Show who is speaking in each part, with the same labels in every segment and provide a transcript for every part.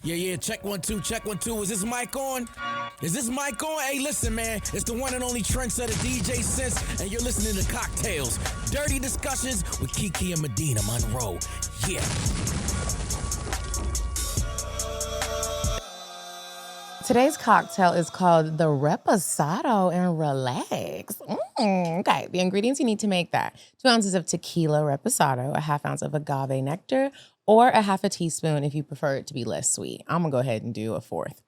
Speaker 1: Yeah, check 1 2, check 1 2. Is this mic on? Is this mic on? Hey, listen, man, it's the one and only trendsetter DJ Sense, and you're listening to CockTales, dirty discussions with Kiki and Medina Monroe. Yeah.
Speaker 2: Today's cocktail is called the Reposado and Relax. Okay, the ingredients you need to make that: 2 ounces of tequila reposado, a half ounce of agave nectar, or a half a teaspoon if you prefer it to be less sweet. I'm gonna go ahead and do a fourth.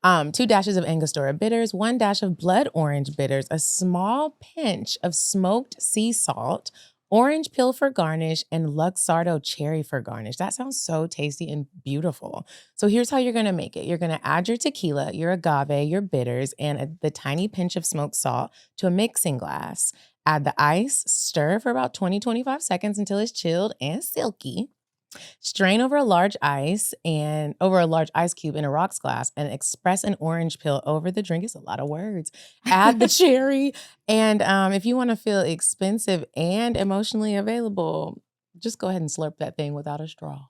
Speaker 2: 2 dashes of Angostura bitters, 1 dash of blood orange bitters, a small pinch of smoked sea salt, orange peel for garnish, and Luxardo cherry for garnish. That sounds so tasty and beautiful. So here's how you're gonna make it. You're gonna add your tequila, your agave, your bitters, and the tiny pinch of smoked salt to a mixing glass. Add the ice, stir for about 20-25 seconds until it's chilled and silky. Strain over a large ice cube in a rocks glass and express an orange peel over the drink. It's a lot of words. Add the cherry. And if you want to feel expensive and emotionally available, just go ahead and slurp that thing without a straw.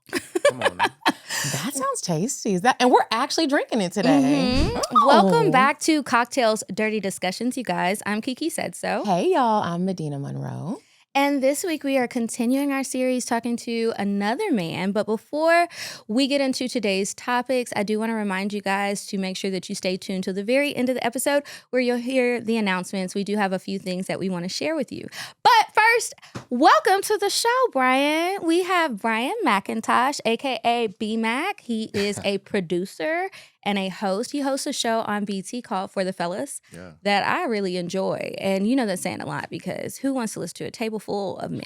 Speaker 3: Come on.
Speaker 2: That sounds tasty. And we're actually drinking it today.
Speaker 4: Mm-hmm. Oh. Welcome back to CockTales Dirty Discussions, you guys. I'm Kiki Said So.
Speaker 2: Hey, y'all. I'm Medina Monroe.
Speaker 4: And this week we are continuing our series talking to another man. But before we get into today's topics, I do want to remind you guys to make sure that you stay tuned to the very end of the episode where you'll hear the announcements. We do have a few things that we want to share with you. But first, welcome to the show, Brian. We have Brian McIntosh, aka BMAC. He is a producer and a host. He hosts a show on BT called For the Fellas that I really enjoy. And you know that's saying a lot because who wants to listen to a table full of men?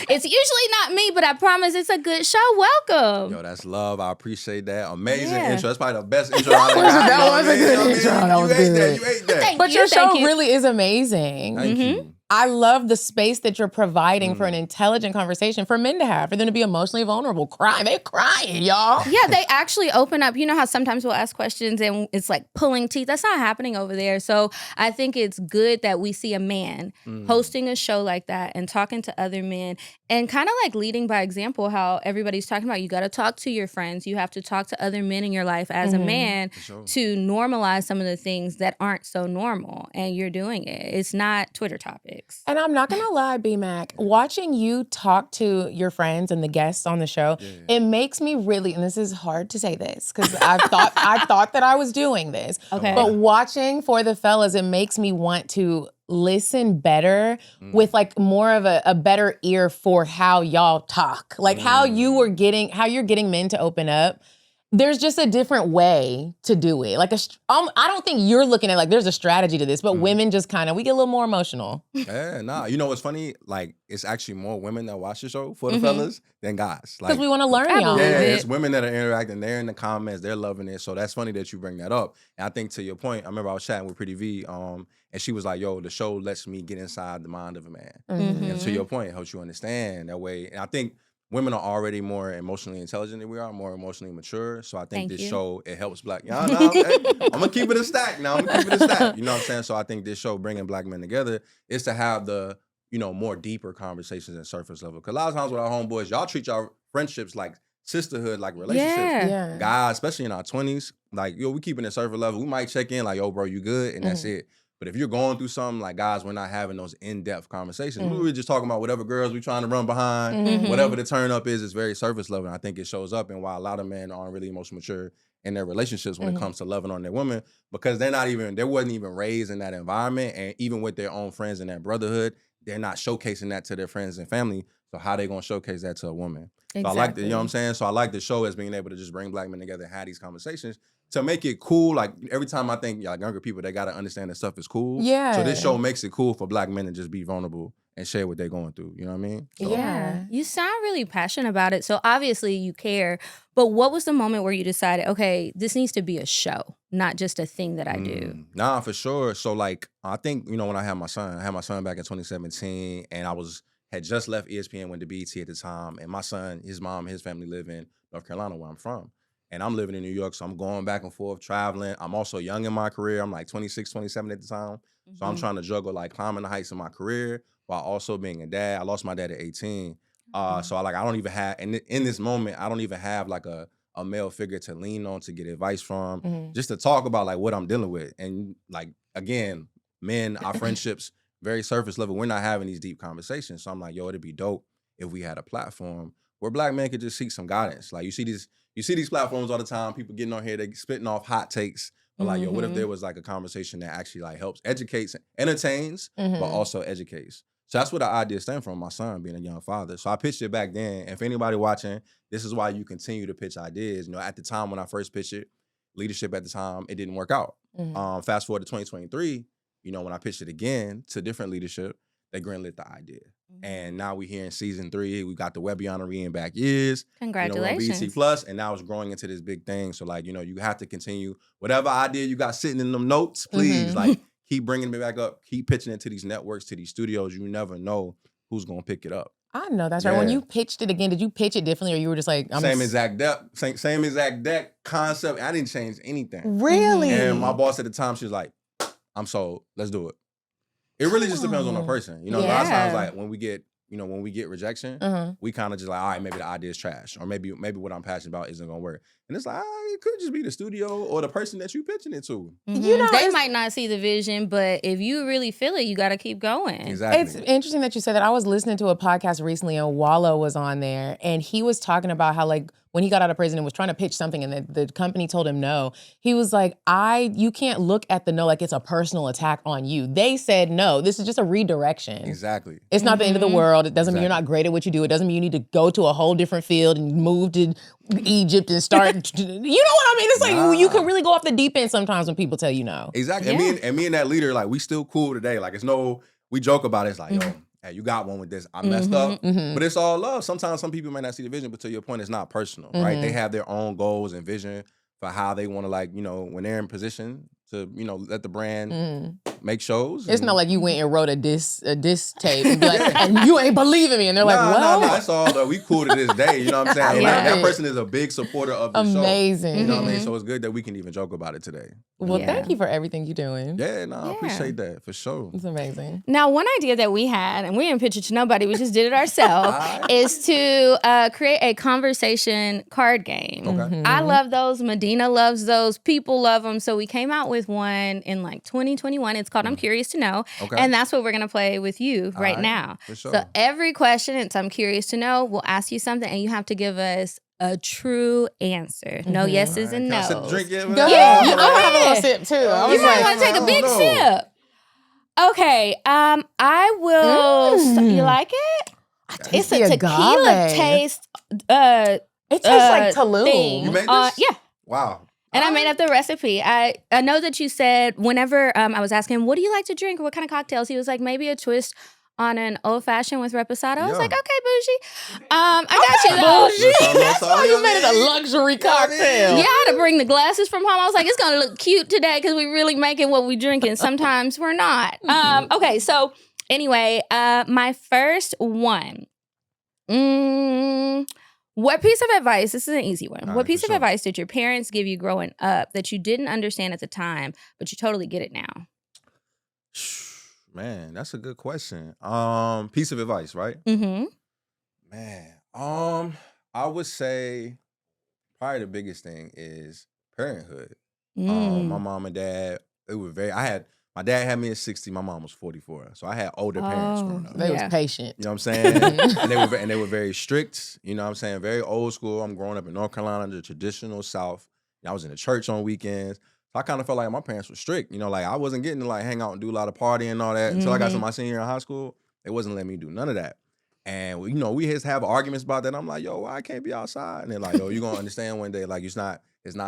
Speaker 4: It's usually not me, but I promise it's a good show. Welcome.
Speaker 3: Yo, that's love. I appreciate that. Amazing
Speaker 4: Yeah.
Speaker 3: intro. That's probably the best intro I've ever got.
Speaker 2: That was a good intro. That was good.
Speaker 3: You ate that.
Speaker 4: Thank
Speaker 2: But
Speaker 4: you,
Speaker 2: your show
Speaker 4: thank you.
Speaker 2: really is amazing.
Speaker 3: Thank you.
Speaker 2: I love the space that you're providing for an intelligent conversation for men to have, for them to be emotionally vulnerable. They're crying, y'all.
Speaker 4: Yeah, they actually open up. You know how sometimes we'll ask questions and it's like pulling teeth? That's not happening over there. So I think it's good that we see a man hosting a show like that and talking to other men and kind of like leading by example, how everybody's talking about you got to talk to your friends. You have to talk to other men in your life as a man to normalize some of the things that aren't so normal. And you're doing it. It's not Twitter topics.
Speaker 2: And I'm not gonna lie, B-Mac, watching you talk to your friends and the guests on the show, it makes me really, and this is hard to say this because I thought that I was doing this.
Speaker 4: Okay.
Speaker 2: But watching For the Fellas, it makes me want to listen better with like more of a better ear for how y'all talk. Like how you're getting men to open up. There's just a different way to do it. Like I don't think you're looking at like there's a strategy to this, but women just we get a little more emotional.
Speaker 3: Yeah, nah. You know what's funny? Like, it's actually more women that watch the show For the Fellas than guys.
Speaker 2: Because
Speaker 3: Like,
Speaker 2: we want to learn y'all.
Speaker 3: yeah, it's women that are interacting. They're in the comments. They're loving it. So that's funny that you bring that up. And I think to your point, I remember I was chatting with Pretty V, and she was like, yo, the show lets me get inside the mind of a man. And to your point, it helps you understand that way. And I think women are already more emotionally intelligent than we are, more emotionally mature. So I think this show, it helps black. I'm going to keep it a stack now. You know what I'm saying? So I think this show, bringing black men together, is to have the, more deeper conversations and surface level. Because a lot of times with our homeboys, y'all treat y'all friendships like sisterhood, like relationships.
Speaker 2: Yeah.
Speaker 3: Guys, especially in our 20s, like, yo, we keeping it surface level. We might check in like, yo, bro, you good? And that's it. But if you're going through something, like, guys, we're not having those in-depth conversations. We were just talking about whatever girls we trying to run behind, whatever the turn up is, it's very surface level. And I think it shows up in why a lot of men aren't really emotionally mature in their relationships when it comes to loving on their women, because they wasn't even raised in that environment. And even with their own friends in that brotherhood, they're not showcasing that to their friends and family. So how they gonna showcase that to a woman?
Speaker 4: Exactly.
Speaker 3: So I like the, you know what I'm saying? So I like the show as being able to just bring black men together and have these conversations to make it cool. Like, every time I think like younger people, they gotta understand that stuff is cool.
Speaker 2: Yeah.
Speaker 3: So this show makes it cool for black men to just be vulnerable and share what they're going through. You know what I mean? So,
Speaker 4: Yeah. You sound really passionate about it. So obviously you care. But what was the moment where you decided, okay, this needs to be a show, not just a thing that I do?
Speaker 3: Nah, for sure. So like, I think, when I had my son back in 2017, and had just left ESPN, went to BT at the time. And my son, his mom, his family live in North Carolina, where I'm from. And I'm living in New York, so I'm going back and forth, traveling. I'm also young in my career. I'm like 26, 27 at the time. So I'm trying to juggle like climbing the heights in my career while also being a dad. I lost my dad at 18. So I don't even have, and in this moment, I don't even have like a a male figure to lean on, to get advice from,
Speaker 2: Mhm.
Speaker 3: just to talk about like what I'm dealing with. And like, again, men, our friendships, very surface level, we're not having these deep conversations. So I'm like, yo, it'd be dope if we had a platform where Black men could just seek some guidance. Like you see these platforms all the time, people getting on here, they spitting off hot takes. But like, yo, what if there was like a conversation that actually like helps, educates, entertains, but also educates? So that's what the idea stemmed from, my son being a young father. So I pitched it back then. And if anybody watching, this is why you continue to pitch ideas. You know, at the time when I first pitched it, leadership at the time, it didn't work out. Fast forward to 2023, you know, when I pitched it again to different leadership, they greenlit the idea. And now we here in season 3. We got the Webby honoree in back years.
Speaker 4: Congratulations.
Speaker 3: You know, we're on BT Plus, and now it's growing into this big thing. So like, you know, you have to continue whatever idea you got sitting in them notes, please, like keep bringing me back up, keep pitching it to these networks, to these studios. You never know who's gonna pick it up.
Speaker 2: I know that's right. When you pitched it again, did you pitch it differently, or you were just like,
Speaker 3: same exact deck concept? I didn't change anything.
Speaker 2: Really?
Speaker 3: And my boss at the time, she was like, "I'm sold. Let's do it." It really just depends on the person. You know, a lot of times, like when we get rejection, we kind of just like, all right, maybe the idea is trash, or maybe what I'm passionate about isn't gonna work. And it's like, it could just be the studio or the person that you pitching it to.
Speaker 4: You know, they might not see the vision, but if you really feel it, you got to keep going.
Speaker 3: Exactly.
Speaker 2: It's interesting that you said that. I was listening to a podcast recently, and Wallow was on there, and he was talking about how like when he got out of prison and was trying to pitch something, and the company told him no. He was like, you can't look at the no like it's a personal attack on you. They said no. This is just a redirection.
Speaker 3: Exactly.
Speaker 2: It's not the end of the world. It doesn't mean you're not great at what you do. It doesn't mean you need to go to a whole different field and move to Egypt and start. You know what I mean? It's like you can really go off the deep end sometimes when people tell you no.
Speaker 3: Exactly. Yeah. And me and that leader, like, we still cool today. Like, we joke about it. It's like, yo, hey, you got one with this. I messed up. But it's all love. Sometimes some people may not see the vision, but to your point, it's not personal, right? They have their own goals and vision for how they want to, like, you know, when they're in position to, you know, let the brand make shows.
Speaker 2: It's not like you went and wrote a diss tape and be like, and you ain't believing me. And they're like, well.
Speaker 3: No, it's all we cool to this day. You know what I'm saying? Like, that person is a big supporter of the show.
Speaker 2: Amazing.
Speaker 3: You know what I mean? So it's good that we can even joke about it today.
Speaker 2: Well, thank you for everything you're doing.
Speaker 3: Yeah, I appreciate that for sure.
Speaker 2: It's amazing.
Speaker 4: Now, one idea that we had, and we didn't pitch it to nobody, we just did it ourselves, is to create a conversation card game.
Speaker 3: Okay.
Speaker 4: I love those. Medina loves those. People love them. So we came out with one in like 2021. It's called I'm Curious to Know.
Speaker 3: Okay.
Speaker 4: And that's what we're going to play with you right now.
Speaker 3: For sure.
Speaker 4: So every question, it's I'm curious to know. We'll ask you something, and you have to give us a true answer. No yeses and
Speaker 3: Can I sip
Speaker 4: no's.
Speaker 3: the drink yet?
Speaker 2: Yeah, I'm gonna have a little sip too. I was
Speaker 4: You might
Speaker 2: like,
Speaker 4: want to take a big sip. Okay, I will. You like it? It's a tequila taste.
Speaker 2: It tastes like Tulum.
Speaker 4: Thing.
Speaker 3: You made this?
Speaker 4: Yeah.
Speaker 3: Wow.
Speaker 4: And I made up the recipe. I know that you said whenever I was asking him, what do you like to drink or what kind of cocktails? He was like, maybe a twist on an old fashioned with reposado. I was like, okay, bougie. I got you though.
Speaker 2: That's why you made it a luxury cocktail.
Speaker 4: Yeah, I had to bring the glasses from home. I was like, it's gonna look cute today because we really making what we drinking. Sometimes we're not. Okay, so anyway, my first one. What piece of advice, this is an easy one. What piece of advice did your parents give you growing up that you didn't understand at the time, but you totally get it now?
Speaker 3: Man, that's a good question. Piece of advice, right? Man, I would say probably the biggest thing is parenthood. My mom and dad, my dad had me at 60, my mom was 44. So I had older parents growing up.
Speaker 2: They was patient.
Speaker 3: You know what I'm saying? and they were very strict, you know what I'm saying? Very old school. I'm growing up in North Carolina, the traditional South. I was in the church on weekends. So I kind of felt like my parents were strict. You know, like I wasn't getting to like hang out and do a lot of partying and all that. Until I got to my senior year in high school, they wasn't letting me do none of that. And, you know, we just have arguments about that. I'm like, yo, why I can't be outside? And they're like, yo, you're going to understand one day, like it's not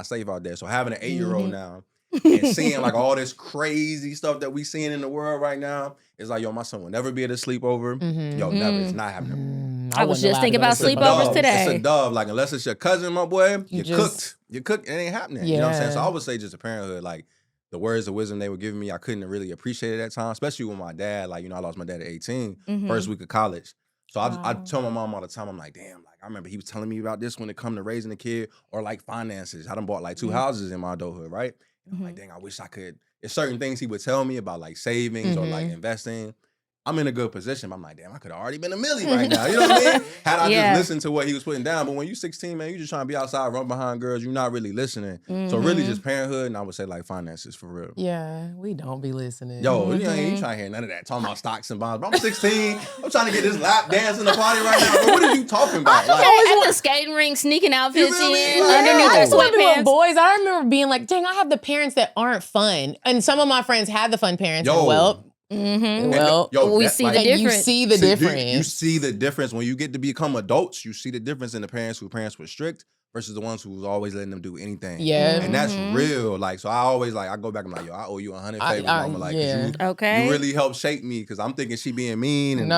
Speaker 3: safe out there. So having an 8-year-old now and seeing like all this crazy stuff that we seeing in the world right now, it's like, yo, my son will never be able to sleep over. Yo, never. It's not happening.
Speaker 4: I was just thinking about sleepovers today.
Speaker 3: It's a dove. Like, unless it's your cousin, my boy, you cooked. You cooked. It ain't happening.
Speaker 2: Yeah.
Speaker 3: You know what I'm saying? So I would say just a parenthood, like, the words of wisdom they were giving me, I couldn't really appreciate it at that time, especially with my dad. Like, you know, I lost my dad at 18, first week of college. So I tell my mom all the time, I'm like, damn, like, I remember he was telling me about this when it come to raising a kid or like finances. I done bought like 2 houses in my adulthood, right? And I'm like, dang, I wish I could. There's certain things he would tell me about like savings or like investing. I'm in a good position. But I'm like, damn, I could have already been a millie right now. You know what I mean? Had I just listened to what he was putting down. But when you 16, man, you just trying to be outside, run behind girls. You're not really listening. So really just parenthood, and I would say like finances for real.
Speaker 2: Yeah, we don't be listening.
Speaker 3: Yo, you ain't trying to hear none of that. Talking about stocks and bonds. But I'm 16. I'm trying to get this lap dance in the party right now. Bro, what are you talking about? Like,
Speaker 4: at the skating rink, sneaking outfits in underneath their
Speaker 2: with
Speaker 4: sweatpants.
Speaker 2: boys, I remember being like, dang, I have the parents that aren't fun. And some of my friends had the fun parents.
Speaker 3: Yo.
Speaker 2: Well,
Speaker 4: We see the difference.
Speaker 2: You see the difference.
Speaker 3: You see the difference when you get to become adults. You see the difference in the parents were strict versus the ones who was always letting them do anything.
Speaker 2: Yeah,
Speaker 3: and that's real. Like, so I always I go back and I'm like, yo, I owe you 100 favors, mama. Like, you really helped shape me because I'm thinking she being mean and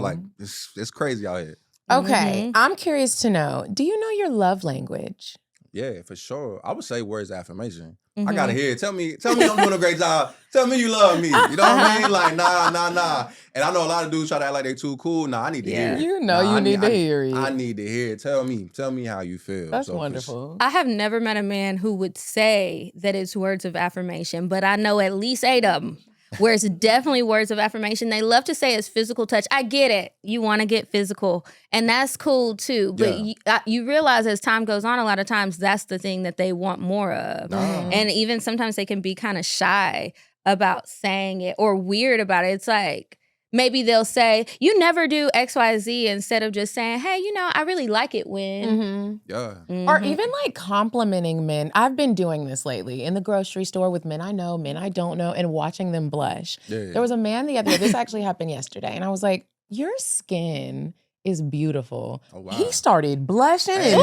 Speaker 3: like it's crazy out here.
Speaker 2: Okay, I'm curious to know. Do you know your love language?
Speaker 3: Yeah, for sure. I would say words of affirmation. I gotta hear it. Tell me I'm doing a great job. Tell me you love me. You know what I mean? Like, nah. And I know a lot of dudes try to act like they too cool. Nah, I need to hear it.
Speaker 2: You know, you need to hear it.
Speaker 3: I need to hear it. Tell me how you feel.
Speaker 2: That's wonderful.
Speaker 4: I have never met a man who would say that it's words of affirmation, but I know at least 8 of them where it's definitely words of affirmation. They love to say it's physical touch. I get it. You want to get physical, and that's cool too. But you realize as time goes on, a lot of times that's the thing that they want more of. And even sometimes they can be kind of shy about saying it or weird about it. It's like, maybe they'll say, you never do X, Y, Z, instead of just saying, hey, I really like it when.
Speaker 2: Or even like complimenting men. I've been doing this lately in the grocery store with men I know, men I don't know, and watching them blush. There was a man the other day, this actually happened yesterday, and I was like, your skin is beautiful. Oh, wow. He started blushing and didn't know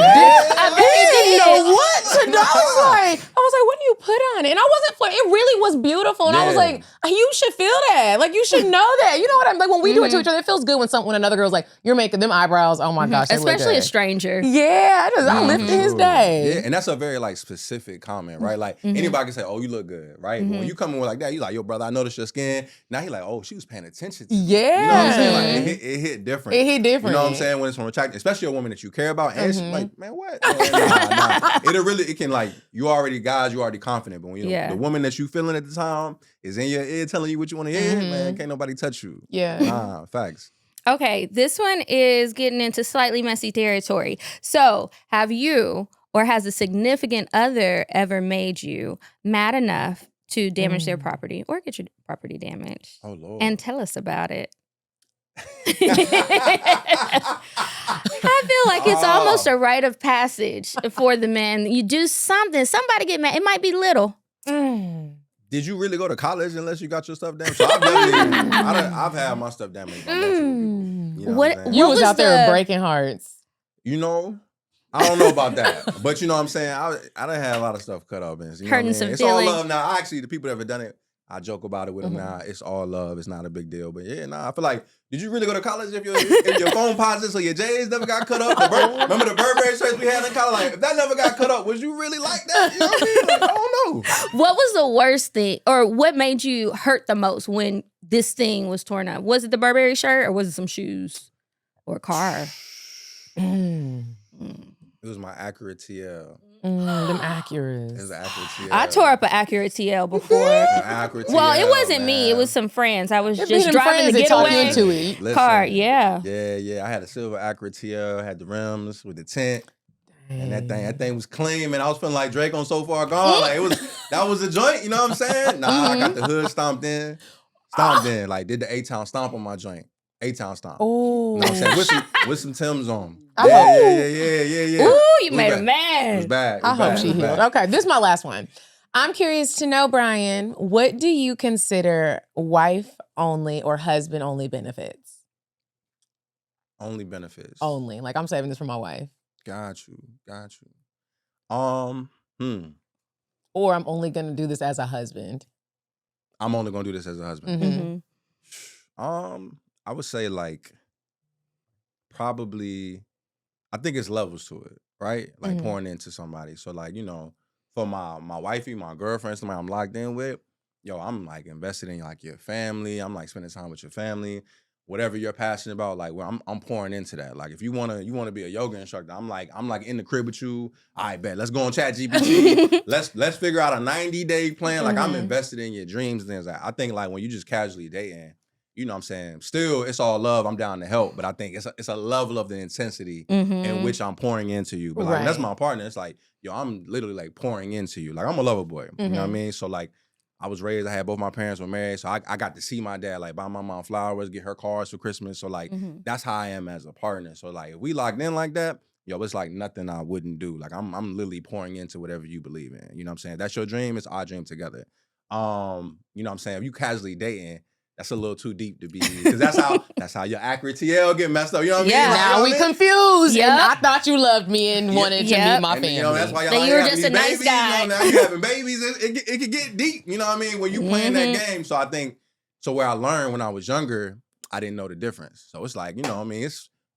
Speaker 2: what to do. I was like, what do you put on it? And I wasn't flirting. It really was beautiful. And I was like, you should feel that. Like, you should know that. You know what I'm like? When we do it to each other, it feels good when another girl's like, you're making them eyebrows. Oh my gosh,
Speaker 4: especially a stranger.
Speaker 2: Yeah, I lifted his day.
Speaker 3: Yeah, and that's a very like specific comment, right? Like anybody can say, "Oh, you look good," right? But when you come in with like that, you like, "Yo, brother, I noticed your skin." Now he like, "Oh, she was paying attention to you."
Speaker 2: Yeah,
Speaker 3: you know what I'm saying? Like it hit different.
Speaker 2: It hit different.
Speaker 3: You know what I'm saying? When it's from attractive, especially a woman that you care about, and she's like, "Man, what?" Nah. It can like you already confident, but when the woman that you feeling at the time is in your ear telling you what you want to hear, man, can't nobody touch you.
Speaker 2: Yeah,
Speaker 3: facts.
Speaker 4: Okay, this one is getting into slightly messy territory. So, have you or has a significant other ever made you mad enough to damage their property or get your property damaged?
Speaker 3: Oh, Lord.
Speaker 4: And tell us about it. I feel like it's almost a rite of passage for the men. You do something, somebody get mad. It might be little.
Speaker 3: Did you really go to college unless you got your stuff damaged? So I've had my stuff damaged by multiple people. You know what
Speaker 2: you was out there breaking hearts.
Speaker 3: You know, I don't know about that. But you know what I'm saying? I done had a lot of stuff cut up. And,
Speaker 4: Hurting some
Speaker 3: It's
Speaker 4: feelings.
Speaker 3: all love now. Actually, the people that have done it, I joke about it with them now. It's all love. It's not a big deal. But I feel like, did you really go to college if your phone posits or your J's never got cut up? Remember the Burberry shirts we had in college? Like, if that never got cut up, was you really like that? You know what I mean? Like, I don't know.
Speaker 4: What was the worst thing, or what made you hurt the most when this thing was torn up? Was it the Burberry shirt, or was it some shoes or a car?
Speaker 3: It was my Accurate TL.
Speaker 2: Them Accuras.
Speaker 3: It was an Accurate TL.
Speaker 4: I tore up an Accurate TL before.
Speaker 3: Accurate TL,
Speaker 4: well, it wasn't
Speaker 3: man.
Speaker 4: me. It was some friends. I was
Speaker 2: It
Speaker 4: just
Speaker 2: be them
Speaker 4: driving
Speaker 2: friends
Speaker 4: the
Speaker 2: that talk you
Speaker 4: getaway
Speaker 2: into it.
Speaker 3: Listen,
Speaker 4: car. Yeah.
Speaker 3: Yeah. I had a silver Accurate TL. Had the rims with the tint. And that thing was clean, man. I was feeling like Drake on So Far Gone. Like that was a joint, you know what I'm saying? Nah, I got the hood stomped in. Like did the A-Town stomp on my joint. A-Town stomp.
Speaker 2: Oh.
Speaker 3: You know what I'm saying? With some Timbs on.
Speaker 2: Oh.
Speaker 3: Yeah.
Speaker 4: Ooh, you made her
Speaker 3: It
Speaker 4: mad.
Speaker 3: was bad.
Speaker 2: I hope she healed. Okay, this is my last one. I'm curious to know, Brian, what do you consider wife-only or husband-only benefits?
Speaker 3: Only benefits.
Speaker 2: Only. Like, I'm saving this for my wife.
Speaker 3: Got you.
Speaker 2: Or I'm only going to do this as a husband.
Speaker 3: I'm only going to do this as a husband.
Speaker 2: Mm-hmm.
Speaker 3: I would say like probably, I think it's levels to it, right? Like pouring into somebody. So like, you know, for my wifey, my girlfriend, somebody I'm locked in with, yo, I'm like invested in like your family. I'm like spending time with your family. Whatever you're passionate about, like I'm pouring into that. Like if you wanna be a yoga instructor, I'm like in the crib with you. I bet let's go on ChatGPT. let's figure out a 90-day plan. Like I'm invested in your dreams and things. I think like when you just casually dating, you know what I'm saying? Still, it's all love. I'm down to help. But I think it's a level of the intensity in which I'm pouring into you. But like, that's my partner. It's like, yo, I'm literally like pouring into you. Like, I'm a lover boy. You know what I mean? So like, I was raised, I had both my parents were married. So I got to see my dad, like, buy my mom flowers, get her cars for Christmas. So like, that's how I am as a partner. So like, if we locked in like that, yo, it's like nothing I wouldn't do. Like, I'm literally pouring into whatever you believe in. You know what I'm saying? That's your dream. It's our dream together. You know what I'm saying? If you casually dating, that's a little too deep to be, because that's how your accurate TL get messed up. You know what I mean?
Speaker 2: Yeah,
Speaker 3: like,
Speaker 2: now we confused.
Speaker 4: Yep.
Speaker 2: And I thought you loved me and wanted to meet my family.
Speaker 3: You know, that's why y'all
Speaker 4: that you were just a
Speaker 3: babies.
Speaker 4: nice guy.
Speaker 3: You know, now you having babies. It could get deep. You know what I mean? When you playing that game. So I think, where I learned when I was younger, I didn't know the difference. So it's like, you know what I mean?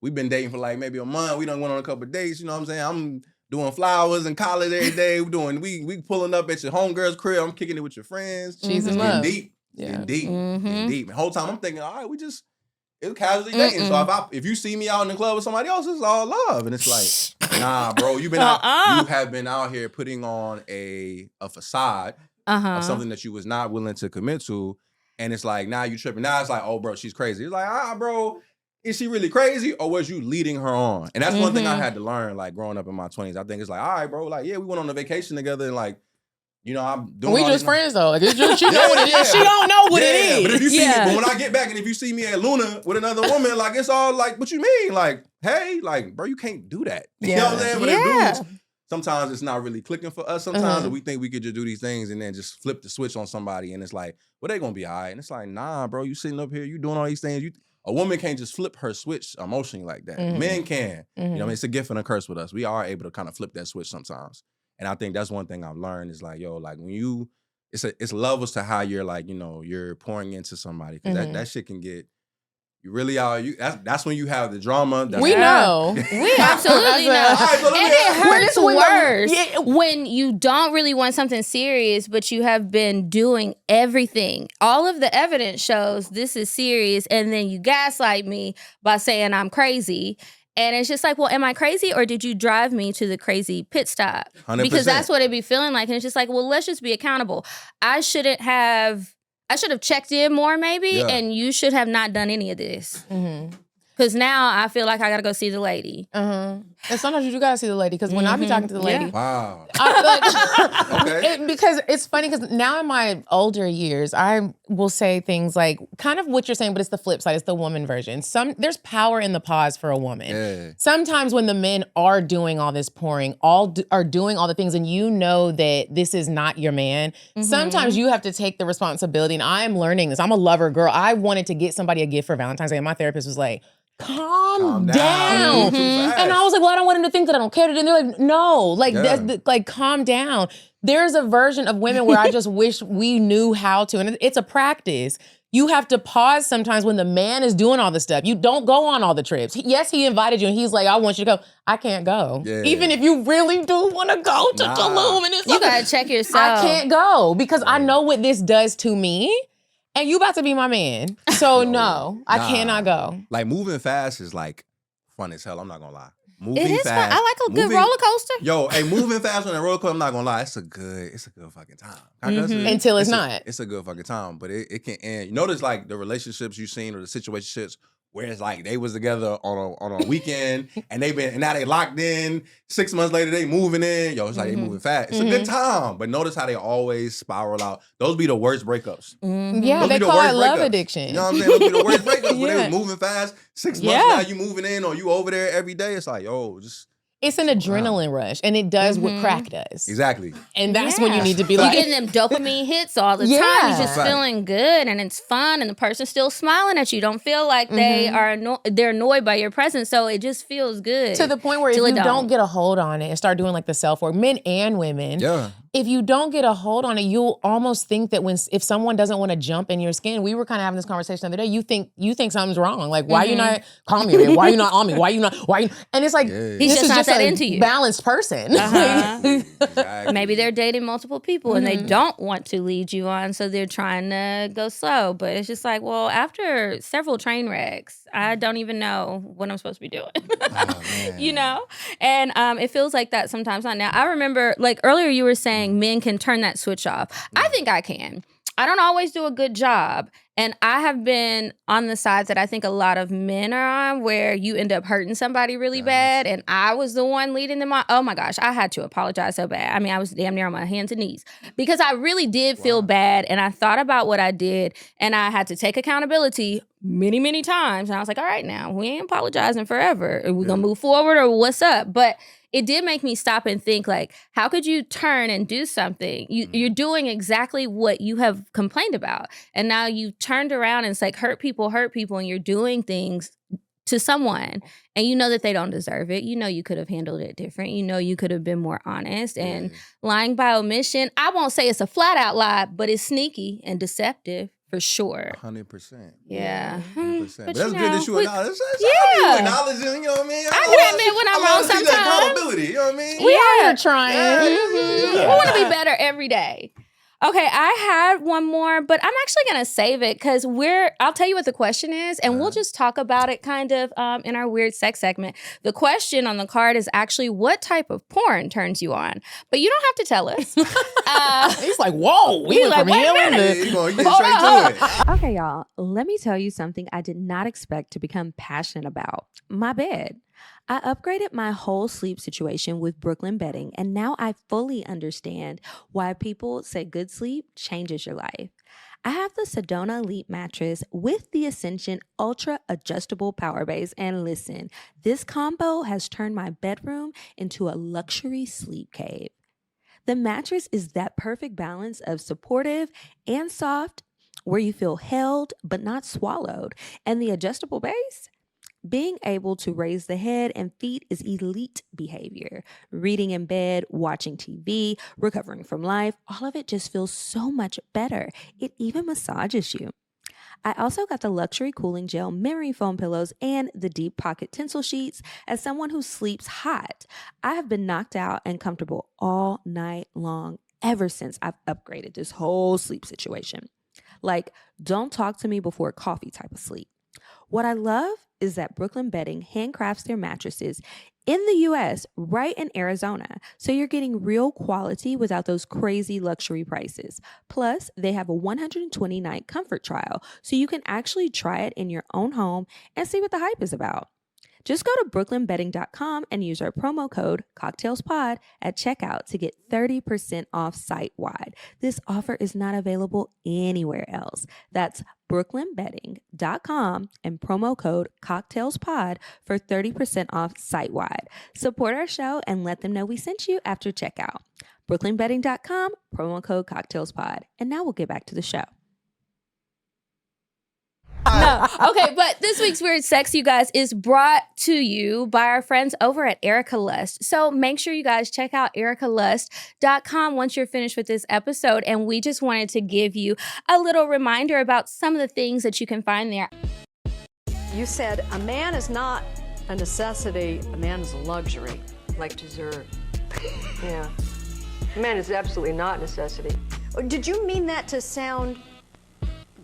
Speaker 3: We've been dating for like maybe a month. We done went on a couple of dates. You know what I'm saying? I'm doing flowers and college every day. We pulling up at your homegirl's crib. I'm kicking it with your friends.
Speaker 2: She's in
Speaker 3: It's
Speaker 2: love.
Speaker 3: getting deep.
Speaker 2: Yeah.
Speaker 3: Getting deep. Getting deep. And the whole time I'm thinking, all right, it's casually dating. So if you see me out in the club with somebody else, it's all love. And it's like, nah, bro, you have been out here putting on a facade of something that you was not willing to commit to. And it's like, now you tripping. Now it's like, oh, bro, she's crazy. It's like, bro, is she really crazy, or was you leading her on? And that's one thing I had to learn, like, growing up in my 20s. I think it's like, all right, bro, like, yeah, we went on a vacation together, and like, you know, I'm doing.
Speaker 2: We just friends though. Like, she know what it is. She don't know what it is.
Speaker 3: But if you see me, but when I get back and if you see me at Luna with another woman, like, it's all like, what you mean? Like, hey, like, bro, you can't do that. You know what I'm saying? But if dudes, sometimes it's not really clicking for us. Sometimes we think we could just do these things and then just flip the switch on somebody, and it's like, well, they gonna be all right. And it's like, nah, bro, you sitting up here, you doing all these things. A woman can't just flip her switch emotionally like that. Men can. You know what I mean? It's a gift and a curse with us. We are able to kind of flip that switch sometimes. And I think that's one thing I've learned is like, yo, like when it's levels to how you're like, you know, you're pouring into somebody. Because that shit can get, you really are, that's when you have the drama.
Speaker 2: We know.
Speaker 4: We absolutely know.
Speaker 3: Right, so
Speaker 4: And it hurts worse
Speaker 2: Yeah.
Speaker 4: when you don't really want something serious, but you have been doing everything. All of the evidence shows this is serious, and then you gaslight me by saying I'm crazy. And it's just like, well, am I crazy, or did you drive me to the crazy pit stop?
Speaker 3: 100%.
Speaker 4: Because that's what it'd be feeling like. And it's just like, well, let's just be accountable. I should have checked in more maybe, and you should have not done any of this. Because now I feel like I got to go see the lady.
Speaker 2: And sometimes you do gotta see the lady, because when I be talking to the lady,
Speaker 3: wow.
Speaker 2: Because it's funny, because now in my older years, I will say things like kind of what you're saying, but it's the flip side. It's the woman version. There's power in the pause for a woman.
Speaker 3: Yeah.
Speaker 2: Sometimes when the men are doing all this pouring, are doing all the things, and you know that this is not your man, sometimes you have to take the responsibility. And I'm learning this. I'm a lover girl. I wanted to get somebody a gift for Valentine's Day, and my therapist was like, calm down. And I was like, well, I don't want him to think that I don't care. And they're like, no, like calm down. There's a version of women where I just wish we knew how to, and it's a practice. You have to pause sometimes when the man is doing all the stuff. You don't go on all the trips. Yes, he invited you, and he's like, I want you to go. I can't go. Yeah. Even if you really do want to go to Tulum. And it's
Speaker 4: you gotta check yourself.
Speaker 2: I can't go because I know what this does to me. And you about to be my man. So no, I cannot go.
Speaker 3: Like, moving fast is like fun as hell. I'm not gonna lie. Moving
Speaker 4: it is
Speaker 3: fast.
Speaker 4: fun. I like a good roller coaster.
Speaker 3: Yo, hey, moving fast on a roller coaster, I'm not gonna lie, it's a good fucking time.
Speaker 2: Until it's not.
Speaker 3: It's a good fucking time, but it can end. You notice like the relationships you've seen or the situationships where it's like they was together on a weekend and now they locked in. 6 months later, they moving in. Yo, it's like they moving fast. It's a good time, but notice how they always spiral out. Those be the worst breakups.
Speaker 2: Yeah,
Speaker 3: Those
Speaker 2: they
Speaker 3: be the
Speaker 2: call
Speaker 3: worst
Speaker 2: it love
Speaker 3: breakups.
Speaker 2: addiction.
Speaker 3: You know what I'm saying? Those be the worst breakups when they was moving fast. 6 months now, you moving in or you over there every day. It's like, yo, just...
Speaker 2: It's an adrenaline rush, and it does what crack does.
Speaker 3: Exactly.
Speaker 2: And that's when you need to be like...
Speaker 4: You're getting them dopamine hits all the time. You're just feeling good, and it's fun, and the person's still smiling at you. Don't feel like they're annoyed by your presence, so it just feels good.
Speaker 2: To the point where if you don't get a hold on it and start doing like the self-work, men and women, if you don't get a hold on it, you'll almost think that if someone doesn't want to jump in your skin, we were kind of having this conversation the other day, you think something's wrong. Like, why you not calling me? Why you not on me? And it's like,
Speaker 4: he's just not that into you.
Speaker 2: Balanced person.
Speaker 3: Exactly.
Speaker 4: Maybe they're dating multiple people and they don't want to lead you on, so they're trying to go slow. But it's just like, well, after several train wrecks, I don't even know what I'm supposed to be doing. You know? And it feels like that sometimes. Not now. I remember, like earlier you were saying men can turn that switch off. I think I can. I don't always do a good job. And I have been on the side that I think a lot of men are on, where you end up hurting somebody really bad. And I was the one leading them on. Oh my gosh, I had to apologize so bad. I mean, I was damn near on my hands and knees because I really did feel bad. And I thought about what I did, and I had to take accountability many, many times. And I was like, all right, now we ain't apologizing forever. Are we gonna move forward or what's up? But it did make me stop and think, like, how could you turn and do something? You're doing exactly what you have complained about. And now you turned around and it's like hurt people, and you're doing things to someone and you know that they don't deserve it. You know you could have handled it different. You know you could have been more honest. And lying by omission, I won't say it's a flat out lie, but it's sneaky and deceptive. For sure.
Speaker 3: 100%.
Speaker 4: Yeah.
Speaker 3: 100%. But that's good that you acknowledge.
Speaker 4: Yeah.
Speaker 3: Acknowledging, you know what I mean?
Speaker 4: I can admit when I'm wrong sometimes.
Speaker 3: That accountability, you know what I mean?
Speaker 2: We are here trying.
Speaker 4: We want to be better every day. Okay, I had one more, but I'm actually going to save it because I'll tell you what the question is, and we'll just talk about it kind of in our weird sex segment. The question on the card is actually, what type of porn turns you on? But you don't have to tell us.
Speaker 2: He's like, whoa, we went from healing to...
Speaker 3: You get straight to it.
Speaker 5: Okay, y'all, let me tell you something I did not expect to become passionate about. My bed. I upgraded my whole sleep situation with Brooklyn bedding, and now I fully understand why people say good sleep changes your life. I have the Sedona Elite mattress with the Ascension Ultra Adjustable Power Base, and listen, this combo has turned my bedroom into a luxury sleep cave. The mattress is that perfect balance of supportive and soft, where you feel held but not swallowed, and the adjustable base? Being able to raise the head and feet is elite behavior. Reading in bed, watching TV, recovering from life, all of it just feels so much better. It even massages you. I also got the luxury cooling gel memory foam pillows and the deep pocket tensile sheets. As someone who sleeps hot, I have been knocked out and comfortable all night long ever since I've upgraded this whole sleep situation. Like, don't talk to me before coffee type of sleep. What I love is that Brooklyn Bedding handcrafts their mattresses in the U.S. right in Arizona. So you're getting real quality without those crazy luxury prices. Plus, they have a 120-night comfort trial, so you can actually try it in your own home and see what the hype is about. Just go to brooklynbedding.com and use our promo code CockTalesPod at checkout to get 30% off site-wide. This offer is not available anywhere else. That's brooklynbedding.com and promo code CockTalesPod for 30% off site-wide. Support our show and let them know we sent you after checkout. brooklynbedding.com, promo code CockTalesPod. And now we'll get back to the show.
Speaker 4: No. Okay, but this week's Weird Sex, you guys, is brought to you by our friends over at Erica Lust. So make sure you guys check out ericalust.com once you're finished with this episode. And we just wanted to give you a little reminder about some of the things that you can find there.
Speaker 6: You said a man is not a necessity, a man is a luxury.
Speaker 7: Like dessert. Yeah. A man is absolutely not a necessity.
Speaker 6: Did you mean that to sound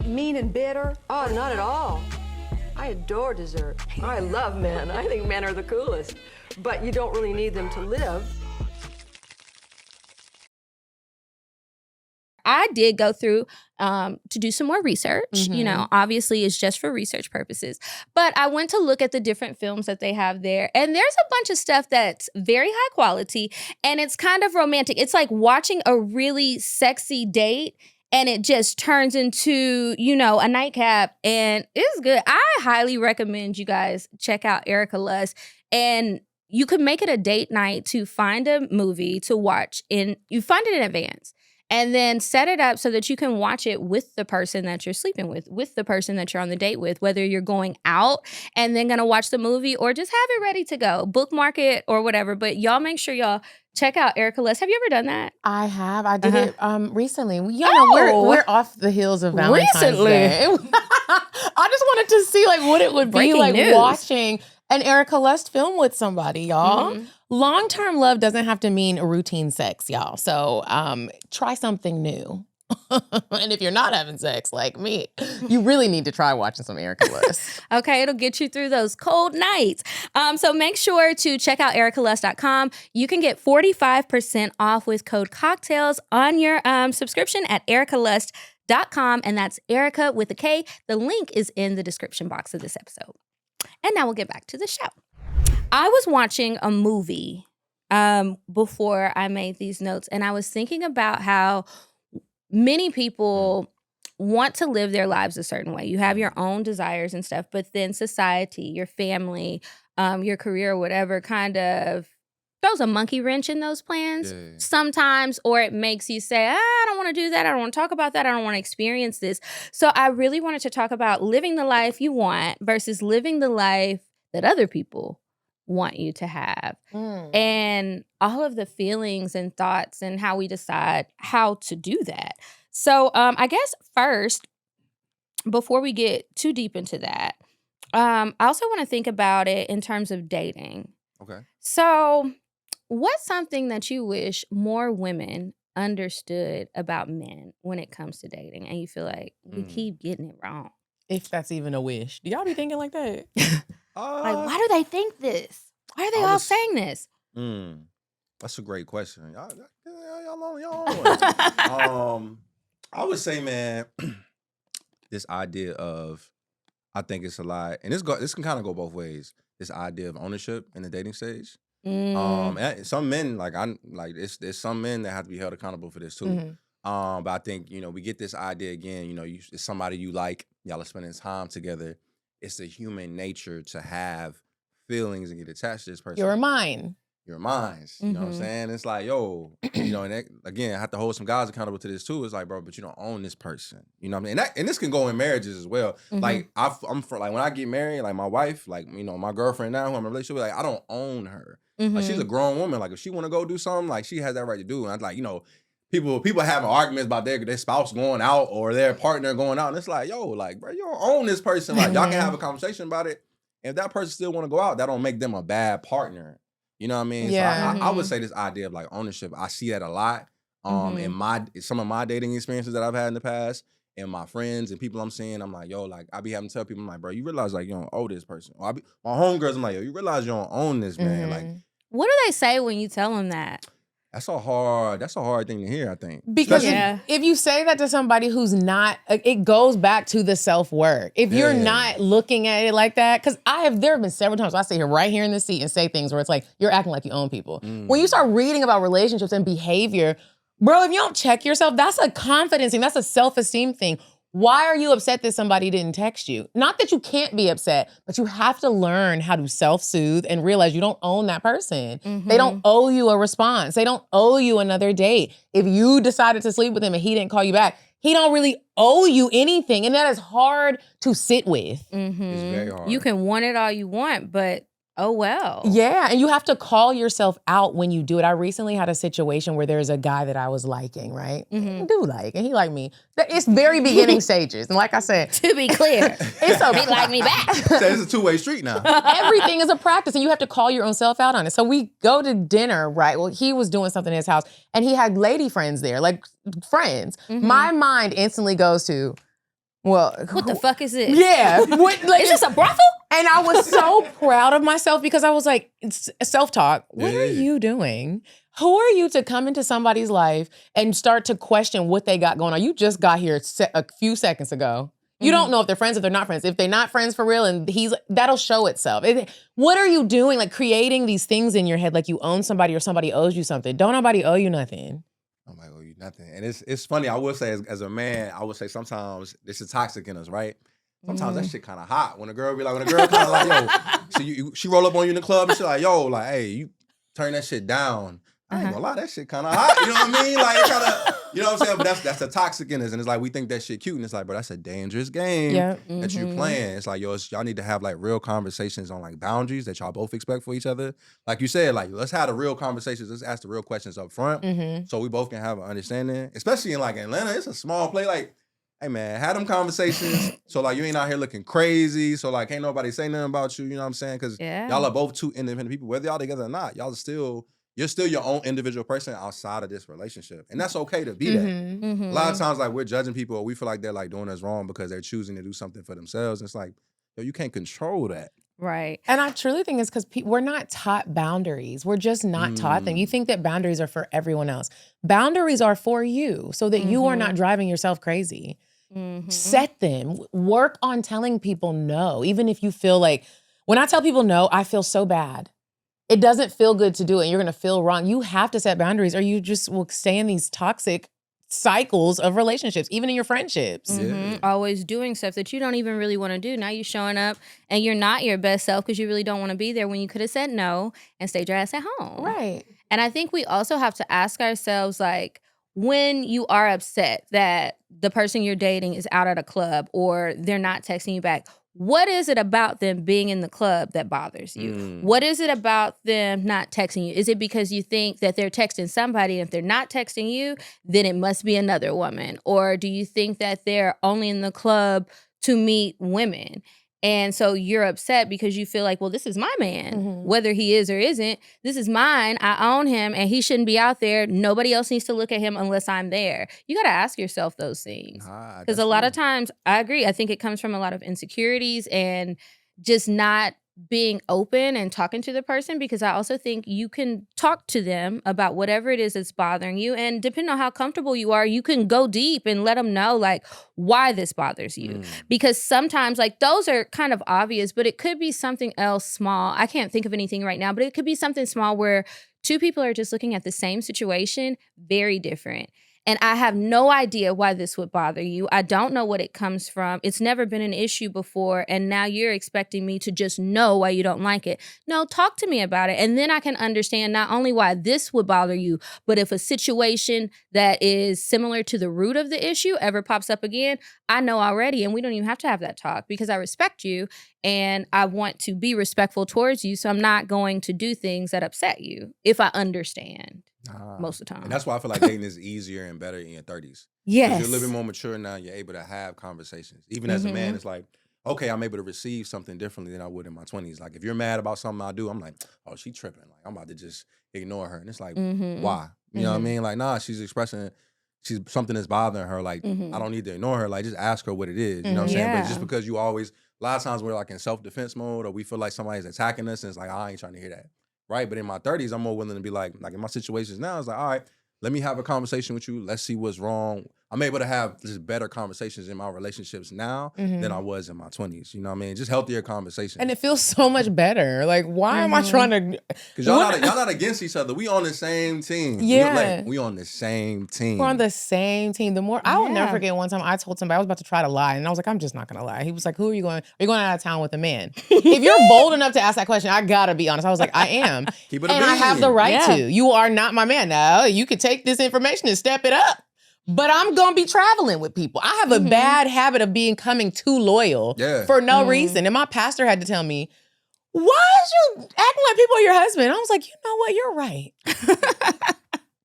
Speaker 6: mean and bitter?
Speaker 7: Oh, not at all. I adore dessert. I love men. I think men are the coolest. But you don't really need them to live.
Speaker 4: I did go through to do some more research. You know, obviously it's just for research purposes. But I went to look at the different films that they have there. And there's a bunch of stuff that's very high quality. And it's kind of romantic. It's like watching a really sexy date. And it just turns into, you know, a nightcap. And it's good. I highly recommend you guys check out Erica Lust. And you can make it a date night to find a movie to watch. You find it in advance. And then set it up so that you can watch it with the person that you're sleeping with the person that you're on the date with, whether you're going out and then going to watch the movie or just have it ready to go. Bookmark it or whatever. But y'all make sure y'all check out Erica Lust. Have you ever done that?
Speaker 2: I have. I did it recently. We're off the heels of Valentine's Day. I just wanted to see like what it would be like watching an Erica Lust film with somebody, y'all. Long-term love doesn't have to mean a routine sex, y'all. So try something new. And if you're not having sex like me, you really need to try watching some Erica Lust.
Speaker 4: Okay, it'll get you through those cold nights. So make sure to check out ericalust.com. You can get 45% off with code CockTales on your subscription at ericalust.com. erica.com, and that's Erica with a K. The link is in the description box of this episode. And now we'll get back to the show. I was watching a movie before I made these notes, and I was thinking about how many people want to live their lives a certain way. You have your own desires and stuff, but then society, your family, your career, whatever, kind of throws a monkey wrench in those plans sometimes, or it makes you say, I don't want to do that. I don't want to talk about that. I don't want to experience this. So I really wanted to talk about living the life you want versus living the life that other people want you to have, and all of the feelings and thoughts and how we decide how to do that. So I guess first, before we get too deep into that, I also want to think about it in terms of dating.
Speaker 3: Okay.
Speaker 4: So what's something that you wish more women understood about men when it comes to dating, and you feel like we keep getting it wrong?
Speaker 2: If that's even a wish. Do y'all be thinking like that?
Speaker 4: Like, why do they think this? Why are they all saying this?
Speaker 3: That's a great question. Y'all on your own. I would say, man, this idea of, I think it's a lot, and this can kind of go both ways. This idea of ownership in the dating stage. And some men, there's some men that have to be held accountable for this too. But I think, we get this idea again, it's somebody you like, y'all are spending time together. It's the human nature to have feelings and get attached to this person.
Speaker 2: You're mine.
Speaker 3: Your minds, you know what I'm saying? It's like, yo, and that, again, I have to hold some guys accountable to this too. It's like, bro, but you don't own this person. You know what I mean? And this can go in marriages as well. Like, I'm for, like, when I get married, like my wife, like, my girlfriend now who I'm in a relationship with, like, I don't own her. Like, she's a grown woman. Like, if she want to go do something, like, she has that right to do. And I'm like, people having arguments about their spouse going out or their partner going out. And it's like, yo, like, bro, you don't own this person. Like, y'all can have a conversation about it. If that person still want to go out, that don't make them a bad partner. You know what I mean?
Speaker 2: Yeah.
Speaker 3: So I would say this idea of like ownership, I see that a lot in some of my dating experiences that I've had in the past, and my friends and people I'm seeing. I'm like, yo, like, I be having to tell people, I'm like, bro, you realize like you don't owe this person. Or my homegirls, I'm like, yo, you realize you don't own this man. Like,
Speaker 4: what do they say when you tell them that?
Speaker 3: That's a hard thing to hear, I think.
Speaker 2: Because if you say that to somebody who's not, it goes back to the self-worth. If you're not looking at it like that, because there have been several times I sit here right here in the seat and say things where it's like, you're acting like you own people. When you start reading about relationships and behavior, bro, if you don't check yourself, that's a confidence thing. That's a self-esteem thing. Why are you upset that somebody didn't text you? Not that you can't be upset, but you have to learn how to self-soothe and realize you don't own that person. They don't owe you a response. They don't owe you another date. If you decided to sleep with him and he didn't call you back, he don't really owe you anything. And that is hard to sit with.
Speaker 3: It's very hard.
Speaker 4: You can want it all you want, but oh well.
Speaker 2: Yeah, and you have to call yourself out when you do it. I recently had a situation where there's a guy that I was liking, right? And he liked me. It's very beginning stages. And like I said,
Speaker 4: To be clear,
Speaker 2: it's okay.
Speaker 4: he like me back.
Speaker 3: So it's a two-way street now.
Speaker 2: Everything is a practice, and you have to call your own self out on it. So we go to dinner, right? Well, he was doing something in his house, and he had lady friends there, like friends. My mind instantly goes to, well,
Speaker 4: What the fuck is this?
Speaker 2: yeah. What, like,
Speaker 4: Is this a brothel?
Speaker 2: and I was so proud of myself because I was like, it's self-talk. What are
Speaker 3: Yeah.
Speaker 2: you doing? Who are you to come into somebody's life and start to question what they got going on? You just got here a few seconds ago. You don't know if they're friends, if they're not friends. If they're not friends for real, and that'll show itself. What are you doing? Like creating these things in your head like you own somebody or somebody owes you something. Don't nobody owe you nothing.
Speaker 3: Nobody owe you nothing. And it's funny, I will say as a man, I would say sometimes this is toxic in us, right? Sometimes that shit kind of hot. When a girl kind of like, yo, she roll up on you in the club and she like, yo, like, hey, you turn that shit down. I ain't gonna lie, that shit kind of hot. You know what I mean? Like, it kind of, you know what I'm saying? But that's the toxic in us. And it's like, we think that shit cute. And it's like, bro, that's a dangerous game that you playing. It's like, yo, y'all need to have like real conversations on like boundaries that y'all both expect for each other. Like you said, like, let's have the real conversations. Let's ask the real questions up front so we both can have an understanding. Especially in like Atlanta, it's a small place. Like, hey man, have them conversations so like you ain't out here looking crazy. So like, ain't nobody say nothing about you. You know what I'm saying? Because y'all are both two independent people. Whether y'all together or not, you're still your own individual person outside of this relationship. And that's okay to be that. A lot of times, like, we're judging people or we feel like they're, like, doing us wrong because they're choosing to do something for themselves. And it's like, yo, you can't control that.
Speaker 4: Right.
Speaker 2: And I truly think it's because we're not taught boundaries. We're just not taught them. You think that boundaries are for everyone else. Boundaries are for you so that you are not driving yourself crazy. Set them. Work on telling people no, even if you feel like, when I tell people no, I feel so bad. It doesn't feel good to do it. And you're going to feel wrong. You have to set boundaries or you just will stay in these toxic cycles of relationships, even in your friendships.
Speaker 4: Always doing stuff that you don't even really want to do. Now you're showing up and you're not your best self because you really don't want to be there when you could have said no and stayed your ass at home.
Speaker 2: Right.
Speaker 4: And I think we also have to ask ourselves, like, when you are upset that the person you're dating is out at a club or they're not texting you back, what is it about them being in the club that bothers you? What is it about them not texting you? Is it because you think that they're texting somebody and if they're not texting you, then it must be another woman? Or do you think that they're only in the club to meet women? And so you're upset because you feel like, well, this is my man, whether he is or isn't. This is mine. I own him and he shouldn't be out there. Nobody else needs to look at him unless I'm there. You got to ask yourself those things. Because a lot of times, I agree, I think it comes from a lot of insecurities and just not being open and talking to the person, because I also think you can talk to them about whatever it is that's bothering you. And depending on how comfortable you are, you can go deep and let them know like why this bothers you. Because sometimes like those are kind of obvious, but it could be something else small. I can't think of anything right now, but it could be something small where two people are just looking at the same situation, very different. And I have no idea why this would bother you. I don't know what it comes from. It's never been an issue before. And now you're expecting me to just know why you don't like it. No, talk to me about it. And then I can understand not only why this would bother you, but if a situation that is similar to the root of the issue ever pops up again, I know already. And we don't even have to have that talk because I respect you and I want to be respectful towards you. So I'm not going to do things that upset you if I understand. Most of the time.
Speaker 3: And that's why I feel like dating is easier and better in your 30s.
Speaker 4: Yes.
Speaker 3: Because you're a little bit more mature now. You're able to have conversations. Even as a man, it's like, okay, I'm able to receive something differently than I would in my 20s. Like, if you're mad about something I do, I'm like, oh, she tripping. Like, I'm about to just ignore her. And it's like, why? You know what I mean? Like, nah, she's expressing something that's bothering her. Like, I don't need to ignore her. Like, just ask her what it is. You know what I'm saying? But just because you always, a lot of times we're like in self-defense mode or we feel like somebody's attacking us and it's like, I ain't trying to hear that. Right, but in my 30s, I'm more willing to be like in my situations now, it's like, all right, let me have a conversation with you. Let's see what's wrong. I'm able to have just better conversations in my relationships now than I was in my 20s. You know what I mean? Just healthier conversations.
Speaker 2: And it feels so much better. Like, why am I trying to?
Speaker 3: Because y'all not against each other. We on the same team.
Speaker 2: Yeah.
Speaker 3: We on the same team.
Speaker 2: We're on the same team. The more I will never forget one time I told somebody I was about to try to lie, and I was like, I'm just not gonna lie. He was like, "Who are you going? Are you going out of town with a man?" If you're bold enough to ask that question, I gotta be honest. I was like, I am,
Speaker 3: Keep it a
Speaker 2: and I have the
Speaker 3: bean.
Speaker 2: right to. You are not my man. Now you could take this information and step it up. But I'm gonna be traveling with people. I have a bad habit of becoming too loyal for no reason. And my pastor had to tell me, why is you acting like people are your husband? I was like, you know what? You're right.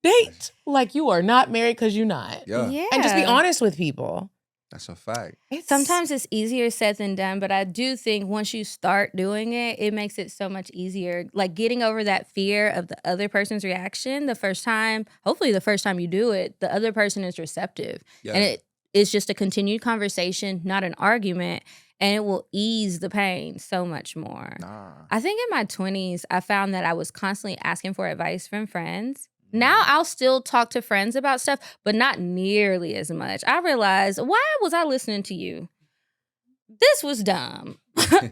Speaker 2: Date like you are not married because you're not.
Speaker 3: Yeah.
Speaker 2: And just be honest with people.
Speaker 3: That's a fact.
Speaker 4: Sometimes it's easier said than done, but I do think once you start doing it, it makes it so much easier. Like getting over that fear of the other person's reaction the first time, hopefully the first time you do it, the other person is receptive.
Speaker 3: Yeah.
Speaker 4: And it is just a continued conversation, not an argument, and it will ease the pain so much more. I think in my 20s, I found that I was constantly asking for advice from friends. Now I'll still talk to friends about stuff, but not nearly as much. I realized, why was I listening to you? This was dumb.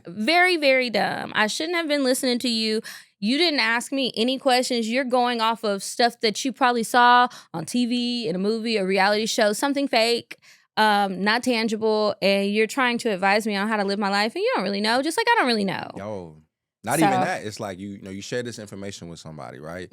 Speaker 4: Very, very dumb. I shouldn't have been listening to you. You didn't ask me any questions. You're going off of stuff that you probably saw on TV, in a movie, a reality show, something fake, not tangible, and you're trying to advise me on how to live my life, and you don't really know, just like I don't really know.
Speaker 3: Yo, not even that. It's like, you share this information with somebody, right?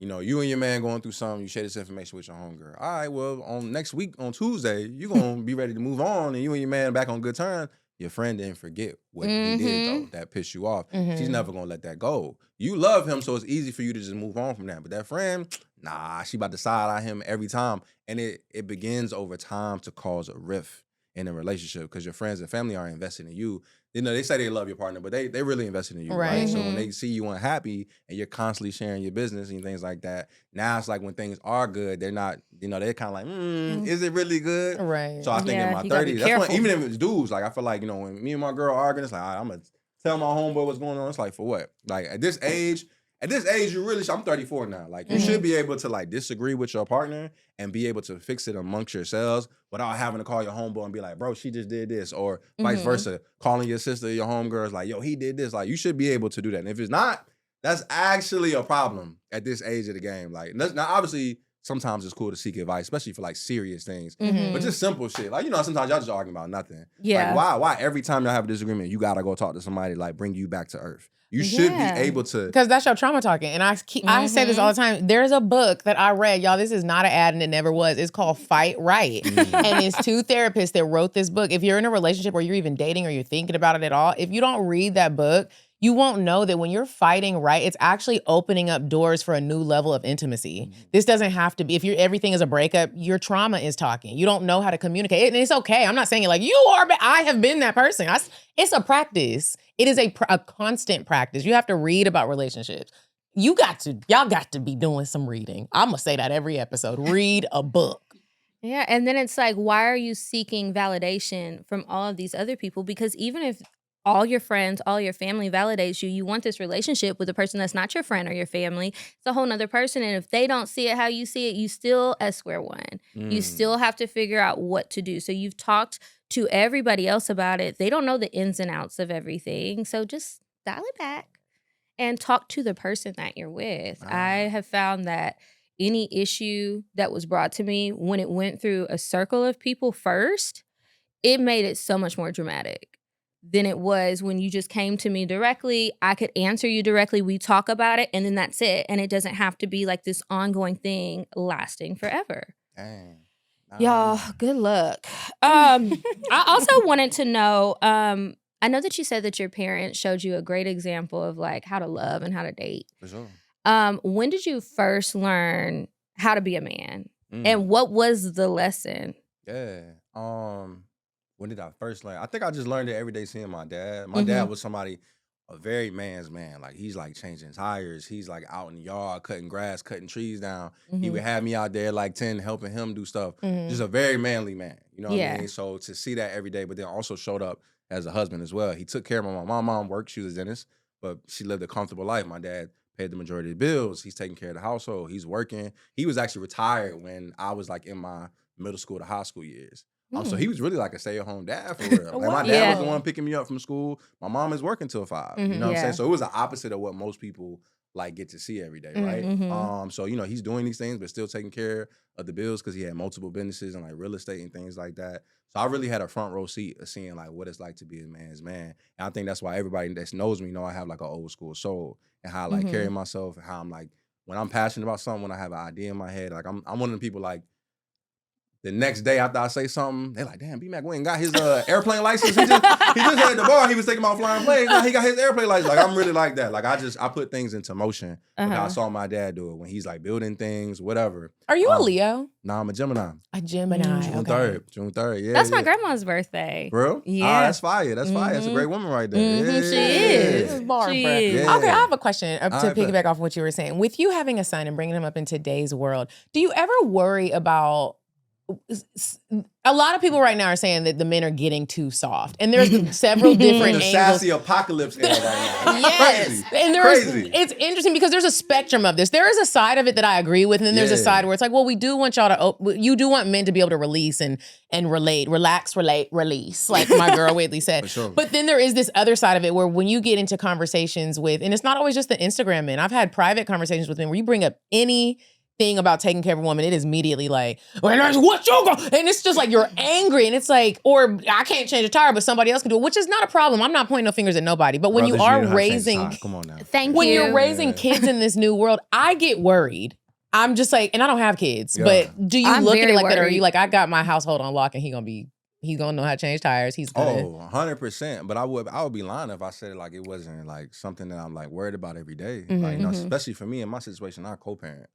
Speaker 3: You know, you and your man going through something, you share this information with your homegirl. All right, well, on next week, on Tuesday, you're going to be ready to move on, and you and your man back on good terms. Your friend didn't forget what he did, though, that pissed you off. She's never going to let that go. You love him, so it's easy for you to just move on from that. But that friend, nah, she about to side-eye him every time. And it begins over time to cause a rift in a relationship because your friends and family are invested in you. You know, they say they love your partner, but they really invested in you, right? So when they see you unhappy and you're constantly sharing your business and things like that, now it's like when things are good, they're not, they're kind of like, is it really good?
Speaker 2: Right.
Speaker 3: So I think in my 30s, that's when, even if it's dudes, like I feel like, when me and my girl arguing, it's like, all right, I'm going to tell my homeboy what's going on. It's like, for what? Like, at this age, you really, I'm 34 now. Like, you should be able to, like, disagree with your partner and be able to fix it amongst yourselves without having to call your homeboy and be like, bro, she just did this. Or vice versa, calling your sister, your homegirl is like, yo, he did this. Like, you should be able to do that. And if it's not, that's actually a problem at this age of the game. Like, now, obviously, sometimes it's cool to seek advice, especially for, like, serious things. But just simple shit. Like, you know, sometimes y'all just arguing about nothing.
Speaker 4: Yeah.
Speaker 3: Like, why every time y'all have a disagreement, you got to go talk to somebody, like, bring you back to earth? You should be able to.
Speaker 2: Because that's your trauma talking. And I say this all the time. There's a book that I read. Y'all, this is not an ad and it never was. It's called Fight Right. And it's 2 therapists that wrote this book. If you're in a relationship or you're even dating or you're thinking about it at all, if you don't read that book, you won't know that when you're fighting right, it's actually opening up doors for a new level of intimacy. This doesn't have to be, if everything is a breakup, your trauma is talking. You don't know how to communicate. And it's okay. I'm not saying it like, you are, but I have been that person. It's a practice. It is a constant practice. You have to read about relationships. Y'all got to be doing some reading. I'm going to say that every episode. Read a book.
Speaker 4: Yeah, and then it's like, why are you seeking validation from all of these other people? Because even if all your friends, all your family validates you, you want this relationship with a person that's not your friend or your family. It's a whole nother person. And if they don't see it how you see it, you still at square one. You still have to figure out what to do. So you've talked to everybody else about it. They don't know the ins and outs of everything. So just dial it back and talk to the person that you're with. I have found that any issue that was brought to me, when it went through a circle of people first, it made it so much more dramatic than it was when you just came to me directly. I could answer you directly. We talk about it, and then that's it. And it doesn't have to be like this ongoing thing lasting forever.
Speaker 3: Dang.
Speaker 4: Y'all, good luck. I also wanted to know, I know that you said that your parents showed you a great example of like how to love and how to date.
Speaker 3: For sure.
Speaker 4: When did you first learn how to be a man? And what was the lesson?
Speaker 3: Yeah. When did I first learn? I think I just learned it every day seeing my dad. My dad was somebody, a very man's man. Like, he's like changing tires. He's like out in the yard, cutting grass, cutting trees down. He would have me out there like 10, helping him do stuff. Just a very manly man. You know what I mean? So to see that every day, but then also showed up as a husband as well. He took care of my mom. My mom worked. She was a dentist, but she lived a comfortable life. My dad paid the majority of the bills. He's taking care of the household. He's working. He was actually retired when I was like in my middle school to high school years. So he was really like a stay-at-home dad for real. Like, my dad was the one picking me up from school. My mom is working till 5. You know what I'm saying? So it was the opposite of what most people like get to see every day, right? So, you know, he's doing these things, but still taking care of the bills because he had multiple businesses and like real estate and things like that. So I really had a front row seat of seeing like what it's like to be a man's man. And I think that's why everybody that knows me know I have like an old school soul and how I like carry myself and how I'm like, when I'm passionate about something, when I have an idea in my head, like I'm one of the people like, the next day after I say something, they're like, damn, BMAC went and got his airplane license. He just had the bar. He was thinking about flying planes. Now he got his airplane license. Like, I'm really like that. Like, I put things into motion. Because I saw my dad do it when he's like building things, whatever.
Speaker 2: Are you a Leo?
Speaker 3: Nah, I'm a Gemini.
Speaker 2: A Gemini.
Speaker 3: June 3rd. June 3rd, yeah.
Speaker 4: That's my grandma's birthday.
Speaker 3: Bro?
Speaker 4: Yeah.
Speaker 3: That's fire. That's fire. That's a great woman right there. Yeah.
Speaker 4: She is.
Speaker 2: This is Barbara.
Speaker 4: She is.
Speaker 2: Okay, I have a question to
Speaker 3: right,
Speaker 2: piggyback off what you were saying. With you having a son and bringing him up in today's world, do you ever worry about... A lot of people right now are saying that the men are getting too soft, and there's several different
Speaker 3: the
Speaker 2: angles.
Speaker 3: sassy apocalypse era right now.
Speaker 2: Yes,
Speaker 3: Crazy.
Speaker 2: and it's interesting because there's a spectrum of this. There is a side of it that I agree with, and then there's a side where it's like, well, we do want y'all to, you do want men to be able to release and relate, relax, relate, release, like my girl Whitley said.
Speaker 3: Sure.
Speaker 2: But then there is this other side of it where when you get into conversations with, and it's not always just the Instagram men. I've had private conversations with men where you bring up any thing about taking care of a woman, it is immediately like, well, what you go? And it's just like you're angry, and it's like, or I can't change a tire, but somebody else can do it, which is not a problem. I'm not pointing no fingers at nobody. But when you are raising,
Speaker 3: come on now,
Speaker 2: when you're raising kids in this new world, I get worried. I'm just like, and I don't have kids, but do you look at it like that, or are you like, I got my household on lock, and he's gonna know how to change tires. He's gonna
Speaker 3: 100%. But I would be lying if I said it like it wasn't like something that I'm like worried about every day. Like, you know, especially for me in my situation, I co-parent.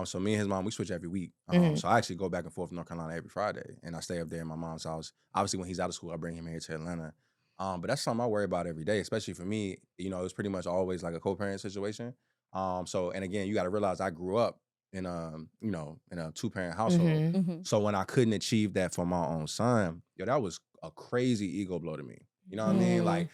Speaker 3: So me and his mom, we switch every week. So I actually go back and forth to North Carolina every Friday, and I stay up there in my mom's house. Obviously, when he's out of school, I bring him here to Atlanta. But that's something I worry about every day, especially for me. You know, it was pretty much always like a co-parent situation. So, and again, you got to realize I grew up in a 2-parent household. So when I couldn't achieve that for my own son, that was a crazy ego blow to me. You know what I mean? Like,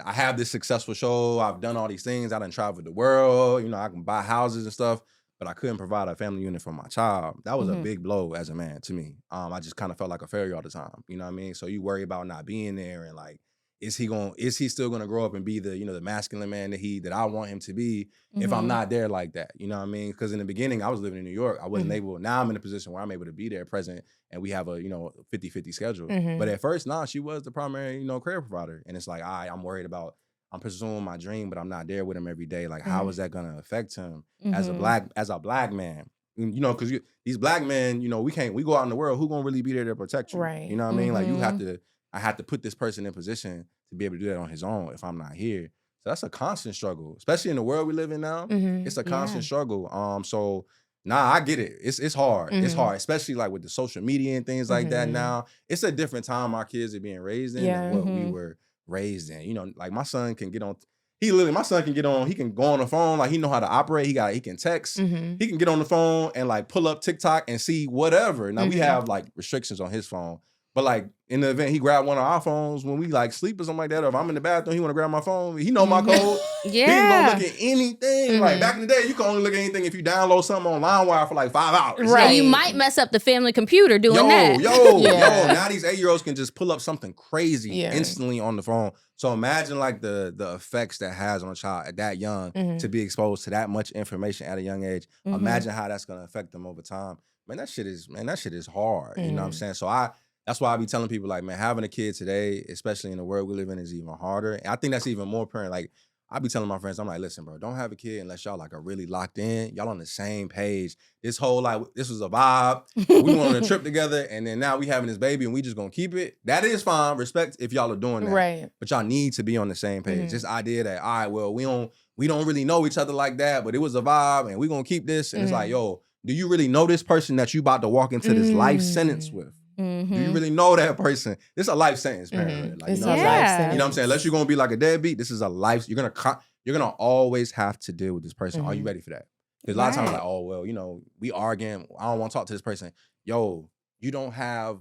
Speaker 3: I have this successful show. I've done all these things. I done traveled the world. You know, I can buy houses and stuff, but I couldn't provide a family unit for my child. That was a big blow as a man to me. I just kind of felt like a failure all the time. You know what I mean? So you worry about not being there and like, is he still gonna grow up and be the, you know, the masculine man that I want him to be if I'm not there like that? You know what I mean? Because in the beginning, I was living in New York. I wasn't able, now I'm in a position where I'm able to be there present and we have a, you know, 50-50 schedule. But at first, she was the primary, you know, career provider. And it's like, I'm worried about, I'm pursuing my dream, but I'm not there with him every day. Like, how is that gonna affect him as a black man? You know, because these black men, you know, we go out in the world, who gonna really be there to protect you?
Speaker 2: Right.
Speaker 3: You know what I mean? Like I have to put this person in position to be able to do that on his own if I'm not here. So that's a constant struggle, especially in the world we live in now. It's a constant struggle. So I get it. It's hard. It's hard, especially like with the social media and things like that now. It's a different time our kids are being raised in than what we were raised in. You know, like my son can get on, he can go on the phone, like he know how to operate, he can text, he can get on the phone and like pull up TikTok and see whatever. Now we have like restrictions on his phone. But like in the event he grabbed one of our phones when we like sleep or something like that, or if I'm in the bathroom, he want to grab my phone. He know my code. He can go look at anything. Like back in the day, you can only look at anything if you download something on LimeWire for like 5 hours.
Speaker 4: Right. And you might mess up the family computer doing that.
Speaker 3: Yo. Now these 8-year-olds can just pull up something crazy instantly on the phone. So imagine like the effects that has on a child at that young to be exposed to that much information at a young age. Imagine how that's gonna affect them over time. Man, that shit is hard. You know what I'm saying? So that's why I be telling people, like, man, having a kid today, especially in the world we live in, is even harder. And I think that's even more apparent. Like, I be telling my friends, I'm like, listen, bro, don't have a kid unless y'all like are really locked in. Y'all on the same page. This whole this was a vibe. We went on a trip together, and then now we having this baby, and we just gonna keep it. That is fine. Respect if y'all are doing that.
Speaker 2: Right.
Speaker 3: But y'all need to be on the same page. This idea that, all right, well, we don't really know each other like that, but it was a vibe, and we gonna keep this. And it's like, yo, do you really know this person that you about to walk into this life sentence with? Do you really know that person? This is a life sentence, parenthood. Like,
Speaker 2: It's
Speaker 3: you know
Speaker 2: a
Speaker 3: what I'm
Speaker 2: life
Speaker 3: saying?
Speaker 2: sentence.
Speaker 3: You know what I'm saying? Unless you're gonna be like a deadbeat, this is a life. You're gonna always have to deal with this person. Are you ready for that? Because a lot of times, like, oh well, you know, we arguing. I don't want to talk to this person. Yo, you don't have.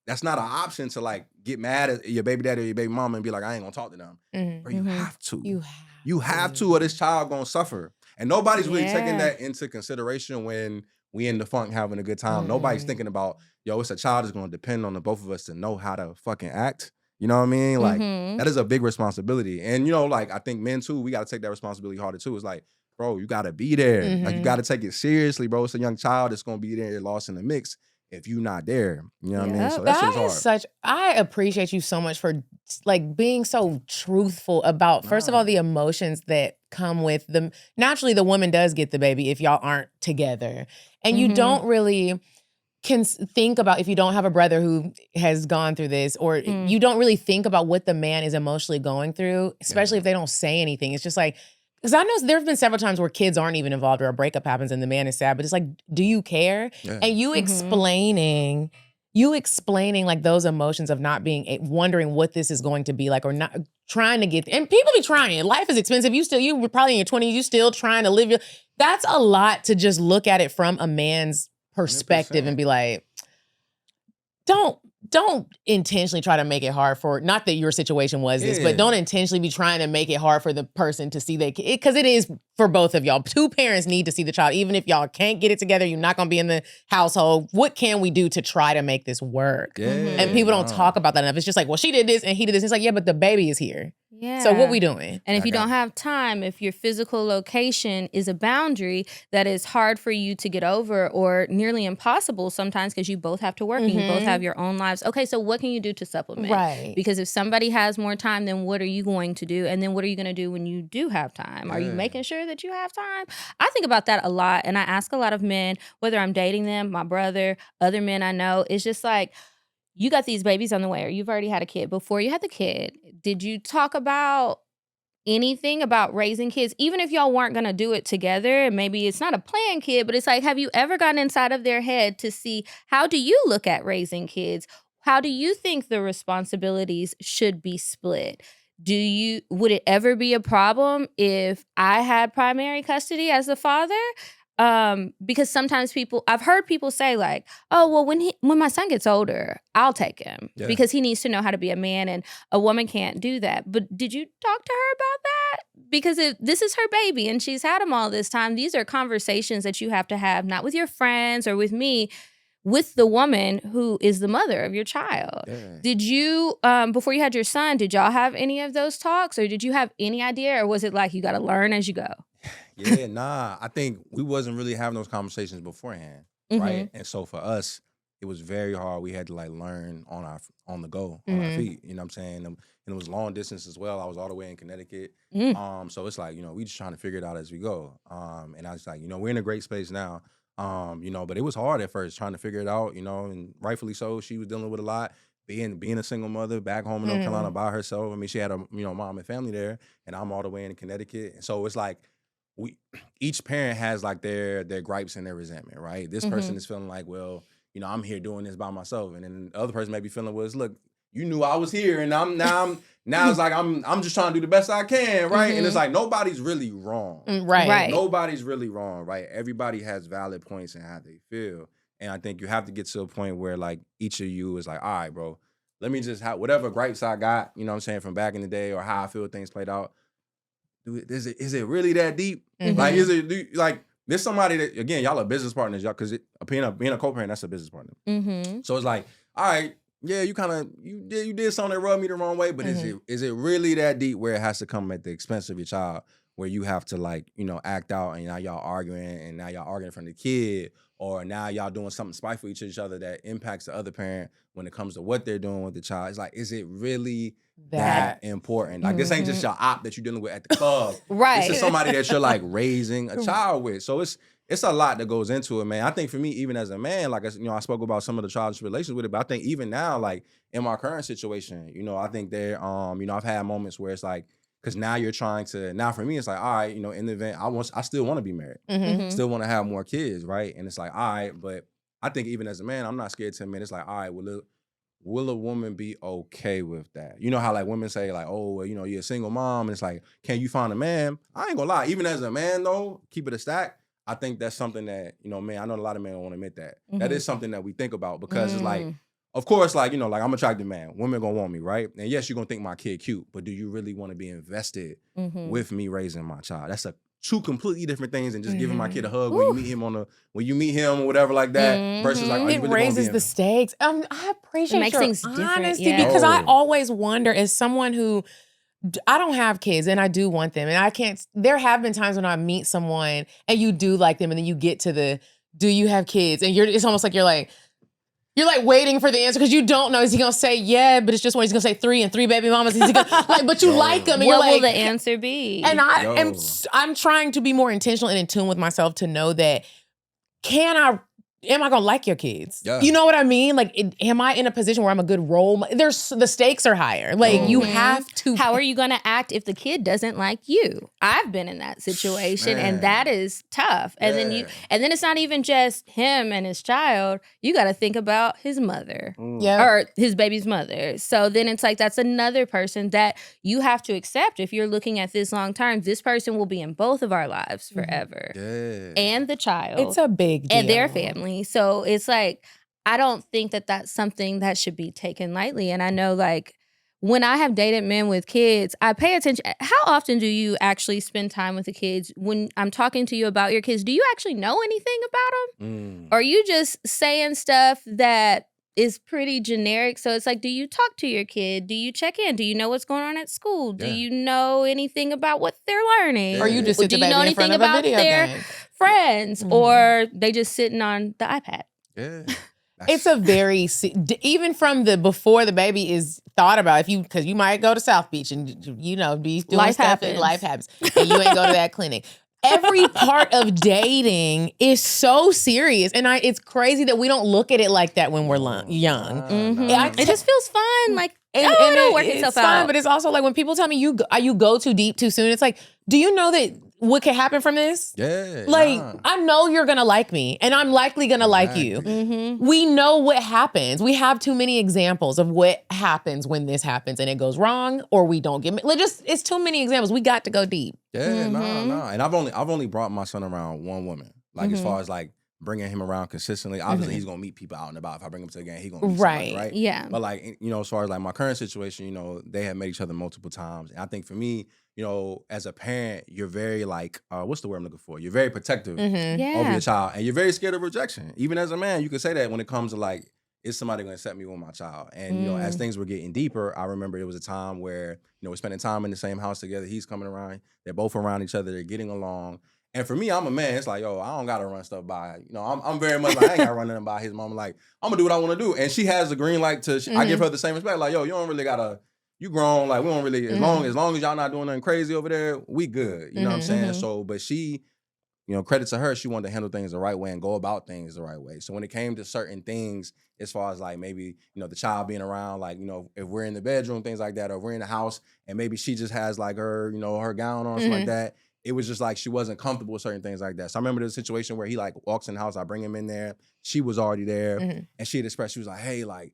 Speaker 3: That's not an option to like get mad at your baby daddy or your baby mama and be like, I ain't gonna talk to them. Or you have to. You have to, or this child gonna suffer. And nobody's really taking that into consideration when we in the funk having a good time. Nobody's thinking about, yo, it's a child that's gonna depend on the both of us to know how to fucking act. You know what I mean? Like, that is a big responsibility. And, you know, like, I think men, too, we got to take that responsibility harder, too. It's like, bro, you got to be there. Like, you got to take it seriously, bro. It's a young child that's going to be there lost in the mix if you not there. You know what I mean? So that shit's hard.
Speaker 2: I appreciate you so much for, like, being so truthful about, first of all, the emotions that come with them. Naturally, the woman does get the baby if y'all aren't together. And you don't really can think about, if you don't have a brother who has gone through this, or you don't really think about what the man is emotionally going through, especially if they don't say anything. It's just like, because I know there have been several times where kids aren't even involved or a breakup happens and the man is sad, but it's like, do you care? And you explaining like those emotions of not being, wondering what this is going to be like, or not trying to get, and people be trying. Life is expensive. You were probably in your 20s, you still trying to live that's a lot to just look at it from a man's perspective
Speaker 3: 100%.
Speaker 2: And be like, don't intentionally try to make it hard for, not that your situation was this, but don't intentionally be trying to make it hard for the person to see their kid, because it is for both of y'all. Two parents need to see the child. Even if y'all can't get it together, you're not gonna be in the household. What can we do to try to make this work? And people don't talk about that enough. It's just like, well, she did this and he did this. It's like, yeah, but the baby is here.
Speaker 4: Yeah.
Speaker 2: So what we doing?
Speaker 4: And if you don't have time, if your physical location is a boundary that is hard for you to get over, or nearly impossible sometimes because you both have to work and you both have your own lives. Okay, so what can you do to supplement?
Speaker 2: Right.
Speaker 4: Because if somebody has more time, then what are you going to do? And then what are you going to do when you do have time? Are you making sure that you have time? I think about that a lot, and I ask a lot of men, whether I'm dating them, my brother, other men I know, it's just like, you got these babies on the way, or you've already had a kid. Before you had the kid, did you talk about anything about raising kids? Even if y'all weren't going to do it together, and maybe it's not a planned kid, but it's like, have you ever gotten inside of their head to see, how do you look at raising kids? How do you think the responsibilities should be split? Would it ever be a problem if I had primary custody as the father? because sometimes I've heard people say like, oh, well, when my son gets older, I'll take him because he needs to know how to be a man and a woman can't do that. But did you talk to her about that? Because if this is her baby and she's had him all this time, these are conversations that you have to have, not with your friends or with me, with the woman who is the mother of your child. Yeah. Did you, before you had your son, did y'all have any of those talks, or did you have any idea, or was it like you got to learn as you go?
Speaker 3: Yeah, nah. I think we wasn't really having those conversations beforehand, right? And so for us, it was very hard. We had to like learn on the go, on our feet. You know what I'm saying? And it was long distance as well. I was all the way in Connecticut. So it's like, we just trying to figure it out as we go. And I was like, we're in a great space now. But it was hard at first trying to figure it out, and rightfully so. She was dealing with a lot, being a single mother back home in North Carolina by herself. I mean, she had a mom and family there, and I'm all the way in Connecticut. And so it's like each parent has like their gripes and their resentment, right? This person is feeling like, well, I'm here doing this by myself, and then the other person may be feeling, well, look, you knew I was here, and now it's like I'm just trying to do the best I can, right? And it's like nobody's really wrong,
Speaker 2: right?
Speaker 3: Nobody's really wrong, right? Everybody has valid points in how they feel, and I think you have to get to a point where like each of you is like, all right, bro, let me just have whatever gripes I got, from back in the day or how I feel things played out. Is it really that deep? Like, like there's somebody that, again, y'all are business partners, y'all, because being a co-parent, that's a business partner. So it's like, all right. Yeah, you did something that rubbed me the wrong way, but is it really that deep where it has to come at the expense of your child, where you have to like, act out and now y'all arguing and now y'all arguing in front of the kid, or now y'all doing something spiteful to each other that impacts the other parent when it comes to what they're doing with the child? It's like, is it really that important? Like, this ain't just your op that you're dealing with at the club.
Speaker 4: Right.
Speaker 3: It's just somebody that you're like raising a child with. So it's a lot that goes into it, man. I think for me, even as a man, like, I spoke about some of the childish relations with it, but I think even now, like, in my current situation, I think there, I've had moments where it's like, because now you're trying to, now for me, it's like, all right, in the event, I still want to be married, still want to have more kids, right? And it's like, all right, but I think even as a man, I'm not scared to admit, it's like, all right, will a woman be okay with that? You know how like women say like, oh, well, you're a single mom, and it's like, can you find a man? I ain't gonna lie, even as a man though, keep it a stack. I think that's something that, man, I know a lot of men don't want to admit that. That is something that we think about, because it's like, of course, like, like I'm an attractive man. Women gonna want me, right? And yes, you're gonna think my kid cute, but do you really want to be invested with me raising my child? That's two completely different things than just giving my kid a hug when you meet him or whatever like that, versus like,
Speaker 2: it really raises the stakes. I appreciate
Speaker 4: makes
Speaker 2: your
Speaker 4: things
Speaker 2: honesty
Speaker 4: different,
Speaker 2: because I always wonder, as someone who, I don't have kids and I do want them, and there have been times when I meet someone and you do like them, and then you get to do you have kids? And it's almost like you're like waiting for the answer, because you don't know, is he gonna say yeah, but it's just when he's gonna say 3 and 3 baby mamas, is he gonna like, but you like them, and
Speaker 4: what
Speaker 2: you're like,
Speaker 4: will the answer be?
Speaker 2: And I'm trying to be more intentional and in tune with myself to know that am I gonna like your kids?
Speaker 3: Yeah.
Speaker 2: You know what I mean? Like, am I in a position where I'm a good role? The stakes are higher. Like, you have to.
Speaker 4: How are you gonna act if the kid doesn't like you? I've been in that situation, and that is tough. And then it's not even just him and his child. You got to think about his mother, or his baby's mother. So then it's like, that's another person that you have to accept. If you're looking at this long term, this person will be in both of our lives forever, and the child.
Speaker 2: It's a big deal.
Speaker 4: And their family. So it's like, I don't think that that's something that should be taken lightly. And I know, like, when I have dated men with kids, I pay attention. How often do you actually spend time with the kids? When I'm talking to you about your kids, do you actually know anything about them? Or are you just saying stuff that is pretty generic? So it's like, do you talk to your kid? Do you check in? Do you know what's going on at school? Do you know anything about what they're learning?
Speaker 2: Or you just sit the baby in front of a video game?
Speaker 4: Friends, or they just sitting on the iPad.
Speaker 3: Yeah.
Speaker 2: It's a very, even from before the baby is thought about, because you might go to South Beach and, be doing
Speaker 4: life
Speaker 2: stuff
Speaker 4: happens.
Speaker 2: and life happens, and you ain't go to that clinic. Every part of dating is so serious, and it's crazy that we don't look at it like that when we're young.
Speaker 4: It just feels fun, like,
Speaker 2: and
Speaker 4: it'll work itself out.
Speaker 2: Fun, but it's also like when people tell me you go too deep too soon, it's like, do you know that what could happen from this?
Speaker 3: Yeah.
Speaker 2: Like, I know you're gonna like me, and I'm likely gonna like you. We know what happens. We have too many examples of what happens when this happens and it goes wrong, or we don't get it's too many examples. We got to go deep.
Speaker 3: Yeah, nah. And I've only brought my son around one woman. Like as far as like bringing him around consistently. Obviously, he's gonna meet people out and about. If I bring him to the game, he's gonna meet somebody, right?
Speaker 4: Yeah.
Speaker 3: But like, you know, as far as like my current situation, you know, they have met each other multiple times. And I think for me, you know, as a parent, you're very like, what's the word I'm looking for? You're very protective over your child, and you're very scared of rejection. Even as a man, you can say that when it comes to like, is somebody gonna accept me with my child? And you know, as things were getting deeper, I remember it was a time where, you know, we're spending time in the same house together. He's coming around, they're both around each other, they're getting along. And for me, I'm a man. It's like, yo, I don't gotta run stuff by. You know, I'm very much like, I ain't gotta run nothing by his mom. Like, I'm gonna do what I want to do. And she has the green light to. I give her the same respect. Like, yo, you don't really gotta. You grown. Like, we don't really. As long as y'all not doing nothing crazy over there, we good. You know what I'm saying? So, but she, you know, credit to her, she wanted to handle things the right way and go about things the right way. So when it came to certain things, as far as like maybe, you know, the child being around, like, you know, if we're in the bedroom, things like that, or we're in the house and maybe she just has like her, you know, her gown on, something like that. It was just like she wasn't comfortable with certain things like that. So I remember the situation where he like walks in the house, I bring him in there. She was already there. And she had expressed, she was like, hey, like,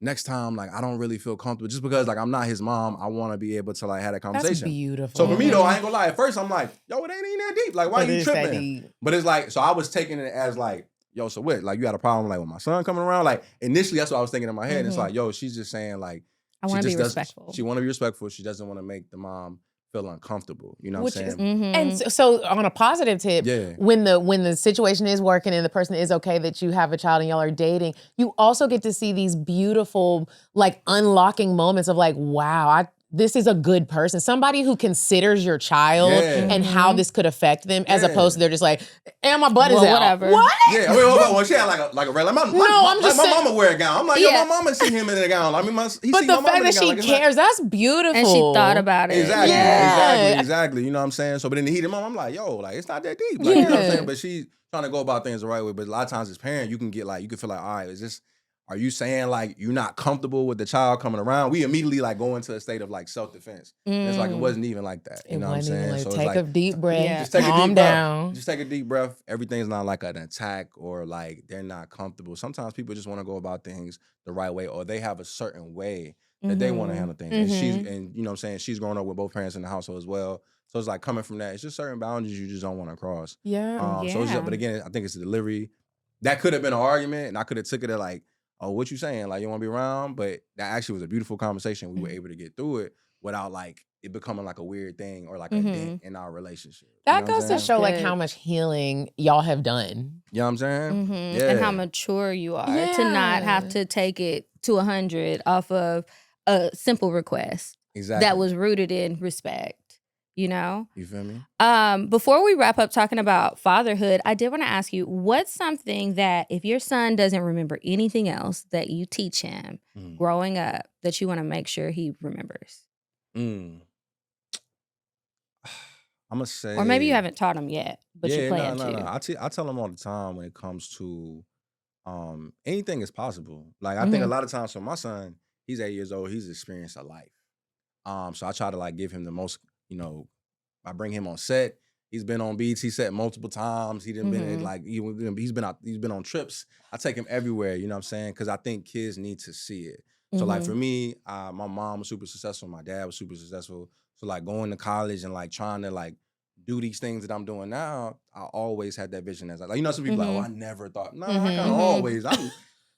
Speaker 3: next time, like, I don't really feel comfortable just because, like, I'm not his mom. I want to be able to, like, have that conversation.
Speaker 2: That's beautiful.
Speaker 3: So for me, though, I ain't gonna lie. At first, I'm like, yo, it ain't even that deep. Like, why are you tripping? But it's like, so I was taking it as like, yo, so what? Like, you had a problem, like, with my son coming around? Like, initially, that's what I was thinking in my head. It's like, yo, she's just saying, like,
Speaker 4: I want to be respectful.
Speaker 3: She want to be respectful. She doesn't want to make the mom feel uncomfortable. You know what I'm saying?
Speaker 2: And so on a positive tip, when the situation is working and the person is okay that you have a child and y'all are dating, you also get to see these beautiful, like, unlocking moments of like, wow, this is a good person. Somebody who considers your child and how this could affect them, as opposed to they're just like, and my butt is out.
Speaker 4: Whatever.
Speaker 2: What?
Speaker 3: Yeah, well, she had like a red. Like my mama wear a gown. I'm like, yo, my mama see him in a gown. I mean,
Speaker 2: but the fact that she cares, that's beautiful.
Speaker 4: And she thought about it.
Speaker 3: Exactly. You know what I'm saying? So, but in the heat of the moment, I'm like, yo, like, it's not that deep. Like, you know what I'm saying? But she's trying to go about things the right way. But a lot of times as parents, you can get like, you can feel like, all right, are you saying like you're not comfortable with the child coming around? We immediately like go into a state of like self-defense. It's like, it wasn't even like that. You know what I'm saying?
Speaker 2: Like,
Speaker 3: so
Speaker 2: take a deep breath,
Speaker 3: just take
Speaker 2: calm
Speaker 3: a deep
Speaker 2: down.
Speaker 3: breath. Just take a deep breath. Everything's not like an attack or like they're not comfortable. Sometimes people just want to go about things the right way, or they have a certain way that they want to handle things. And you know what I'm saying? She's growing up with both parents in the household as well. So it's like coming from that, it's just certain boundaries you just don't want to cross. So it's just, but again, I think it's the delivery. That could have been an argument, and I could have took it at like, oh, what you saying? Like, you want to be around? But that actually was a beautiful conversation. We were able to get through it without like it becoming like a weird thing or like a dent in our relationship.
Speaker 2: That goes to show like how much healing y'all have done.
Speaker 3: You know what I'm saying?
Speaker 4: And how mature you are to not have to take it to 100 off of a simple request that was rooted in respect. You know?
Speaker 3: You feel me?
Speaker 4: Before we wrap up talking about fatherhood, I did want to ask you, what's something that if your son doesn't remember anything else that you teach him growing up that you want to make sure he remembers?
Speaker 3: I'm going to say...
Speaker 4: Or maybe you haven't taught him yet, but you plan to.
Speaker 3: No. I tell him all the time when it comes to anything is possible. Like, I think a lot of times for my son, he's 8 years old, he's experienced a life. So I try to like give him the most... You know, I bring him on set. He's been on BET set multiple times. He done been like he's been on trips. I take him everywhere. You know what I'm saying? Because I think kids need to see it. So like for me, my mom was super successful. My dad was super successful. So like going to college and like trying to like do these things that I'm doing now, I always had that vision as like you know some people like, oh, I never thought. No, I kind of always.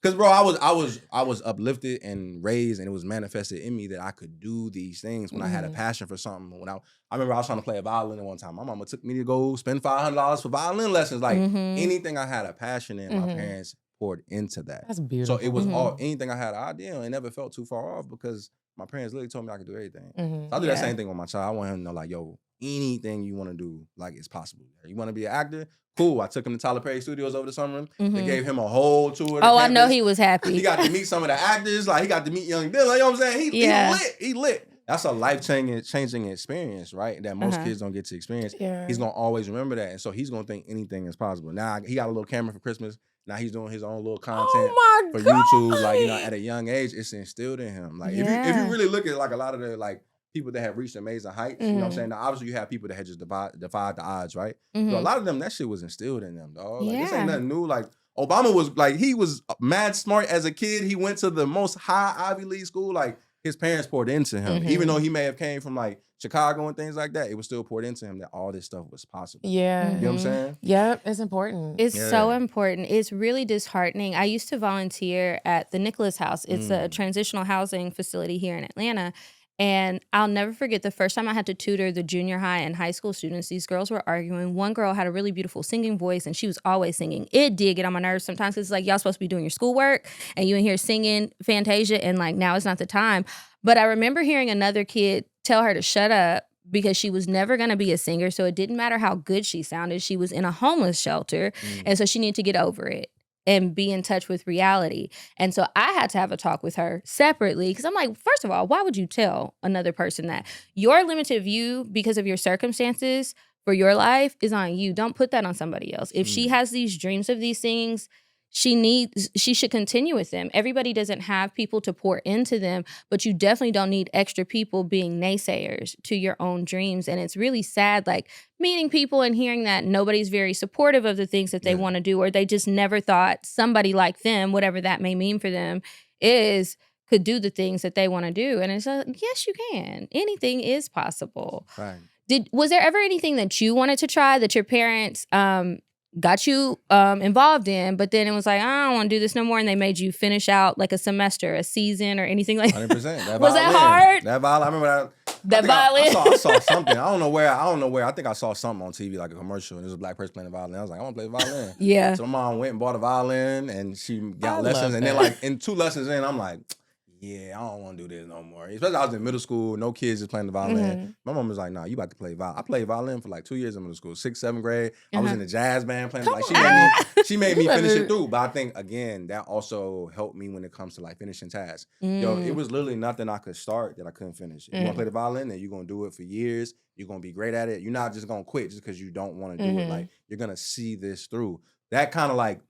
Speaker 3: Because bro, I was uplifted and raised, and it was manifested in me that I could do these things when I had a passion for something. When I remember I was trying to play a violin at one time. My mama took me to go spend $500 for violin lessons. Like anything I had a passion in, my parents poured into that.
Speaker 2: That's beautiful.
Speaker 3: So it was all anything I had an idea on, it never felt too far off because my parents literally told me I could do everything. So I do that same thing with my child. I want him to know like, yo, anything you want to do, like it's possible. You want to be an actor? Cool. I took him to Tyler Perry Studios over the summer. They gave him a whole tour.
Speaker 4: Oh, I know he was happy.
Speaker 3: He got to meet some of the actors. Like he got to meet young Dylan. You know what I'm saying? He lit. That's a life-changing experience, right? That most kids don't get to experience. He's gonna always remember that, and so he's gonna think anything is possible. Now he got a little camera for Christmas. Now he's doing his own little content for YouTube. Like you know, at a young age, it's instilled in him. Like if you really look at like a lot of the like people that have reached amazing heights, you know what I'm saying? Now, obviously, you have people that had just defied the odds, right? So a lot of them, that shit was instilled in them, dog. Like, this ain't nothing new. Like, Obama was, like, he was mad smart as a kid. He went to the most high Ivy League school. Like, his parents poured into him. Even though he may have came from like Chicago and things like that, it was still poured into him that all this stuff was possible.
Speaker 2: Yeah.
Speaker 3: You know what I'm saying?
Speaker 2: Yep, it's important.
Speaker 4: It's so important. It's really disheartening. I used to volunteer at the Nicholas House. It's a transitional housing facility here in Atlanta. And I'll never forget the first time I had to tutor the junior high and high school students. These girls were arguing. One girl had a really beautiful singing voice, and she was always singing. It did get on my nerves sometimes. It's like, y'all supposed to be doing your schoolwork, and you in here singing Fantasia, and like, now is not the time. But I remember hearing another kid tell her to shut up because she was never going to be a singer, so it didn't matter how good she sounded. She was in a homeless shelter, and so she needed to get over it and be in touch with reality. And so I had to have a talk with her separately because I'm like, first of all, why would you tell another person that? Your limited view because of your circumstances for your life is on you. Don't put that on somebody else. If she has these dreams of these things, she should continue with them. Everybody doesn't have people to pour into them, but you definitely don't need extra people being naysayers to your own dreams. And it's really sad, like meeting people and hearing that nobody's very supportive of the things that they want to do, or they just never thought somebody like them, whatever that may mean for them, could do the things that they want to do. And it's like, yes, you can. Anything is possible.
Speaker 3: Right.
Speaker 4: Was there ever anything that you wanted to try that your parents got you involved in, but then it was like, I don't want to do this no more, and they made you finish out like a semester, a season, or anything like that?
Speaker 3: 100%.
Speaker 4: Was that hard?
Speaker 3: That violin. I remember
Speaker 4: that violin.
Speaker 3: I saw something. I don't know where. I think I saw something on TV, like a commercial, and there was a black person playing the violin. I was like, I want to play the violin.
Speaker 4: Yeah.
Speaker 3: So my mom went and bought a violin, and she got lessons. And then like in 2 lessons in, I'm like, yeah, I don't want to do this no more. Especially I was in middle school, no kids just playing the violin. My mom was like, nah, you about to play violin. I played violin for like 2 years in middle school, 6th, 7th grade. I was in the jazz band playing. Like she made me finish it through. But I think again, that also helped me when it comes to like finishing tasks. Yo, it was literally nothing I could start that I couldn't finish. If you want to play the violin, then you're gonna do it for years. You're gonna be great at it. You're not just gonna quit just because you don't want to do it. Like you're gonna see this through. That kind of like,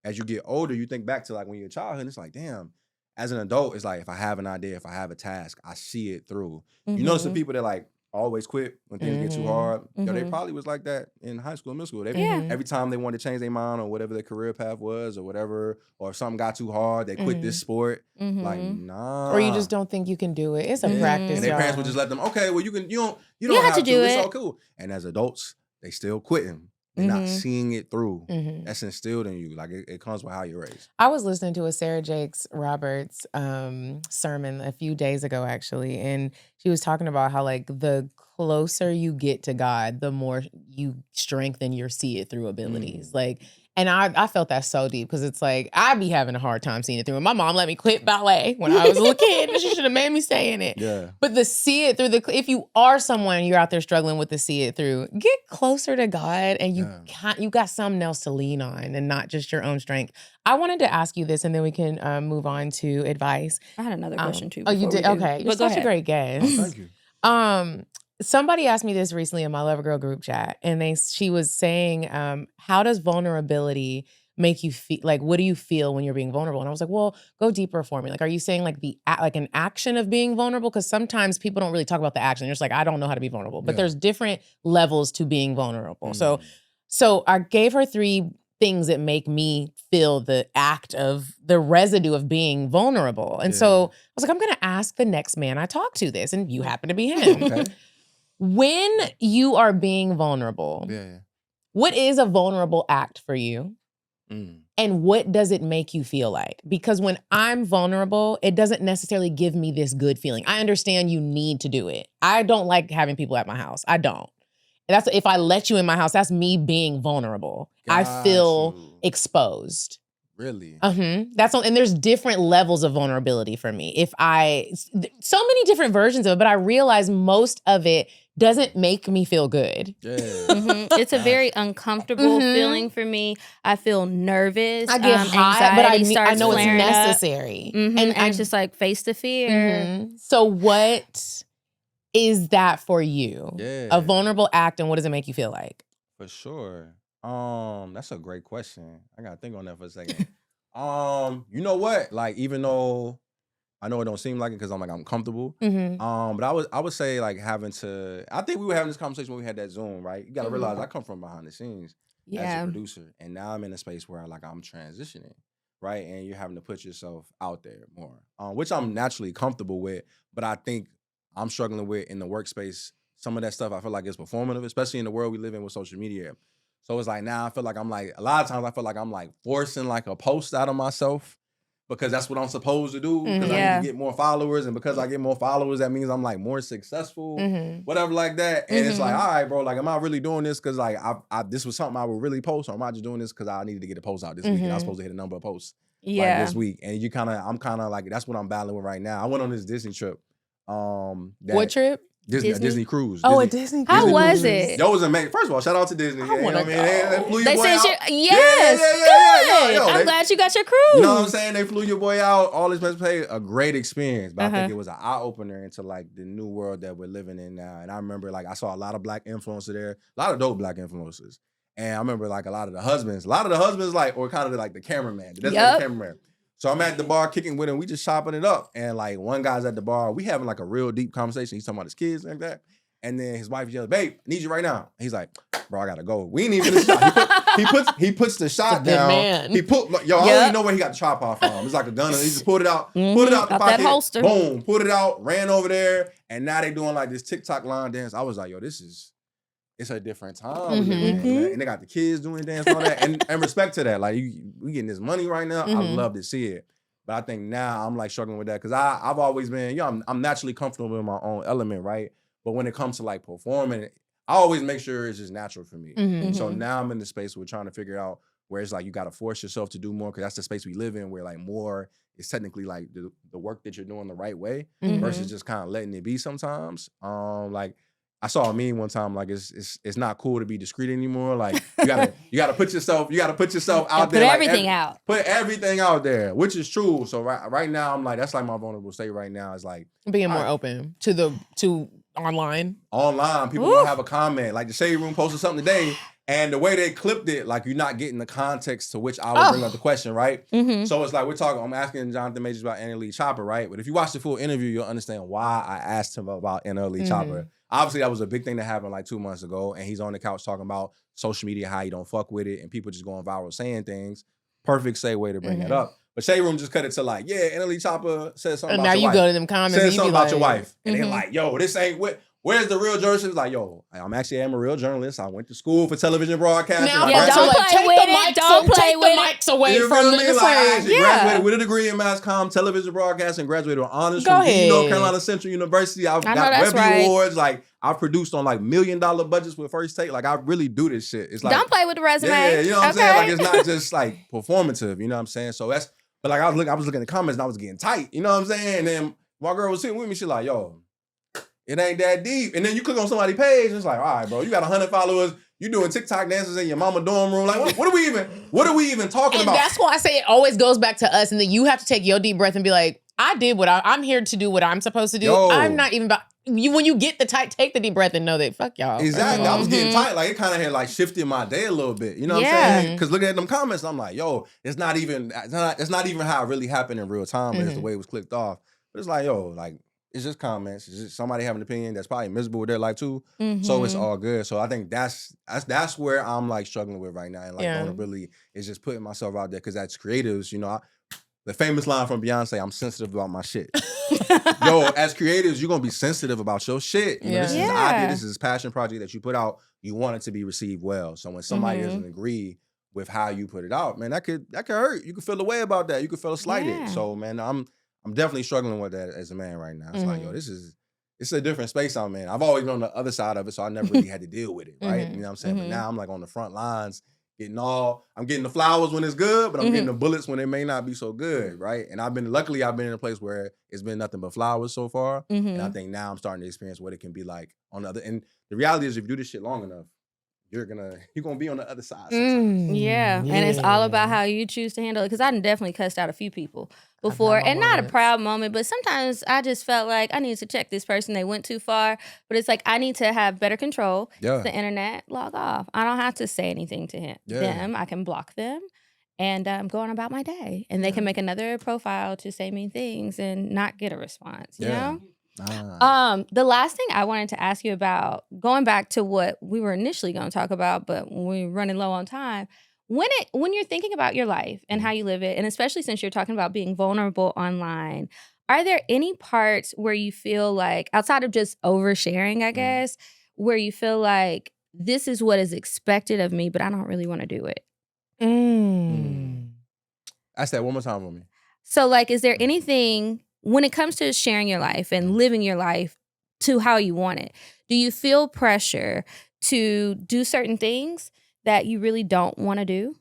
Speaker 3: as you get older, you think back to like when you're a childhood, and it's like, damn. As an adult, it's like if I have an idea, if I have a task, I see it through. You notice the people that like always quit when things get too hard. Yo, they probably was like that in high school, middle school. Every time they wanted to change their mind on whatever their career path was or whatever, or if something got too hard, they quit this sport. Like, nah.
Speaker 2: Or you just don't think you can do it. It's a practice.
Speaker 3: And their parents would just let them, okay, well, you don't have to do it. It's all cool. And as adults, they still quitting. They're not seeing it through. That's instilled in you. Like it comes with how you're raised.
Speaker 2: I was listening to a Sarah Jakes Roberts sermon a few days ago, actually, and she was talking about how like the closer you get to God, the more you strengthen your see it through abilities. Like, and I felt that so deep because it's like I'd be having a hard time seeing it through. And my mom let me quit ballet when I was a little kid, and she should have made me stay in it.
Speaker 3: Yeah.
Speaker 2: But the see it through, if you are someone you're out there struggling with the see it through, get closer to God, and you got something else to lean on, and not just your own strength. I wanted to ask you this, and then we can move on to advice.
Speaker 4: I had another question too.
Speaker 2: Oh, you did? Okay, you're such a great guest.
Speaker 3: Oh, thank you.
Speaker 2: Somebody asked me this recently in my Love Girl group chat, and she was saying, how does vulnerability make you feel? Like, what do you feel when you're being vulnerable? And I was like, well, go deeper for me. Like, are you saying like like an action of being vulnerable? Because sometimes people don't really talk about the action. They're just like, I don't know how to be vulnerable. But there's different levels to being vulnerable. So I gave her 3 things that make me feel the act of the residue of being vulnerable. And so I was like, I'm going to ask the next man I talk to this, and you happen to be him.
Speaker 3: Okay.
Speaker 2: When you are being vulnerable, what is a vulnerable act for you? And what does it make you feel like? Because when I'm vulnerable, it doesn't necessarily give me this good feeling. I understand you need to do it. I don't like having people at my house. I don't. That's if I let you in my house, that's me being vulnerable. I feel exposed.
Speaker 3: Really?
Speaker 2: That's and there's different levels of vulnerability for me. So many different versions of it, but I realize most of it doesn't make me feel good.
Speaker 3: Yeah.
Speaker 4: It's a very uncomfortable feeling for me. I feel nervous.
Speaker 2: I get hot, but I know it's necessary.
Speaker 4: And I just like face the fear.
Speaker 2: So what is that for you?
Speaker 3: Yeah.
Speaker 2: A vulnerable act, and what does it make you feel like?
Speaker 3: For sure. That's a great question. I gotta think on that for a second. You know what? Like, even though I know it don't seem like it because I'm comfortable. But I would say like having to. I think we were having this conversation when we had that Zoom, right? You gotta realize I come from behind the scenes as a producer, and now I'm in a space where like I'm transitioning, right? And you're having to put yourself out there more, which I'm naturally comfortable with. But I think I'm struggling with in the workspace. Some of that stuff I feel like is performative, especially in the world we live in with social media. So it's like now I feel like I'm like, a lot of times I feel like I'm like forcing like a post out of myself because that's what I'm supposed to do because I need to get more followers. And because I get more followers, that means I'm like more successful, whatever like that. And it's like, all right, bro, like, am I really doing this because like this was something I would really post, or am I just doing this because I needed to get a post out this week and I was supposed to hit a number of posts like this week? And I'm kind of like, that's what I'm battling with right now. I went on this Disney trip.
Speaker 2: What trip?
Speaker 3: Disney cruise.
Speaker 2: Oh, a Disney cruise.
Speaker 4: How was it?
Speaker 3: Yo, it was amazing. First of all, shout out to Disney.
Speaker 2: I want to go.
Speaker 3: They flew your
Speaker 4: They
Speaker 3: boy
Speaker 4: sent
Speaker 3: out.
Speaker 4: you, yes, good. I'm glad you got your cruise.
Speaker 3: You know what I'm saying? They flew your boy out. All this must pay a great experience. But I think it was an eye opener into like the new world that we're living in now. And I remember like I saw a lot of black influencers there, a lot of dope black influencers. And I remember like a lot of the husbands like, or kind of like the cameraman, the designated cameraman. So I'm at the bar kicking with him. We just chopping it up. And like one guy's at the bar. We having like a real deep conversation. He's talking about his kids like that. And then his wife yells, "Babe, I need you right now." He's like, "Bro, I gotta go." We ain't even finish the shot. He puts the shot down.
Speaker 2: Man.
Speaker 3: He put I don't even know where he got the chop off from. It's like a gun. He just pulled it out, put it out the pocket,
Speaker 4: that holster.
Speaker 3: Boom, put it out, ran over there, and now they doing like this TikTok line dance. I was like, yo, it's a different time. And they got the kids doing dance and all that. And respect to that. Like we getting this money right now. I love to see it. But I think now I'm like struggling with that because I've always been, I'm naturally comfortable in my own element, right? But when it comes to like performing, I always make sure it's just natural for me. So now I'm in the space where we're trying to figure out where it's like you got to force yourself to do more because that's the space we live in where like more is technically like the work that you're doing the right way versus just kind of letting it be sometimes. Like I saw a meme one time, like it's not cool to be discreet anymore. Like you gotta put yourself out there.
Speaker 4: Put
Speaker 3: like,
Speaker 4: everything out.
Speaker 3: Put everything out there, which is true. So right now I'm like, that's like my vulnerable state right now is like
Speaker 2: being more open to online.
Speaker 3: Online, people don't have a comment. Like the Shade Room posted something today, and the way they clipped it, like you're not getting the context to which I would bring up the question, right? So it's like I'm asking Jonathan Majors about Anna Lee Chopper, right? But if you watch the full interview, you'll understand why I asked him about Anna Lee Chopper. Obviously, that was a big thing that happened like 2 months ago, and he's on the couch talking about social media, how you don't fuck with it, and people just going viral saying things. Perfect segue to bring it up. But Shade Room just cut it to like, yeah, Anna Lee Chopper said something about your wife. And now you
Speaker 2: go to them comments
Speaker 3: said
Speaker 2: and
Speaker 3: something about your wife. And they're
Speaker 2: Mm-hmm.
Speaker 3: like, yo, this ain't what. Where's the real journalist? It's like, yo, I'm a real journalist. I went to school for television broadcasting.
Speaker 2: Now,
Speaker 3: like,
Speaker 2: yeah,
Speaker 4: don't play with it. Don't play with it.
Speaker 2: Mics away
Speaker 3: you
Speaker 2: from
Speaker 3: feel me?
Speaker 2: the
Speaker 3: Like, I actually
Speaker 2: yeah.
Speaker 3: graduated with a degree in mass comm, television broadcasting, graduated with honors
Speaker 2: Go
Speaker 3: from
Speaker 2: ahead.
Speaker 3: North Carolina Central University. I've
Speaker 4: I know
Speaker 3: got
Speaker 4: that's
Speaker 3: Webby
Speaker 4: right.
Speaker 3: Awards. Like, I've produced on like $1 million budgets with First Take. Like, I really do this shit. It's like,
Speaker 4: Don't play with the resume.
Speaker 3: yeah, you know what I'm saying? Like, it's not just like performative, you know what I'm saying? So that's, but like I was looking at the comments and I was getting tight, you know what I'm saying? And then my girl was sitting with me, she like, yo, it ain't that deep. And then you click on somebody's page, and it's like, all right, bro, you got 100 followers, you doing TikTok dances in your mama dorm room. Like, what are we even talking
Speaker 2: And
Speaker 3: about?
Speaker 2: that's why I say it always goes back to us, and then you have to take your deep breath and be like, I did what I'm here to do what I'm supposed to do.
Speaker 3: Yo.
Speaker 2: I'm not even about you. When you get take the deep breath and know that fuck y'all.
Speaker 3: Exactly. I was getting tight. Like, it kind of had like shifted my day a little bit. You know what I'm saying? Because looking at them comments, I'm like, yo, it's not even how it really happened in real time, but it's the way it was clicked off. But it's like, yo, like, it's just comments. It's just somebody having an opinion that's probably miserable with their life too. So it's all good. So I think that's where I'm like struggling with right now. And like vulnerability is just putting myself out there because that's creatives, you know. The famous line from Beyonce, I'm sensitive about my shit. Yo, as creatives, you're going to be sensitive about your shit. You know, this is an idea, this is a passion project that you put out. You want it to be received well. So when somebody doesn't agree with how you put it out, man, that could hurt. You could feel a way about that. You could feel slighted. So, man, I'm definitely struggling with that as a man right now. It's like, yo, it's a different space I'm in. I've always been on the other side of it, so I never really had to deal with it, right? You know what I'm saying? But now I'm like on the front lines, I'm getting the flowers when it's good, but I'm getting the bullets when it may not be so good, right? And luckily I've been in a place where it's been nothing but flowers so far. And I think now I'm starting to experience what it can be like on the other. And the reality is if you do this shit long enough, you're gonna be on the other side sometimes.
Speaker 4: And it's all about how you choose to handle it. Because I done definitely cussed out a few people before, and not a proud moment, but sometimes I just felt like I need to check this person. They went too far, but it's like I need to have better control. The internet, log off. I don't have to say anything to them. I can block them and go on about my day, and they can make another profile to say mean things and not get a response. You know. The last thing I wanted to ask you about, going back to what we were initially going to talk about, but when we were running low on time, when you're thinking about your life and how you live it, and especially since you're talking about being vulnerable online, are there any parts where you feel like, outside of just oversharing, I guess, where you feel like this is what is expected of me, but I don't really want to do it?
Speaker 3: Ask that one more time for me.
Speaker 4: So, like, is there anything when it comes to sharing your life and living your life to how you want it? Do you feel pressure to do certain things that you really don't want to do,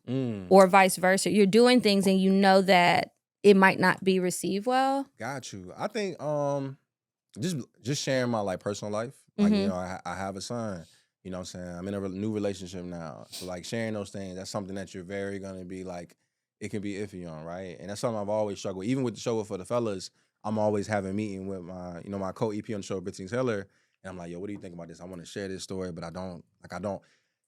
Speaker 4: or vice versa? You're doing things and you know that it might not be received well.
Speaker 3: Got you. I think just sharing my like personal life. Like you know, I have a son. You know what I'm saying? I'm in a new relationship now. So like sharing those things, that's something that you're very gonna be like, it can be iffy on, right? And that's something I've always struggled. Even with the show For the Fellas, I'm always having a meeting with my co-EP on the show, Brittany Taylor, and I'm like, yo, what do you think about this? I want to share this story, but I don't.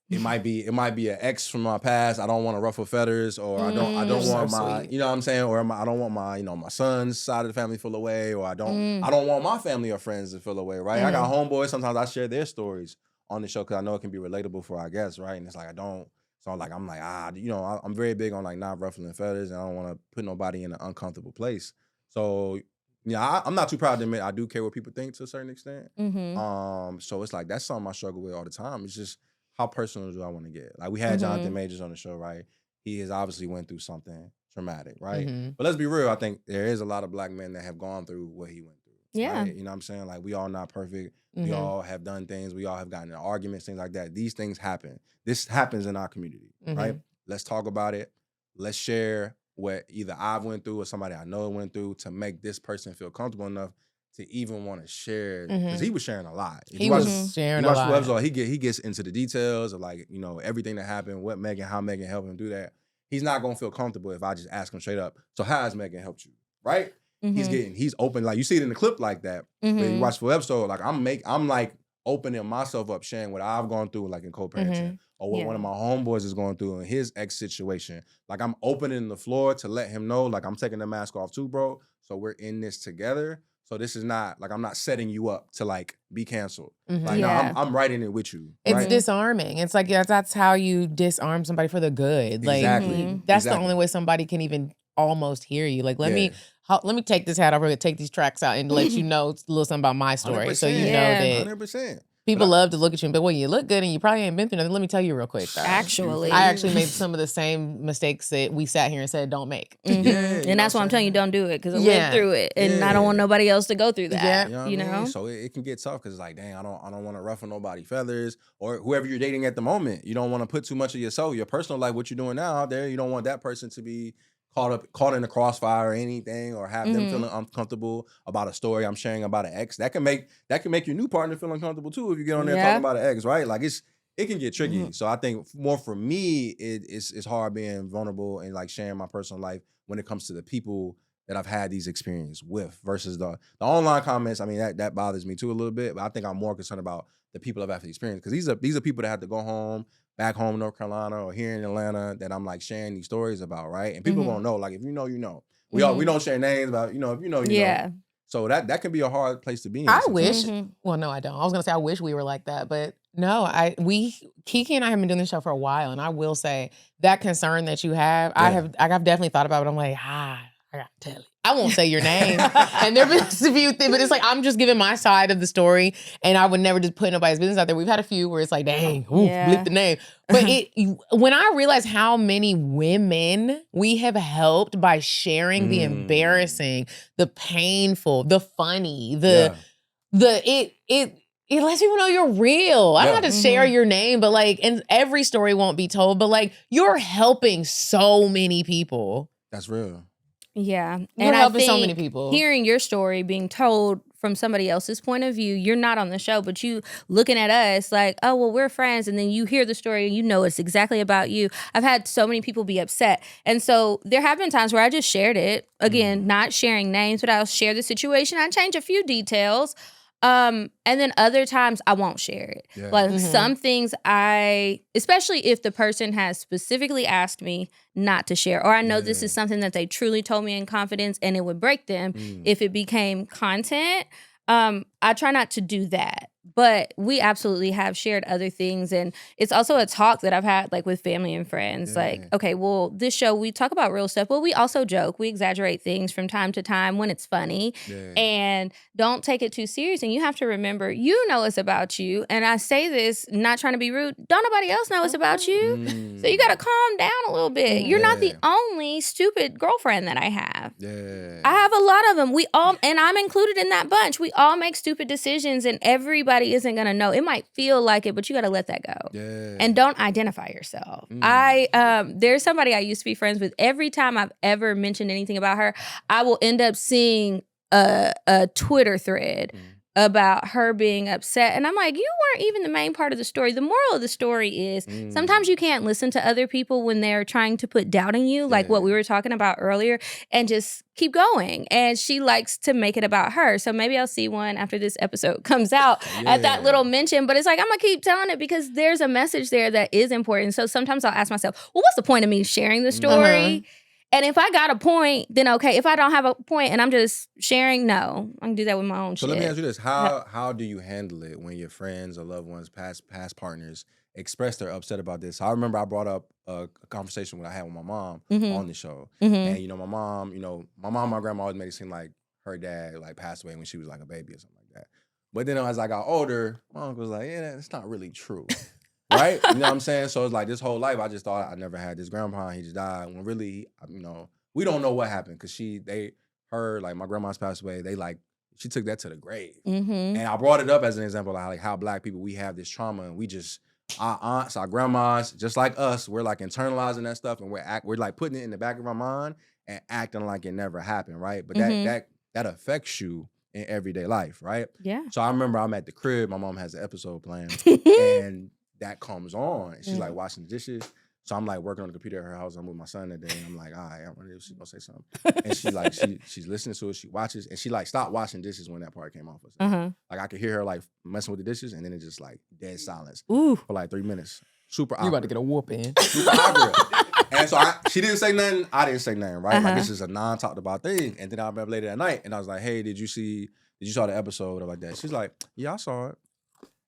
Speaker 3: It might be an ex from my past. I don't want to ruffle feathers, or I don't want my, you know what I'm saying, or I don't want my, my son's side of the family feel away, or I don't want my family or friends to feel away, right? I got homeboys. Sometimes I share their stories on the show because I know it can be relatable for our guests, right? And it's like so I'm like I'm very big on like not ruffling feathers, and I don't want to put nobody in an uncomfortable place. So I'm not too proud to admit I do care what people think to a certain extent. So it's like that's something I struggle with all the time. It's just, how personal do I want to get? Like we had Jonathan Majors on the show, right? He has obviously went through something traumatic, right? But let's be real. I think there is a lot of Black men that have gone through what he went through.
Speaker 4: Yeah.
Speaker 3: Right? You know what I'm saying? Like we all not perfect. We all have done things. We all have gotten in arguments, things like that. These things happen. This happens in our community, right? Let's talk about it. Let's share what either I've went through or somebody I know went through to make this person feel comfortable enough to even want to share, because he was sharing a lot.
Speaker 2: He was sharing a lot.
Speaker 3: Episode, he gets into the details of like, everything that happened, how Megan helped him do that. He's not gonna feel comfortable if I just ask him straight up, so how has Megan helped you, right? He's open, like you see it in the clip like that. But you watch the full episode, like I'm like opening myself up, sharing what I've gone through, like in co-parenting, or what one of my homeboys is going through in his ex situation. Like I'm opening the floor to let him know, like I'm taking the mask off too, bro. So we're in this together. So this is not, like I'm not setting you up to like be canceled. Like no, I'm writing it with you.
Speaker 2: It's
Speaker 3: right?
Speaker 2: disarming. It's like, that's how you disarm somebody for the good. Like that's the only way somebody can even almost hear you. Like let me take this hat off, take these tracks out, and let you know a little something about my story. So you know that
Speaker 3: 100%.
Speaker 2: people love to look at you, but when you look good and you probably ain't been through nothing, let me tell you real quick. Though. I actually made some of the same mistakes that we sat here and said don't make.
Speaker 4: And that's why I'm telling you, don't do it, because I lived through it, and I don't want nobody else to go through that. You know what I mean?
Speaker 3: So it can get tough because it's like, dang, I don't want to ruffle nobody's feathers, or whoever you're dating at the moment. You don't want to put too much of yourself, your personal life, what you're doing now out there. You don't want that person to be caught in the crossfire or anything, or have them feeling uncomfortable about a story I'm sharing about an ex. That can make your new partner feel uncomfortable too if you get on there talking about an ex, right? Like it can get tricky. So I think more for me, it's hard being vulnerable and like sharing my personal life when it comes to the people that I've had these experiences with versus the online comments. I mean, that bothers me too a little bit, but I think I'm more concerned about the people I've had the experience, because these are people that have to go back home in North Carolina or here in Atlanta that I'm like sharing these stories about, right? And people gonna know, like if you know, you know. We don't share names about, if you know, you know. So that can be a hard place to be in.
Speaker 2: I wish, well, no, I don't. I was gonna say I wish we were like that, but no, Kiki and I have been doing this show for a while, and I will say that concern that you have, I've definitely thought about it. I'm like, I gotta tell you. I won't say your name. And there have been a few things, but it's like, I'm just giving my side of the story, and I would never just put nobody's business out there. We've had a few where it's like, dang, blip the name. But when I realized how many women we have helped by sharing the embarrassing, the painful, the funny, it lets people know you're real. I don't have to share your name, but like, and every story won't be told, but like, you're helping so many people.
Speaker 3: That's real.
Speaker 4: Yeah.
Speaker 2: We're
Speaker 4: and
Speaker 2: helping
Speaker 4: I think
Speaker 2: so many people.
Speaker 4: Hearing your story being told from somebody else's point of view, you're not on the show, but you looking at us like, oh, well, we're friends. And then you hear the story and you know it's exactly about you. I've had so many people be upset. And so there have been times where I just shared it. Again, not sharing names, but I'll share the situation. I change a few details. And then other times I won't share it. Yeah. Like some things especially if the person has specifically asked me not to share, or I know this is something that they truly told me in confidence and it would break them if it became content. I I try not to do that. But we absolutely have shared other things. And it's also a talk that I've had like with family and friends. Like, okay, well, this show, we talk about real stuff, but we also joke. We exaggerate things from time to time when it's funny. And don't take it too serious. And you have to remember, you know it's about you. And I say this, not trying to be rude. Don't nobody else know it's about you. So you got to calm down a little bit. You're not the only stupid girlfriend that I have. I have a lot of them. We all, and I'm included in that bunch. We all make stupid decisions and everybody isn't gonna know. It might feel like it, but you gotta let that go. And don't identify yourself. There's somebody I used to be friends with. Every time I've ever mentioned anything about her, I will end up seeing a Twitter thread about her being upset. And I'm like, you weren't even the main part of the story. The moral of the story is sometimes you can't listen to other people when they're trying to put doubt in you, like what we were talking about earlier, and just keep going. And she likes to make it about her. So maybe I'll see one after this episode comes out at that little mention. But it's like, I'm going to keep telling it because there's a message there that is important. So sometimes I'll ask myself, well, what's the point of me sharing the story? And if I got a point, then okay. If I don't have a point and I'm just sharing, no. I can do that with my own shit.
Speaker 3: So let me ask you this. How do you handle it when your friends or loved ones, past partners, express they're upset about this? I remember I brought up a conversation I had with my mom on the show. And, you know, my mom, my grandma always made it seem like her dad like passed away when she was like a baby or something like that. But then as I got older, my uncle was like, yeah, that's not really true. Right? You know what I'm saying? So it's like this whole life, I just thought I never had this grandpa. He just died. When really, we don't know what happened because like my grandma's passed away. She took that to the grave. And I brought it up as an example of how black people, we have this trauma and we just, our aunts, our grandmas, just like us, we're like internalizing that stuff and we're like putting it in the back of our mind and acting like it never happened, right? But that affects you in everyday life, right?
Speaker 4: Yeah.
Speaker 3: So I remember I'm at the crib, my mom has an episode planned and that comes on. She's like washing the dishes. So I'm like working on the computer at her house. I'm with my son that day. And I'm like, all right, I wonder if she's gonna say something. And she like, she's listening to it. She watches and she like stopped washing dishes when that part came off. Like I could hear her like messing with the dishes and then it just like dead silence for like 3 minutes. Super awkward.
Speaker 2: You about to get a whooping.
Speaker 3: Super awkward. And so she didn't say nothing. I didn't say nothing, right? Like this is a non-talked about thing. And then I remember later that night and I was like, hey, did you saw the episode or like that? She's like, yeah, I saw it.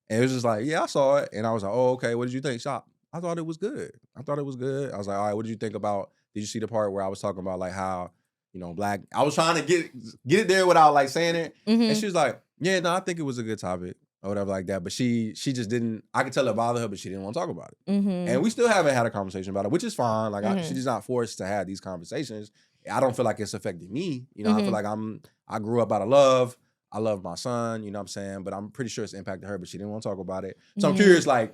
Speaker 3: And it was just like, yeah, I saw it. And I was like, oh, okay, what did you think? I thought it was good. I was like, all right, what did you think about, did you see the part where I was talking about like how, black, I was trying to get it there without like saying it. And she was like, yeah, no, I think it was a good topic or whatever like that. But she just didn't, I could tell it bothered her, but she didn't want to talk about it. And we still haven't had a conversation about it, which is fine. Like she's not forced to have these conversations. I don't feel like it's affected me. I feel like I grew up out of love. I love my son, you know what I'm saying? But I'm pretty sure it's impacted her, but she didn't want to talk about it. So I'm curious, like,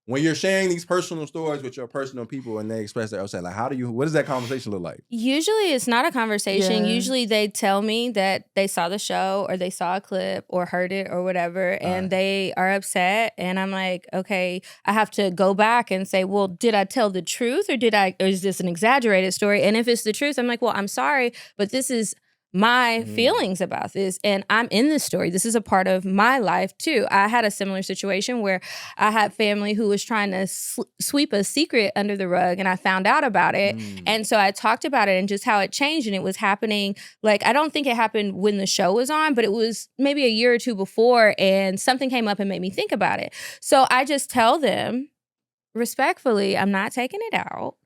Speaker 3: when you're sharing these personal stories with your personal people and they express their upset, like, what does that conversation look like?
Speaker 4: Usually it's not a conversation. Usually they tell me that they saw the show or they saw a clip or heard it or whatever, and they are upset. And I'm like, okay, I have to go back and say, well, did I tell the truth or is this an exaggerated story? And if it's the truth, I'm like, well, I'm sorry, but this is my feelings about this and I'm in this story. This is a part of my life too. I had a similar situation where I had family who was trying to sweep a secret under the rug and I found out about it. And so I talked about it and just how it changed, and it was happening, like, I don't think it happened when the show was on, but it was maybe a year or two before, and something came up and made me think about it. So I just tell them respectfully, I'm not taking it out.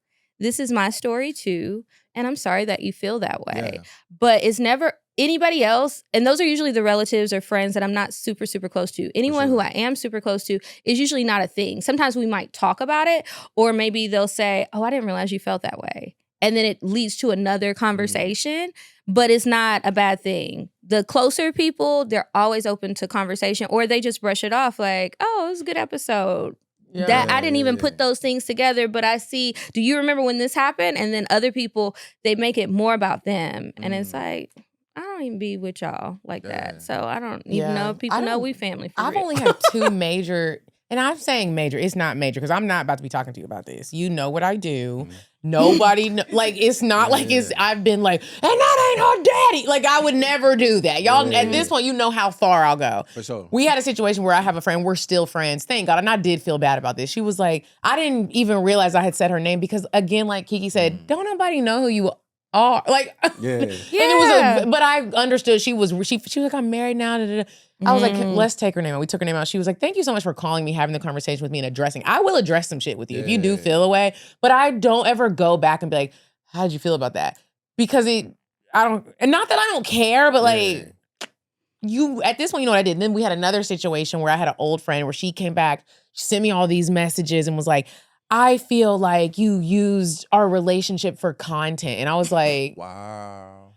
Speaker 4: This is my story too. And I'm sorry that you feel that way. Yeah. But it's never anybody else. And those are usually the relatives or friends that I'm not super, super close to. Anyone who I am super close to is usually not a thing. Sometimes we might talk about it, or maybe they'll say, oh, I didn't realize you felt that way. And then it leads to another conversation, but it's not a bad thing. The closer people, they're always open to conversation, or they just brush it off like, oh, it was a good episode. That I didn't even put those things together, but I see, do you remember when this happened? And then other people, they make it more about them. And it's like, I don't even be with y'all like that. So I don't even know if people know we family for
Speaker 2: I've
Speaker 4: real.
Speaker 2: only had two major, and I'm saying major, it's not major because I'm not about to be talking to you about this. You know what I do. Nobody, like, it's not like I've been like, and that ain't her daddy. Like, I would never do that. Y'all, at this point, you know how far I'll go.
Speaker 3: For sure.
Speaker 2: We had a situation where I have a friend, we're still friends, thank God. And I did feel bad about this. She was like, I didn't even realize I had said her name because, again, like Kiki said, don't nobody know who you are. Like,
Speaker 3: Yeah.
Speaker 2: and it was but I understood she was like, I'm married now. Da, da, da. I was like, let's take her name out. We took her name out. She was like, thank you so much for calling me, having the conversation with me and addressing. I will address some shit with you if you do feel away, but I don't ever go back and be like, how did you feel about that? Because and not that I don't care, but like, you, at this point, you know what I did? And then we had another situation where I had an old friend where she came back, she sent me all these messages and was like, I feel like you used our relationship for content. And I was like,
Speaker 3: wow.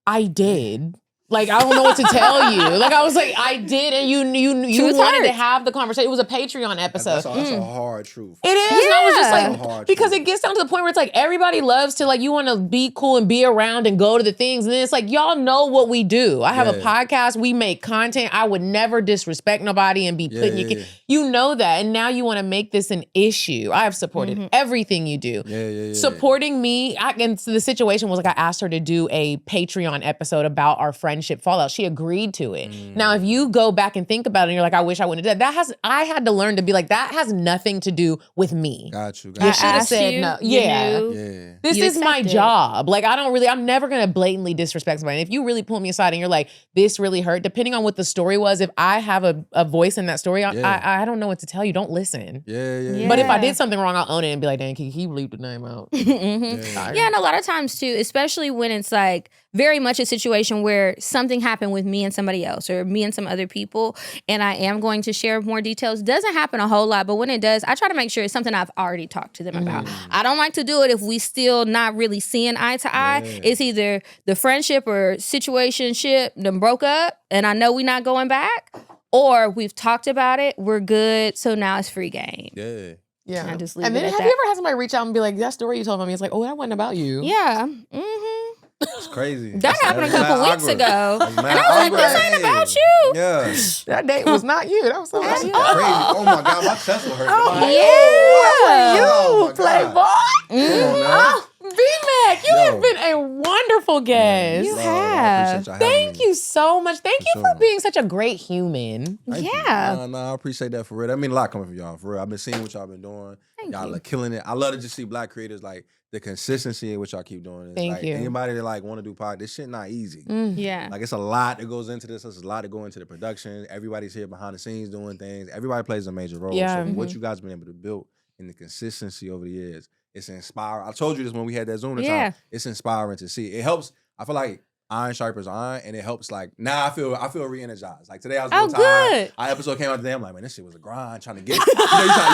Speaker 2: I did. Like, I don't know what to tell you. Like, I was like, I did, and you wanted to have the conversation. It was a Patreon episode.
Speaker 3: That's a hard truth.
Speaker 2: It is.
Speaker 4: Yeah.
Speaker 2: And I was just
Speaker 3: Hard
Speaker 2: like, because
Speaker 3: truth.
Speaker 2: it gets down to the point where it's like everybody loves to, like, you want to be cool and be around and go to the things. And then it's like, y'all know what we do. I have a podcast. We make content. I would never disrespect nobody and be putting you know that. And now you want to make this an issue. I have supported everything you do. Supporting me. And so the situation was like, I asked her to do a Patreon episode about our friendship fallout. She agreed to it. Now, if you go back and think about it and you're like, I wish I wouldn't have done that, I had to learn to be like, that has nothing to do with me.
Speaker 3: Got you.
Speaker 2: You should have said no. This is my job. Like, I'm never going to blatantly disrespect somebody. And if you really pull me aside and you're like, this really hurt, depending on what the story was, if I have a voice in that story, I don't know what to tell you. Don't listen. But if I did something wrong, I'll own it and be like, dang, he bleeped the name out.
Speaker 4: Yeah, and a lot of times too, especially when it's like very much a situation where something happened with me and somebody else or me and some other people, and I am going to share more details. Doesn't happen a whole lot, but when it does, I try to make sure it's something I've already talked to them about. I don't like to do it if we still not really seeing eye to eye. It's either the friendship or situationship done broke up, and I know we're not going back, or we've talked about it, we're good, so now it's free game.
Speaker 2: Yeah.
Speaker 4: I just leave
Speaker 2: and
Speaker 4: it
Speaker 2: then
Speaker 4: at
Speaker 2: have
Speaker 4: that.
Speaker 2: you ever had somebody reach out and be like, that story you told me? It's like, oh, that wasn't about you.
Speaker 4: Yeah.
Speaker 3: It's crazy.
Speaker 4: That happened a couple weeks ago.
Speaker 3: And
Speaker 4: I was like, this ain't about you.
Speaker 3: Yeah.
Speaker 2: That date was not you. That was somebody
Speaker 3: Crazy.
Speaker 2: else.
Speaker 3: Oh my God, my chest will hurt.
Speaker 2: You, Playboy.
Speaker 3: Oh,
Speaker 2: BMAC, you have been a wonderful guest.
Speaker 4: You have.
Speaker 2: Thank you so much. Thank you for being such a great human.
Speaker 4: Yeah.
Speaker 3: Nah, I appreciate that for real. That mean a lot coming from y'all, for real. I've been seeing what y'all been doing. Y'all are killing it. I love to just see Black creators, like, the consistency in what y'all keep doing. It's
Speaker 2: Thank
Speaker 3: like,
Speaker 2: you.
Speaker 3: Anybody that like want to do podcast, this shit not easy.
Speaker 4: Yeah.
Speaker 3: Like, it's a lot that goes into this. There's a lot that go into the production. Everybody's here behind the scenes doing things. Everybody plays a major role.
Speaker 2: Yeah.
Speaker 3: So what you guys been able to build in the consistency over the years, it's inspiring. I told you this when we had that Zoom time. It's inspiring to see. It helps. I feel like iron sharpens iron, and it helps. Like, now I feel re-energized. Like, today I was a little tired. Our episode came out today. I'm like, man, this shit was a grind trying to get it. You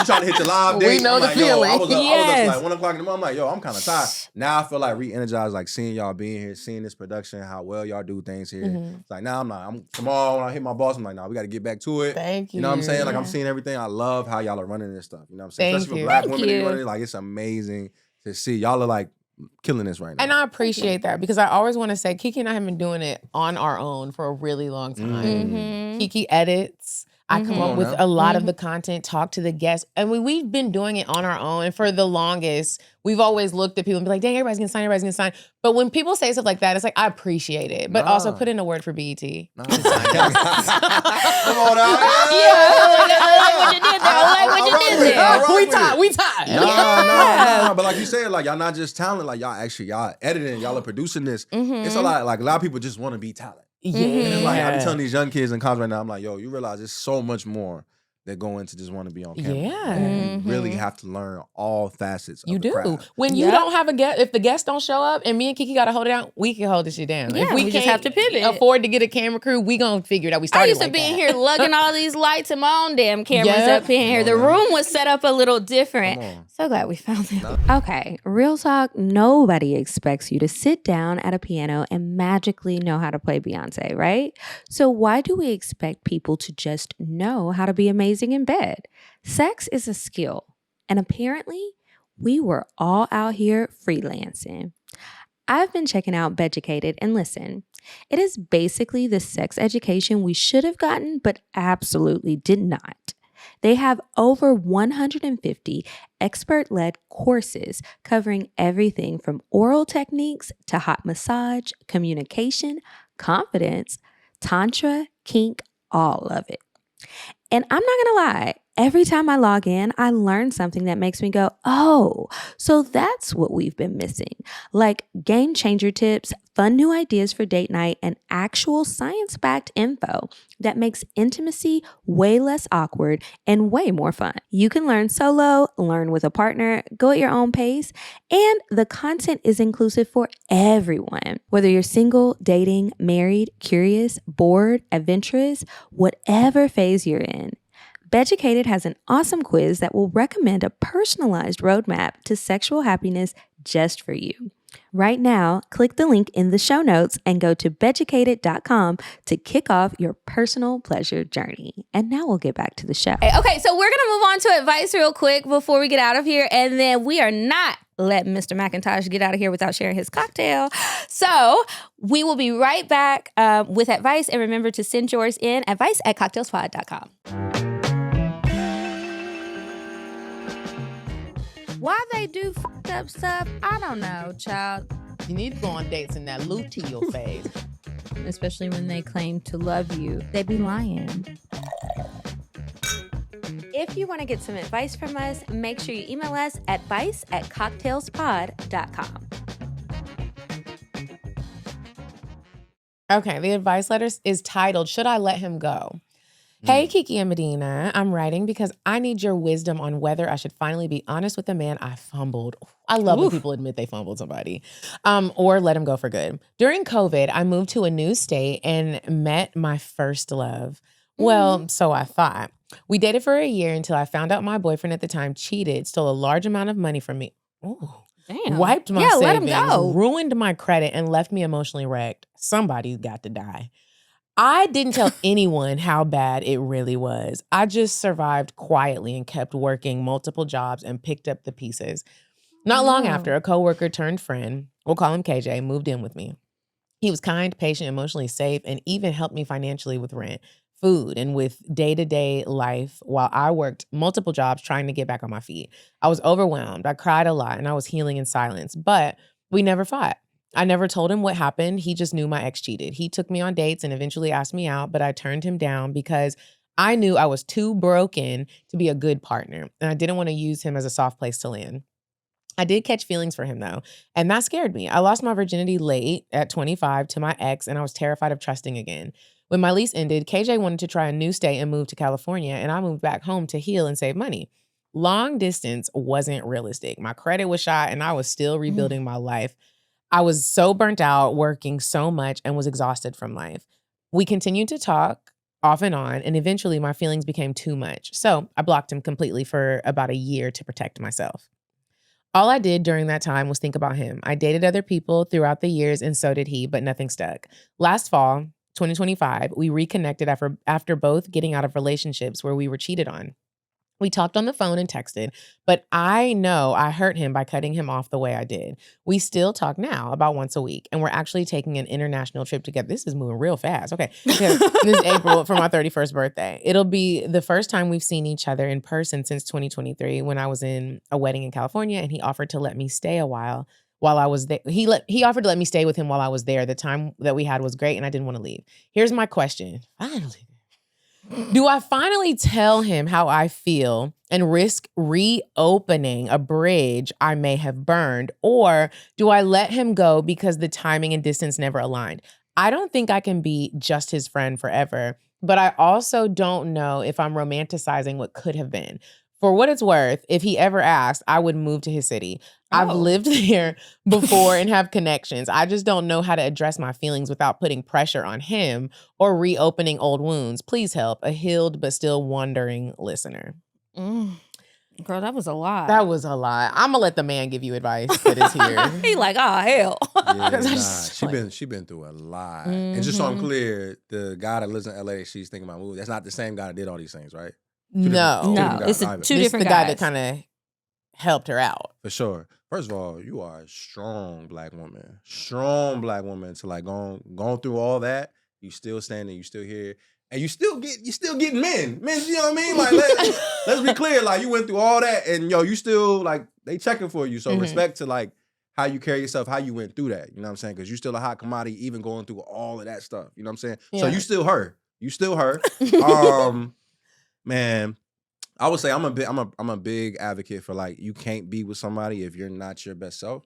Speaker 3: trying to hit the live date.
Speaker 2: We know
Speaker 3: I'm
Speaker 2: the
Speaker 3: like,
Speaker 2: feeling.
Speaker 3: I was up like 1 o'clock in the morning. I'm like, yo, I'm kind of tired. Now I feel like re-energized, like seeing y'all being here, seeing this production, how well y'all do things here. It's like, now I'm tomorrow when I hit my boss, I'm like, nah, we got to get back to it.
Speaker 2: Thank you.
Speaker 3: You know what I'm saying? Like, I'm seeing everything. I love how y'all are running this stuff. You know what I'm saying?
Speaker 2: Thank
Speaker 3: Especially
Speaker 2: you.
Speaker 3: for Black
Speaker 4: Thank
Speaker 3: women,
Speaker 4: you.
Speaker 3: running it, like, it's amazing to see. Y'all are like killing this right now.
Speaker 2: And I appreciate that because I always want to say Kiki and I have been doing it on our own for a really long time. Kiki edits. I come up with a lot of the content, talk to the guests. And we've been doing it on our own. And for the longest, we've always looked at people and be like, dang, everybody's gonna sign. But when people say stuff like that, it's like, I appreciate it. But also put in a word for BET.
Speaker 3: Come on out.
Speaker 2: We tied.
Speaker 3: Nah. But like you said, like, y'all not just talent, like, y'all editing, y'all are producing this. It's a lot of people just want to be talent.
Speaker 2: Yeah.
Speaker 3: And it's like, I be telling these young kids in college right now, I'm like, yo, you realize there's so much more that go into just want to be on camera.
Speaker 2: Yeah.
Speaker 3: And you really have to learn all facets of
Speaker 2: You
Speaker 3: the
Speaker 2: do.
Speaker 3: craft.
Speaker 2: When you don't have a guest, if the guests don't show up and me and Kiki got to hold it down, we can hold this shit down.
Speaker 4: Yeah,
Speaker 2: if we
Speaker 4: just
Speaker 2: can't
Speaker 4: have to pivot.
Speaker 2: afford to get a camera crew, we gonna figure it out. We started
Speaker 4: I used to
Speaker 2: like
Speaker 4: be in
Speaker 2: that.
Speaker 4: here lugging all these lights and my own damn cameras
Speaker 2: Yep.
Speaker 4: up in here. The room was set up a little different. So glad we found them.
Speaker 5: Okay, real talk, nobody expects you to sit down at a piano and magically know how to play Beyonce, right? So why do we expect people to just know how to be amazing in bed? Sex is a skill, and apparently we were all out here freelancing. I've been checking out Beducated, and listen, it is basically the sex education we should have gotten, but absolutely did not. They have over 150 expert-led courses covering everything from oral techniques to hot massage, communication, confidence, tantra, kink, all of it. And I'm not gonna lie, every time I log in, I learn something that makes me go, oh, so that's what we've been missing. Like game changer tips, fun new ideas for date night, and actual science-backed info that makes intimacy way less awkward and way more fun. You can learn solo, learn with a partner, go at your own pace, and the content is inclusive for everyone. Whether you're single, dating, married, curious, bored, adventurous, whatever phase you're in, Beducated has an awesome quiz that will recommend a personalized roadmap to sexual happiness just for you. Right now, click the link in the show notes and go to beducated.com to kick off your personal pleasure journey. And now we'll get back to the show.
Speaker 4: Okay, so we're going to move on to advice real quick before we get out of here. And then we are not letting Mr. McIntosh get out of here without sharing his cocktail. So we will be right back with advice. And remember to send yours in advice@cocktailspod.com.
Speaker 2: Why they do fucked up stuff, I don't know, child. You need to go on dates in that luteal phase.
Speaker 5: Especially when they claim to love you. They be lying. If you want to get some advice from us, make sure you email us advice@cocktailspod.com.
Speaker 2: Okay, the advice letter is titled, Should I Let Him Go? Hey, Kiki and Medina, I'm writing because I need your wisdom on whether I should finally be honest with the man I fumbled. I love when people admit they fumbled somebody, or let him go for good. During COVID, I moved to a new state and met my first love. Well, so I thought. We dated for a year until I found out my boyfriend at the time cheated, stole a large amount of money from me. Ooh.
Speaker 4: Damn.
Speaker 2: Wiped my
Speaker 4: let him
Speaker 2: savings,
Speaker 4: go.
Speaker 2: ruined my credit, and left me emotionally wrecked. Somebody's got to die. I didn't tell anyone how bad it really was. I just survived quietly and kept working multiple jobs and picked up the pieces. Not long after, a coworker turned friend, we'll call him KJ, moved in with me. He was kind, patient, emotionally safe, and even helped me financially with rent, food, and with day-to-day life while I worked multiple jobs trying to get back on my feet. I was overwhelmed. I cried a lot, and I was healing in silence, but we never fought. I never told him what happened. He just knew my ex cheated. He took me on dates and eventually asked me out, but I turned him down because I knew I was too broken to be a good partner, and I didn't want to use him as a soft place to land. I did catch feelings for him, though, and that scared me. I lost my virginity late at 25 to my ex, and I was terrified of trusting again. When my lease ended, KJ wanted to try a new state and move to California, and I moved back home to heal and save money. Long distance wasn't realistic. My credit was shot, and I was still rebuilding my life. I was so burnt out, working so much, and was exhausted from life. We continued to talk off and on, and eventually my feelings became too much. So I blocked him completely for about a year to protect myself. All I did during that time was think about him. I dated other people throughout the years, and so did he, but nothing stuck. Last fall, 2025, we reconnected after both getting out of relationships where we were cheated on. We talked on the phone and texted, but I know I hurt him by cutting him off the way I did. We still talk now about once a week, and we're actually taking an international trip together. This is moving real fast. Okay. This is April for my 31st birthday. It'll be the first time we've seen each other in person since 2023 when I was in a wedding in California, and he offered to let me stay a while I was there. He offered to let me stay with him while I was there. The time that we had was great, and I didn't want to leave. Here's my question. Finally. Do I finally tell him how I feel and risk reopening a bridge I may have burned? Or do I let him go because the timing and distance never aligned? I don't think I can be just his friend forever, but I also don't know if I'm romanticizing what could have been. For what it's worth, if he ever asked, I would move to his city. I've lived there before and have connections. I just don't know how to address my feelings without putting pressure on him or reopening old wounds. Please help. A healed but still wondering listener.
Speaker 4: Girl, that was a lot.
Speaker 2: That was a lot. I'm gonna let the man give you advice that is here.
Speaker 4: He like, oh, hell.
Speaker 3: Yeah, she been through a lot. And just so I'm clear, the guy that lives in LA, she's thinking about moving. That's not the same guy that did all these things, right?
Speaker 4: No, it's two
Speaker 2: This
Speaker 4: different
Speaker 2: the
Speaker 4: guys.
Speaker 2: guy that kind of helped her out.
Speaker 3: For sure. First of all, you are a strong black woman. Strong black woman to like going through all that. You still standing, you still here. And you still getting men. Men, you know what I mean? Like let's be clear. Like you went through all that and you still like they checking for you. So respect to like how you carry yourself, how you went through that. You know what I'm saying? Because you still a hot commodity, even going through all of that stuff. You know what I'm saying? Yeah. So you still her. You still her. Man, I would say I'm a big advocate for like you can't be with somebody if you're not your best self.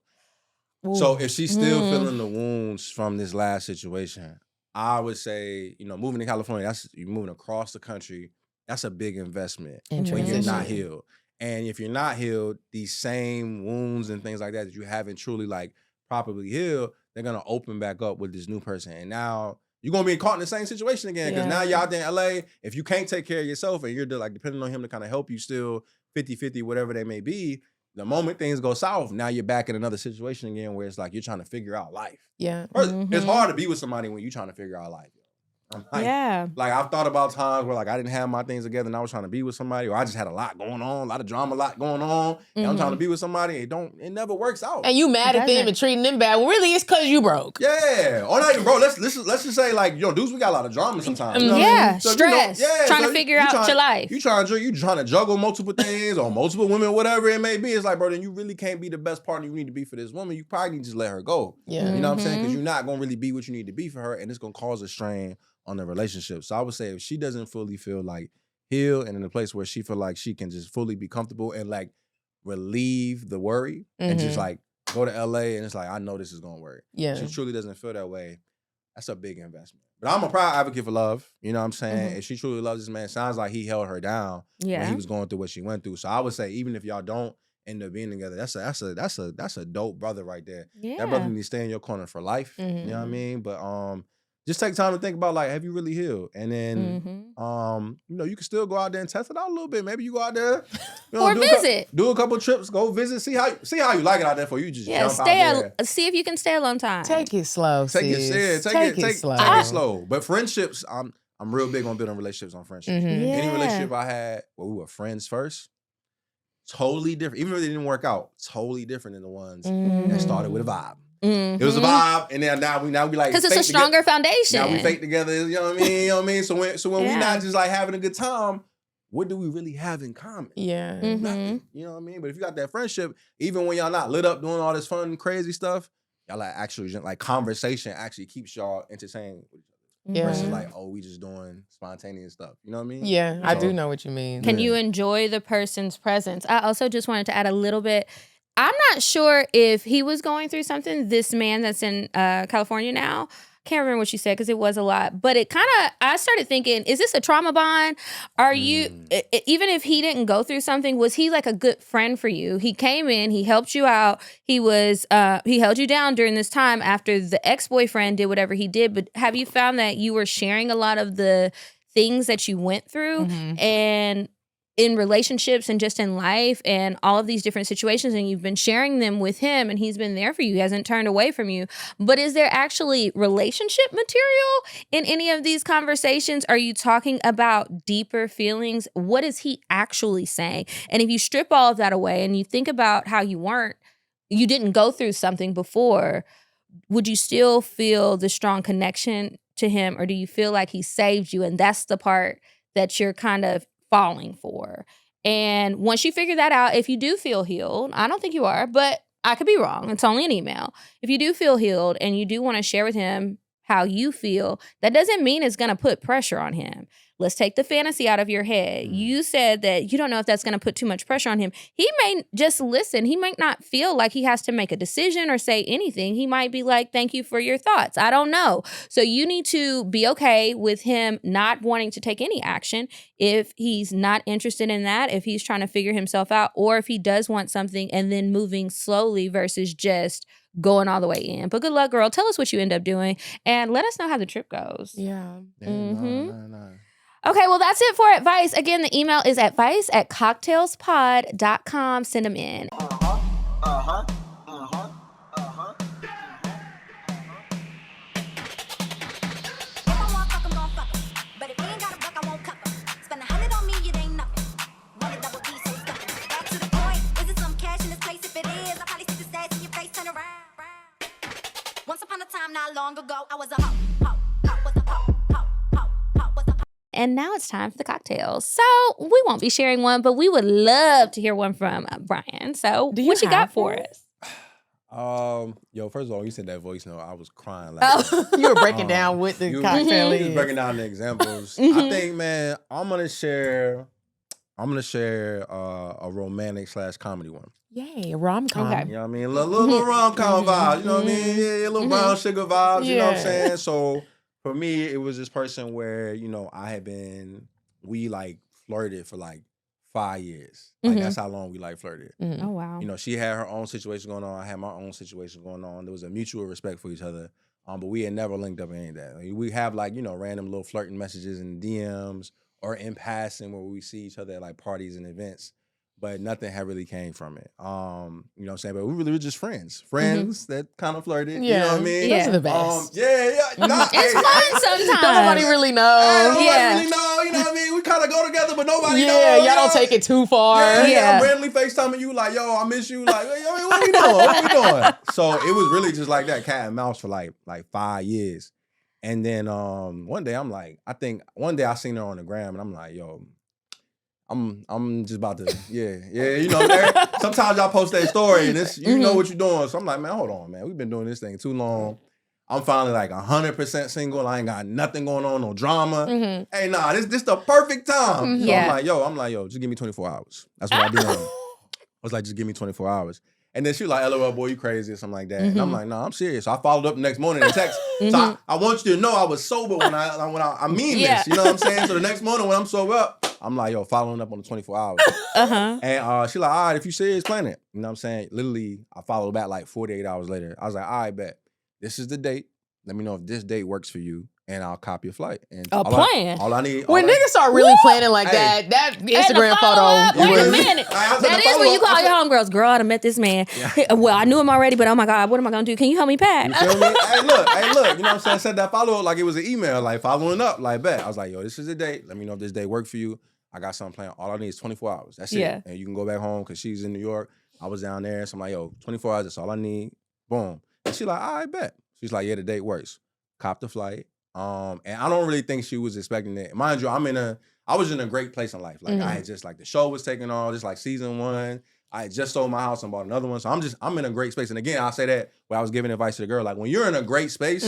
Speaker 2: Ooh.
Speaker 3: So if she's still feeling the wounds from this last situation, I would say, moving to California, you're moving across the country. That's a big investment when you're not healed. And if you're not healed, these same wounds and things like that you haven't truly like properly healed, they're gonna open back up with this new person. And now you're gonna be caught in the same situation again. Because now you're out there in LA. If you can't take care of yourself and you're like depending on him to kind of help you still 50-50, whatever they may be, the moment things go south, now you're back in another situation again where it's like you're trying to figure out life.
Speaker 2: Yeah.
Speaker 3: It's hard to be with somebody when you're trying to figure out life. Like I've thought about times where like I didn't have my things together and I was trying to be with somebody, or I just had a lot going on, a lot of drama, a lot going on, and I'm trying to be with somebody. It never works out.
Speaker 2: And you mad at them and treating them bad. Well, really, it's because you broke.
Speaker 3: Yeah, or not even bro. Let's just say like dudes, we got a lot of drama sometimes. You know what I mean? So
Speaker 4: stress, trying to figure out your life.
Speaker 3: You trying to juggle multiple things or multiple women, whatever it may be. It's like, bro, then you really can't be the best partner you need to be for this woman. You probably need to just let her go.
Speaker 2: Yeah,
Speaker 3: you know what I'm saying? Because you're not gonna really be what you need to be for her, and it's gonna cause a strain on the relationship. So I would say if she doesn't fully feel like healed and in a place where she feel like she can just fully be comfortable and like relieve the worry and just like go to LA and it's like, I know this is gonna work.
Speaker 2: Yeah.
Speaker 3: She truly doesn't feel that way. That's a big investment. But I'm a proud advocate for love. You know what I'm saying? If she truly loves this man, sounds like he held her down when he was going through what she went through. So I would say even if y'all don't end up being together, that's a dope brother right there.
Speaker 4: Yeah.
Speaker 3: That brother needs to stay in your corner for life. You know what I mean? But just take time to think about like, have you really healed? And then, you can still go out there and test it out a little bit. Maybe you go out there,
Speaker 4: or visit,
Speaker 3: do a couple trips, go visit, see how you like it out there. For you just jump out there.
Speaker 4: See if you can stay a long time.
Speaker 2: Take it slow.
Speaker 3: Take it slow. But friendships, I'm real big on building relationships on friendships. Any relationship I had where we were friends first, totally different. Even if they didn't work out, totally different than the ones that started with a vibe. It was a vibe, and then now we like
Speaker 4: because it's a stronger foundation.
Speaker 3: Now we fake together. You know what I mean? So when we not just like having a good time, what do we really have in common?
Speaker 2: Yeah,
Speaker 3: nothing. You know what I mean? But if you got that friendship, even when y'all not lit up doing all this fun, crazy stuff, y'all like actually like conversation actually keeps y'all entertained with each other.
Speaker 2: Yeah.
Speaker 3: Versus like, we just doing spontaneous stuff. You know what I mean?
Speaker 2: Yeah, I do know what you mean.
Speaker 4: Can you enjoy the person's presence? I also just wanted to add a little bit. I'm not sure if he was going through something, this man that's in California now. Can't remember what you said because it was a lot. But it kind of, I started thinking, is this a trauma bond? Are you, even if he didn't go through something, was he like a good friend for you? He came in, he helped you out. He held you down during this time after the ex-boyfriend did whatever he did. But have you found that you were sharing a lot of the things that you went through and in relationships and just in life and all of these different situations, and you've been sharing them with him and he's been there for you. He hasn't turned away from you. But is there actually relationship material in any of these conversations? Are you talking about deeper feelings? What is he actually saying? And if you strip all of that away and you think about how you didn't go through something before, would you still feel the strong connection to him, or do you feel like he saved you and that's the part that you're kind of falling for? And once you figure that out, if you do feel healed, I don't think you are, but I could be wrong. It's only an email. If you do feel healed and you do want to share with him how you feel, that doesn't mean it's going to put pressure on him. Let's take the fantasy out of your head. You said that you don't know if that's going to put too much pressure on him. He may just listen. He might not feel like he has to make a decision or say anything. He might be like, thank you for your thoughts. I don't know. So you need to be okay with him not wanting to take any action if he's not interested in that, if he's trying to figure himself out, or if he does want something and then moving slowly versus just going all the way in. But good luck, girl. Tell us what you end up doing and let us know how the trip goes.
Speaker 2: Yeah.
Speaker 3: No.
Speaker 4: Okay, well, that's it for advice. Again, the email is advice@cocktailspod.com. Send them in.
Speaker 8: Once upon a time, not long ago, I was a hoe.
Speaker 4: And now it's time for the cocktails. So we won't be sharing one, but we would love to hear one from Brian. So what you got for us?
Speaker 3: First of all, you said that voice note, I was crying. Like
Speaker 2: you were breaking down with the cocktail.
Speaker 3: You was breaking down the examples. I think, man, I'm gonna share I'm gonna share a romantic / comedy one.
Speaker 2: Yay, a rom-com.
Speaker 5: Okay.
Speaker 3: You know what I mean? A little rom-com vibes, you know what I mean? Yeah, a little brown sugar vibes, you know what I'm saying? So for me, it was this person where, you know, we like flirted for like 5 years. Like that's how long we like flirted.
Speaker 4: Oh, wow.
Speaker 3: You know, she had her own situation going on. I had my own situation going on. There was a mutual respect for each other. But we had never linked up in any of that. Like, we have like, you know, random little flirting messages in DMs or in passing where we see each other at like parties and events. But nothing had really came from it. You know what I'm saying? But we really were just friends. Friends that kind of flirted. You know what I mean?
Speaker 2: Those are the best.
Speaker 4: It's fun sometimes.
Speaker 2: Nobody really knows.
Speaker 3: Nobody really know, you know what I mean? We kind of go together, but nobody knows.
Speaker 2: Yeah,
Speaker 3: you
Speaker 2: y'all
Speaker 3: know?
Speaker 2: don't take it too far.
Speaker 3: Yeah. I'm randomly FaceTiming you like, yo, I miss you. Like, yo, what we doing? What we doing? So it was really just like that cat and mouse for like 5 years. And then one day I seen her on the gram and I'm like, yo, I'm just about to, you know, sometimes y'all post that story and it's, you know what you're doing. So I'm like, man, hold on, man. We've been doing this thing too long. I'm finally like 100% single. I ain't got nothing going on, no drama. Hey, nah, this the perfect time. So I'm like, yo, just give me 24 hours. That's what I be on. I was like, just give me 24 hours. And then she was like, LOL, boy, you crazy or something like that. And I'm like, no, I'm serious. So I followed up the next morning and text. So I want you to know I was sober when I mean this. You know what I'm saying? So the next morning when I'm sober up, I'm like, yo, following up on the 24 hours. And she like, all right, if you serious, plan it. You know what I'm saying? Literally, I followed back like 48 hours later. I was like, all right, bet. This is the date. Let me know if this date works for you. And I'll copy a flight. And
Speaker 5: plan.
Speaker 3: All I need.
Speaker 2: When niggas start really planning like that Instagram photo.
Speaker 5: Wait a minute. That is when you call your homegirls, girl, I done met this man. Well, I knew him already, but oh my God, what am I going to do? Can you help me pack?
Speaker 3: You feel me? Hey, look. You know what I'm saying? I said that follow up like it was an email, like following up, like bet. I was like, yo, this is the date. Let me know if this day work for you. I got something planned. All I need is 24 hours. That's it. And you can go back home because she's in New York. I was down there. So I'm like, yo, 24 hours, that's all I need. Boom. And she like, all right, bet. She's like, yeah, the date works. Cop the flight. And I don't really think she was expecting it. Mind you, I was in a great place in life. Like I had just like the show was taking off, just like season 1. I had just sold my house and bought another one. So I'm in a great space. And again, I'll say that where I was giving advice to the girl. Like when you're in a great space,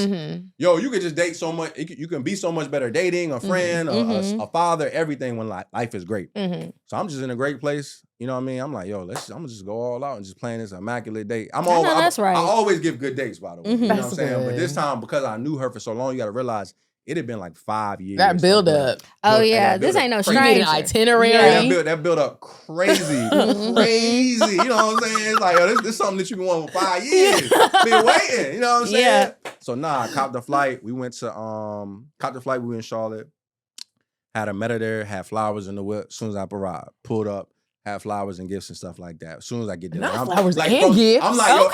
Speaker 3: yo, you could just date so much. You can be so much better dating, a friend, a father, everything when life is great. So I'm just in a great place. You know what I mean? I'm like, yo, I'm gonna just go all out and just plan this immaculate date.
Speaker 5: That's right.
Speaker 3: I always give good dates, by the way. You know what I'm saying?
Speaker 2: Good.
Speaker 3: But this time, because I knew her for so long, you gotta realize it had been like 5 years.
Speaker 2: That build up.
Speaker 4: Oh yeah, this ain't no
Speaker 2: You need an
Speaker 4: stranger.
Speaker 2: itinerary.
Speaker 3: Yeah, that build up crazy. Crazy. You know what I'm saying? It's like, yo, this is something that you've been wanting for 5 years. Been waiting. You know what I'm saying?
Speaker 5: Yeah.
Speaker 3: So I copped the flight. We went to we were in Charlotte. Had her met her there, had flowers in the whip. As soon as I arrived, pulled up. Have flowers and gifts and stuff like that. As soon as I get there,
Speaker 2: Flowers
Speaker 3: like,
Speaker 2: and gifts.
Speaker 3: I'm like, yo,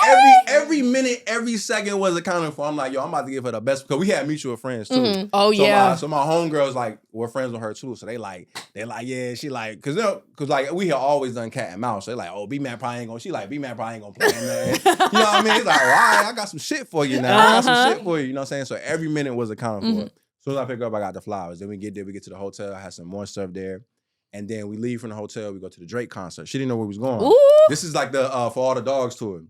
Speaker 3: every minute, every second was accounted for. I'm like, yo, I'm about to give her the best because we had mutual friends too.
Speaker 2: Oh yeah.
Speaker 3: So my homegirls like were friends with her too. So they like, yeah, she like, cause like we had always done cat and mouse. So they like, oh, BMAC probably ain't gonna. She like, BMAC probably ain't gonna play nothing. You know what I mean? It's like, all right, I got some shit for you now. I got some shit for you. You know what I'm saying? So every minute was accounted for. As soon as I pick up, I got the flowers. Then we get there, we get to the hotel. I had some more stuff there. And then we leave from the hotel, we go to the Drake concert. She didn't know where we was going.
Speaker 5: Ooh.
Speaker 3: This is like the For All the Dogs tour.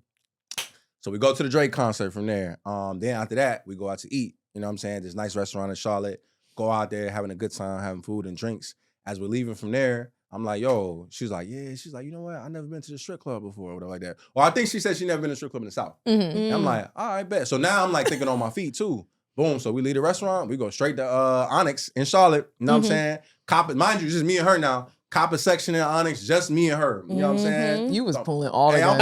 Speaker 3: So we go to the Drake concert from there. Then after that, we go out to eat. You know what I'm saying? This nice restaurant in Charlotte. Go out there, having a good time, having food and drinks. As we're leaving from there, I'm like, yo, she's like, you know what? I never been to the strip club before or whatever like that. Or I think she said she never been to a strip club in the South. And I'm like, all right, bet. So now I'm like thinking on my feet too. Boom. So we leave the restaurant. We go straight to Onyx in Charlotte. You know what I'm saying? Cop it. Mind you, just me and her now. Cop a section in Onyx, just me and her. You know what I'm saying?
Speaker 2: You was pulling all the guns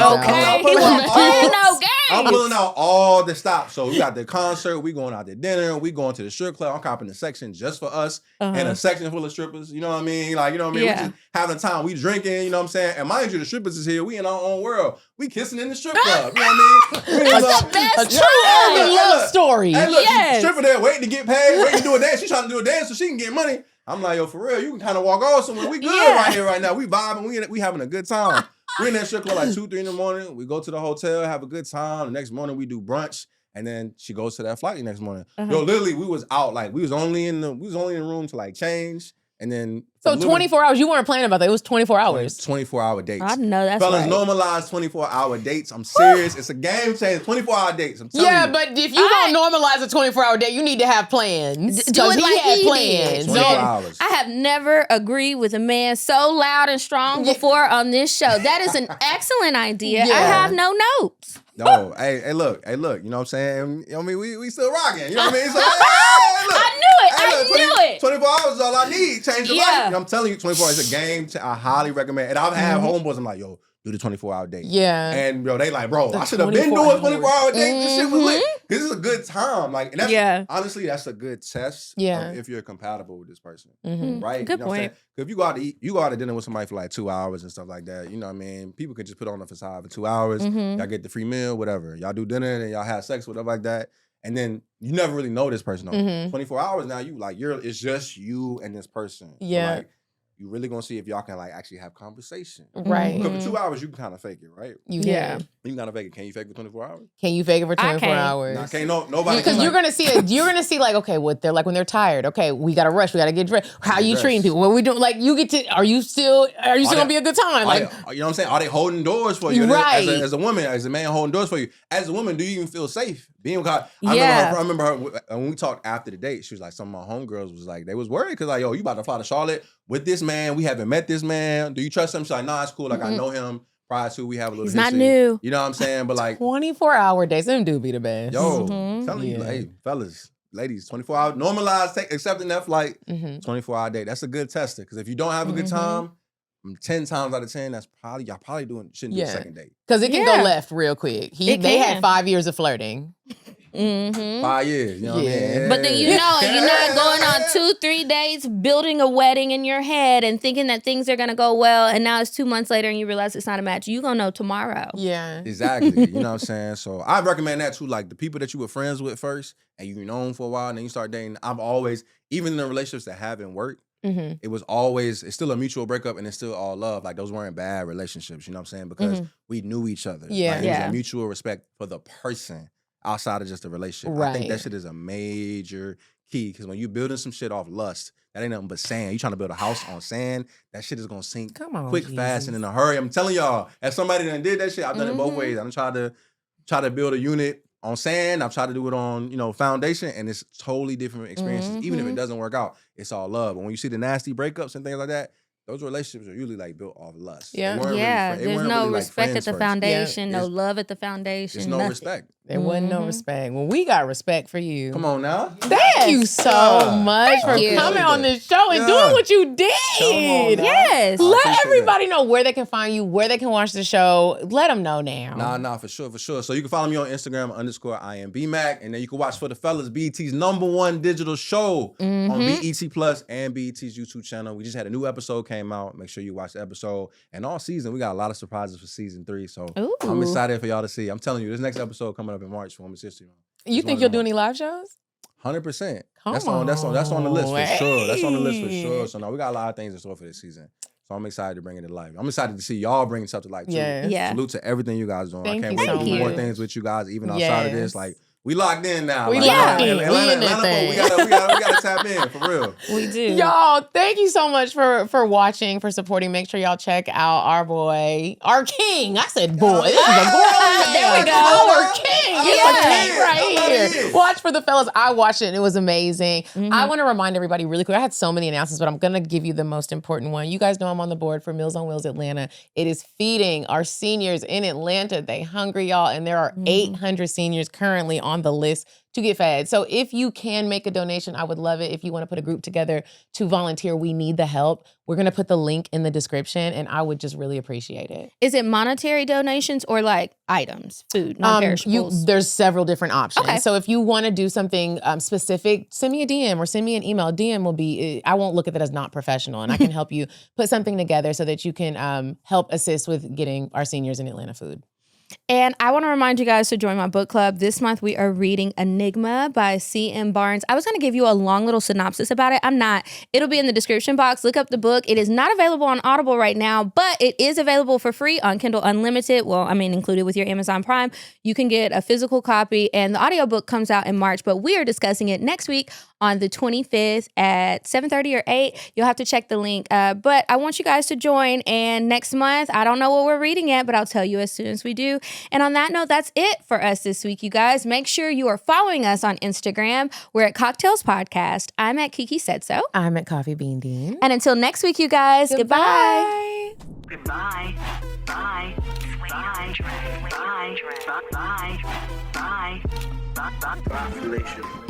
Speaker 3: I'm pulling out all the stops. So we got the concert, we going out to dinner, we going to the strip club. I'm copping a section just for us and a section full of strippers. You know what I mean? Like, you know what I mean?
Speaker 5: Yeah.
Speaker 3: We just having time. We drinking, you know what I'm saying? And mind you, the strippers is here. We in our own world. We kissing in the strip club. You know what I mean?
Speaker 2: That's the best love story.
Speaker 3: Hey, look,
Speaker 5: Yes.
Speaker 3: stripper there waiting to get paid, waiting to do a dance. She's trying to do a dance so she can get money. I'm like, yo, for real, you can kind of walk off somewhere. We good right here, right now. We vibing. We having a good time. We in that strip club like 2, 3 in the morning. We go to the hotel, have a good time. The next morning we do brunch, and then she goes to that flight the next morning. Yo, literally, we was out like we was only in the room to like change And then
Speaker 2: So 24 hours, you weren't planning about that. It was 24 hours.
Speaker 3: 24-hour dates.
Speaker 4: I know that's
Speaker 3: Fellas,
Speaker 4: right.
Speaker 3: normalize 24-hour dates. I'm serious. It's a game changer. 24-hour dates. I'm telling you.
Speaker 2: Yeah, but if you don't normalize a 24-hour date, you need to have plans.
Speaker 4: Do it like he
Speaker 2: plans.
Speaker 4: did.
Speaker 3: 24 hours.
Speaker 4: I have never agreed with a man so loud and strong before on this show. That is an excellent idea.
Speaker 2: Yeah.
Speaker 4: I have no notes.
Speaker 3: No, hey, look. You know what I'm saying? I mean, we still rocking. You know what I mean? So,
Speaker 4: I knew it.
Speaker 3: 24 hours is all I need. Change your
Speaker 4: Yeah.
Speaker 3: life. You know, I'm telling you, 24 hours is a game. I highly recommend. And I've had homeboys. I'm like, yo, do the 24-hour date.
Speaker 2: Yeah.
Speaker 3: And they like, bro,
Speaker 2: The
Speaker 3: I should have been
Speaker 2: 24
Speaker 3: doing 24-hour date. This shit was lit. Because it's a good time. Like, and that's honestly, that's a good test.
Speaker 2: Yeah.
Speaker 3: Of if you're compatible with this person.
Speaker 2: Mhm.
Speaker 3: Right?
Speaker 4: Good
Speaker 3: You know what I'm
Speaker 4: point.
Speaker 3: saying? 'Cause if you go out to eat, you go out to dinner with somebody for like 2 hours and stuff like that. You know what I mean? People could just put on a facade for 2 hours. Y'all get the free meal, whatever. Y'all do dinner and y'all have sex, whatever like that. And then you never really know this person. 24 hours now, it's just you and this person. So,
Speaker 2: Yeah.
Speaker 3: like, you really gonna see if y'all can like actually have conversation.
Speaker 2: Right.
Speaker 3: Because for 2 hours, you can kind of fake it, right?
Speaker 2: You
Speaker 4: Yeah.
Speaker 2: can.
Speaker 3: You can kind of fake it. Can you fake it for 24 hours?
Speaker 2: Can you fake it for 24
Speaker 4: can't.
Speaker 2: hours?
Speaker 3: Nah, can't nobody.
Speaker 2: Because
Speaker 3: can,
Speaker 2: you're
Speaker 3: like,
Speaker 2: gonna see it. You're gonna see like, okay, what they're like when they're tired. Okay, we gotta rush. We gotta get dressed. How you
Speaker 3: Dress.
Speaker 2: treating people? What we doing? Like, you get to. Are you still gonna be a good time? Like,
Speaker 3: you know what I'm saying? Are they holding doors for you?
Speaker 2: Right.
Speaker 3: As a woman, as a man holding doors for you. As a woman, do you even feel safe? Being I
Speaker 4: Yeah.
Speaker 3: remember her when we talked after the date, she was like, some of my homegirls was like, they was worried because like, yo, you about to fly to Charlotte with this man. We haven't met this man. Do you trust him? She's like, nah, it's cool. Like, I know him prior to, we have a little
Speaker 4: He's not
Speaker 3: history.
Speaker 4: new.
Speaker 3: You know what I'm saying? But like,
Speaker 2: 24-hour days, them do be the best.
Speaker 3: yo, telling you,
Speaker 2: Yeah.
Speaker 3: hey, fellas, ladies, 24 hours, normalize, accepting that flight, 24-hour date. That's a good tester. Because if you don't have a good time, 10 times out of 10, that's probably, y'all probably shouldn't do a second date.
Speaker 2: Because it can go left real quick. They
Speaker 4: can.
Speaker 2: had 5 years of flirting.
Speaker 3: 5 years, you know what I mean?
Speaker 4: But then you're not going on 2-3 dates, building a wedding in your head and thinking that things are gonna go well, and now it's 2 months later and you realize it's not a match. You gonna know tomorrow.
Speaker 2: Yeah.
Speaker 3: Exactly. You know what I'm saying? So I recommend that too. Like the people that you were friends with first and you've known for a while and then you start dating. I've always, even in the relationships that haven't worked, it was always, it's still a mutual breakup and it's still all love. Like those weren't bad relationships, you know what I'm saying? Because we knew each other.
Speaker 2: Yeah.
Speaker 3: Like, it was a mutual respect for the person outside of just the relationship. I think that shit is a major key because when you're building some shit off lust, that ain't nothing but sand. You trying to build a house on sand, that shit is gonna sink quick, fast, and in a hurry. I'm telling y'all, as somebody that did that shit, I've done it both ways. I'm trying to build a unit on sand. I've tried to do it on, foundation, and it's totally different experiences. Even if it doesn't work out, it's all love. But when you see the nasty breakups and things like that, those relationships are usually like built off lust.
Speaker 2: Yeah.
Speaker 4: There's no respect at the foundation, no love at the foundation.
Speaker 3: There's no respect.
Speaker 2: There wasn't no respect. Well, we got respect for you.
Speaker 3: Come on now.
Speaker 2: Thank you so much for
Speaker 4: you.
Speaker 2: coming on this show and doing what you did.
Speaker 4: Yes.
Speaker 2: Let everybody know where they can find you, where they can watch the show. Let them know now.
Speaker 3: Nah, for sure. So you can follow me on Instagram _IM BMAC, and then you can watch For the Fellas, BET's #1 digital show on BET Plus and BET's YouTube channel. We just had a new episode came out. Make sure you watch the episode. And all season, we got a lot of surprises for season 3. So I'm excited for y'all to see. I'm telling you, this next episode coming up in March for Women's History Month.
Speaker 2: You think you'll do any live shows?
Speaker 3: 100%.
Speaker 2: Come
Speaker 3: That's on the list for sure. That's on the list for
Speaker 2: Hey.
Speaker 3: sure. So now we got a lot of things in store for this season. So I'm excited to bring it to life. I'm excited to see y'all bring stuff to life too.
Speaker 2: Yes.
Speaker 4: Yeah.
Speaker 3: Salute to everything you guys doing.
Speaker 2: Thank
Speaker 3: I can't
Speaker 2: you
Speaker 3: wait
Speaker 2: so
Speaker 3: to do more
Speaker 2: much.
Speaker 3: things with you guys, even outside of this.
Speaker 2: Yes.
Speaker 3: Like we locked in now.
Speaker 2: We
Speaker 3: Like,
Speaker 2: locked in.
Speaker 3: Atlanta,
Speaker 2: We in that
Speaker 3: Atlanta,
Speaker 2: thing.
Speaker 3: we gotta tap in for real.
Speaker 4: We do.
Speaker 2: Y'all, thank you so much for watching, for supporting. Make sure y'all check out our boy, our king. I said boy. This is a girl.
Speaker 4: There we go.
Speaker 2: Our king. It's a king
Speaker 3: I
Speaker 2: right
Speaker 3: love
Speaker 2: here.
Speaker 3: it.
Speaker 2: Watch For the Fellas. I watched it and it was amazing. I want to remind everybody really quick. I had so many announcements, but I'm going to give you the most important one. You guys know I'm on the board for Meals on Wheels Atlanta. It is feeding our seniors in Atlanta. They hungry, y'all, and there are 800 seniors currently on the list to get fed. So if you can make a donation, I would love it. If you want to put a group together to volunteer, we need the help. We're going to put the link in the description and I would just really appreciate it.
Speaker 4: Is it monetary donations or like items, food, non-perishables?
Speaker 2: There's several different options.
Speaker 4: Okay.
Speaker 2: So if you want to do something specific, send me a DM or send me an email. DM will be, I won't look at that as not professional and I can help you put something together so that you can help assist with getting our seniors in Atlanta food.
Speaker 4: And I want to remind you guys to join my book club. This month we are reading Enigma by C.M. Barnes. I was going to give you a long little synopsis about it. I'm not. It'll be in the description box. Look up the book. It is not available on Audible right now, but it is available for free on Kindle Unlimited. Well, I mean, included with your Amazon Prime. You can get a physical copy and the audiobook comes out in March, but we are discussing it next week on the 25th at 7:30 or 8. You'll have to check the link. But I want you guys to join. And next month, I don't know what we're reading yet, but I'll tell you as soon as we do. And on that note, that's it for us this week, you guys. Make sure you are following us on Instagram. We're at CockTales Podcast. I'm at Kiki Said So.
Speaker 2: I'm at Coffee Bean Dean.
Speaker 4: And until next week, you guys, goodbye.
Speaker 8: Goodbye. Bye. Bye. Bye. Bye. Bye. Bye. Bye. Bye.